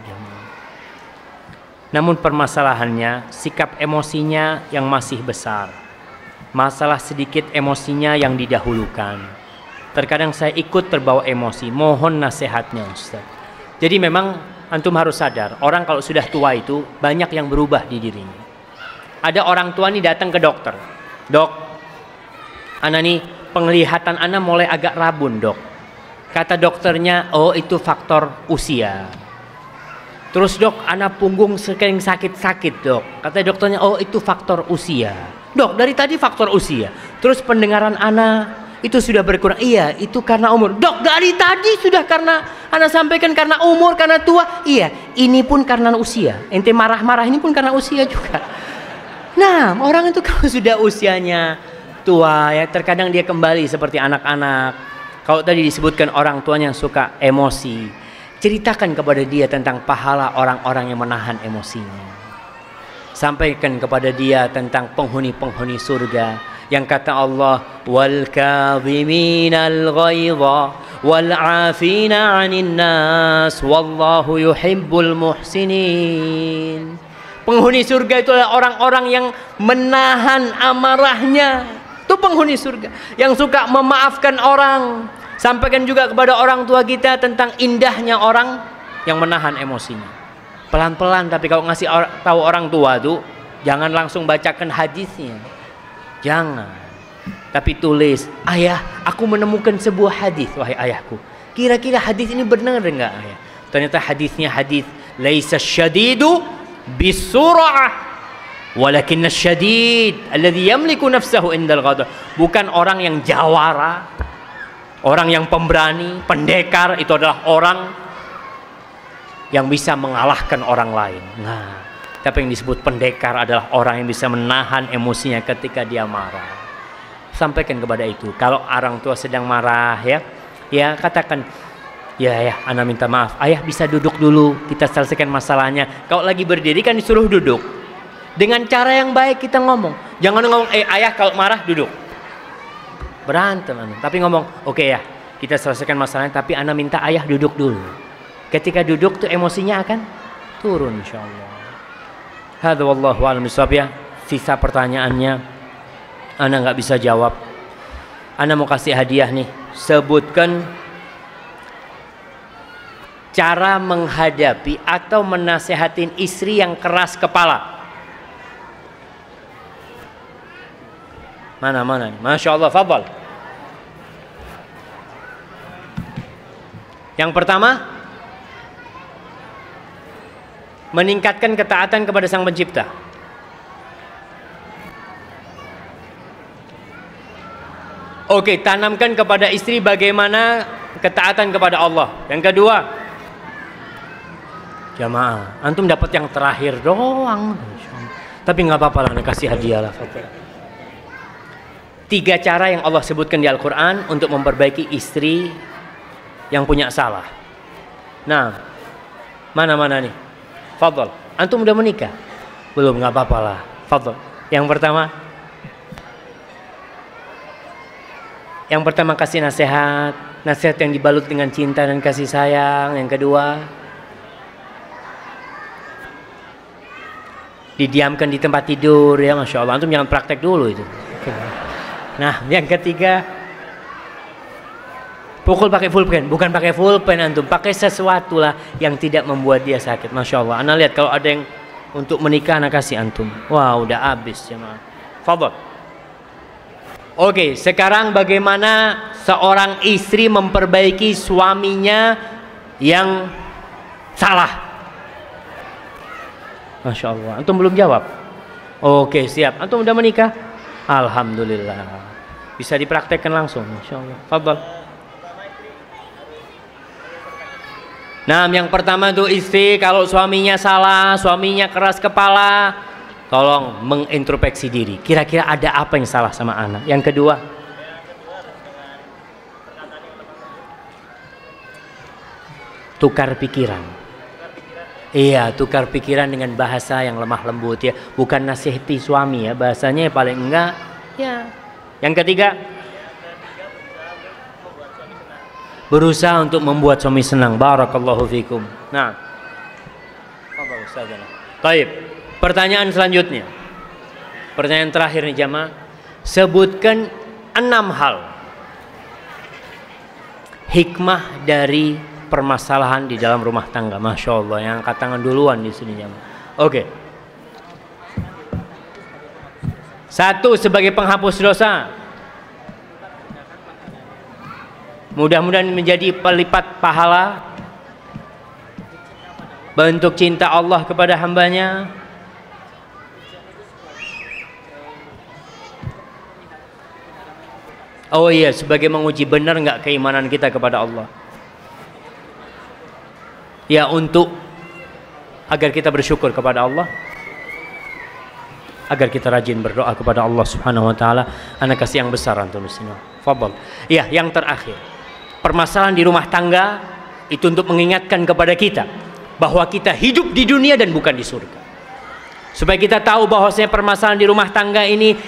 A: Namun permasalahannya, sikap emosinya yang masih besar. Masalah sedikit emosinya yang didahulukan. Terkadang saya ikut terbawa emosi. Mohon nasihatnya Ustaz. Jadi memang antum harus sadar, orang kalau sudah tua itu banyak yang berubah di dirinya. Ada orang tua nih datang ke dokter. Dok, ana nih penglihatan ana mulai agak rabun dok. Kata dokternya, oh itu faktor usia. Terus dok, ana punggung sering sakit-sakit dok. Kata dokternya, oh itu faktor usia. Dok, dari tadi faktor usia. Terus pendengaran ana itu sudah berkurang. Iya, itu karena umur. Dok, dari tadi sudah karena ana sampaikan karena umur, karena tua. Iya, ini pun karena usia. Ente marah-marah ini pun karena usia juga. Nah, orang itu kalau sudah usianya tua ya, terkadang dia kembali seperti anak-anak. Kalau tadi disebutkan orang tuanya yang suka emosi, ceritakan kepada dia tentang pahala orang-orang yang menahan emosinya. Sampaikan kepada dia tentang penghuni-penghuni surga yang kata Allah, wal kadhiminal ghaidha wal 'afina 'anil nas wallahu yuhibbul muhsinin. Penghuni surga itu adalah orang-orang yang menahan amarahnya. Itu penghuni surga yang suka memaafkan orang. Sampaikan juga kepada orang tua kita tentang indahnya orang yang menahan emosinya. Pelan-pelan, tapi kalau ngasih tahu orang tua tuh jangan langsung bacakan hadisnya. Jangan. Tapi tulis, ayah, aku menemukan sebuah hadis, wahai ayahku. Kira-kira hadis ini benar enggak ayah? Ternyata hadisnya hadis laisa syadidu bisur'ah walakin asyadid alladhi yamliku nafsahu indal ghadab. Bukan orang yang jawara, orang yang pemberani, pendekar, itu adalah orang yang bisa mengalahkan orang lain. Nah, tapi yang disebut pendekar adalah orang yang bisa menahan emosinya ketika dia marah. Sampaikan kepada itu. Kalau orang tua sedang marah ya katakan, ya ana minta maaf, ayah bisa duduk dulu, kita selesaikan masalahnya. Kalau lagi berdiri kan disuruh duduk. Dengan cara yang baik kita ngomong. Jangan ngomong, ayah kalau marah duduk. Berantem, tapi ngomong, oke ya, kita selesaikan masalahnya, tapi ana minta ayah duduk dulu. Ketika duduk tuh emosinya akan turun insyaallah. Hadza wallahu a'lam bishawab ya. Sisa pertanyaannya ana nggak bisa jawab. Ana mau kasih hadiah nih. Sebutkan cara menghadapi atau menasehatin istri yang keras kepala. Mana nih? Masya Allah, fadhal. Yang pertama, meningkatkan ketaatan kepada Sang Pencipta. Oke, tanamkan kepada istri bagaimana ketaatan kepada Allah. Yang kedua, jamaah, antum dapat yang terakhir doang. Tapi nggak apa-apa lah, kasih hadiah lah. 3 cara yang Allah sebutkan di Al-Quran untuk memperbaiki istri yang punya salah. Nah, mana nih? Fadhal. Antum udah menikah? Belum, nggak apa-apa lah. Fadhal. Yang pertama kasih nasihat yang dibalut dengan cinta dan kasih sayang. Yang kedua, didiamkan di tempat tidur ya, Masya Allah. Antum jangan praktek dulu itu. Nah, yang ketiga, pukul pakai pulpen. Bukan pakai pulpen antum, pakai sesuatu lah yang tidak membuat dia sakit. Masya Allah. Ana lihat kalau ada yang untuk menikah, ana kasih antum. Wah, udah habis ya, Ma. Fadhal. Oke, sekarang bagaimana seorang istri memperbaiki suaminya yang salah? Masya Allah. Antum belum jawab. Oke, siap. Antum udah menikah? Alhamdulillah. Bisa dipraktekkan langsung, Masya Allah. Fadhal. Nah, yang pertama tuh istri kalau suaminya salah, suaminya keras kepala, tolong mengintrospeksi diri. Kira-kira ada apa yang salah sama anak? Yang kedua, tukar pikiran. Iya, tukar pikiran dengan bahasa yang lemah lembut ya. Bukan nasihati suami ya, bahasanya paling enggak ya. Yang ketiga, berusaha untuk membuat suami senang. Barakallahu fikum. Nah, apa ustazah? Baik. Pertanyaan selanjutnya. Pertanyaan terakhir nih jamaah. Sebutkan 6 hal hikmah dari permasalahan di dalam rumah tangga. Masya Allah, yang angkat tangan duluan di sini. Oke. Satu, sebagai penghapus dosa. Mudah-mudahan menjadi pelipat pahala, bentuk cinta Allah kepada hambanya. Oh iya, sebagai menguji benar nggak keimanan kita kepada Allah. Ya, untuk agar kita bersyukur kepada Allah, agar kita rajin berdoa kepada Allah Subhanahu wa taala. Ana kasih yang besar antum di sini. Fadhal. Ya, yang terakhir. Permasalahan di rumah tangga itu untuk mengingatkan kepada kita bahwa kita hidup di dunia dan bukan di surga. Supaya kita tahu bahwasanya permasalahan di rumah tangga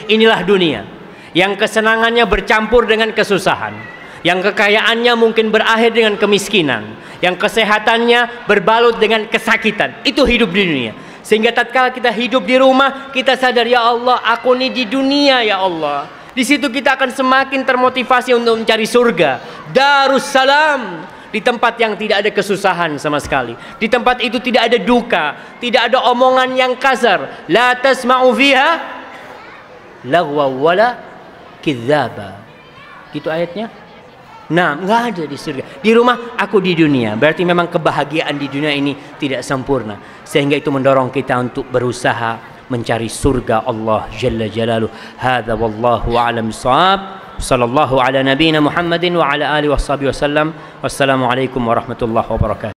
A: inilah dunia. Yang kesenangannya bercampur dengan kesusahan, yang kekayaannya mungkin berakhir dengan kemiskinan, yang kesehatannya berbalut dengan kesakitan. Itu hidup di dunia. Sehingga tatkala kita hidup di rumah, kita sadar, ya Allah, aku ini di dunia, ya Allah. Di situ kita akan semakin termotivasi untuk mencari surga, Darussalam, di tempat yang tidak ada kesusahan sama sekali. Di tempat itu tidak ada duka, tidak ada omongan yang kasar. La tasma'u fiha lagwa wala kidzaba. Gitu ayatnya. Nah, nggak ada di surga. Di rumah, aku di dunia. Berarti memang kebahagiaan di dunia ini tidak sempurna. Sehingga itu mendorong kita untuk berusaha mencari surga Allah Jalla Jalaluh. Hadza wallahu a'lam bissawab. Sallallahu ala nabiyyina Muhammadin wa ala alihi washabihi wasallam. Wassalamualaikum warahmatullahi wabarakatuh.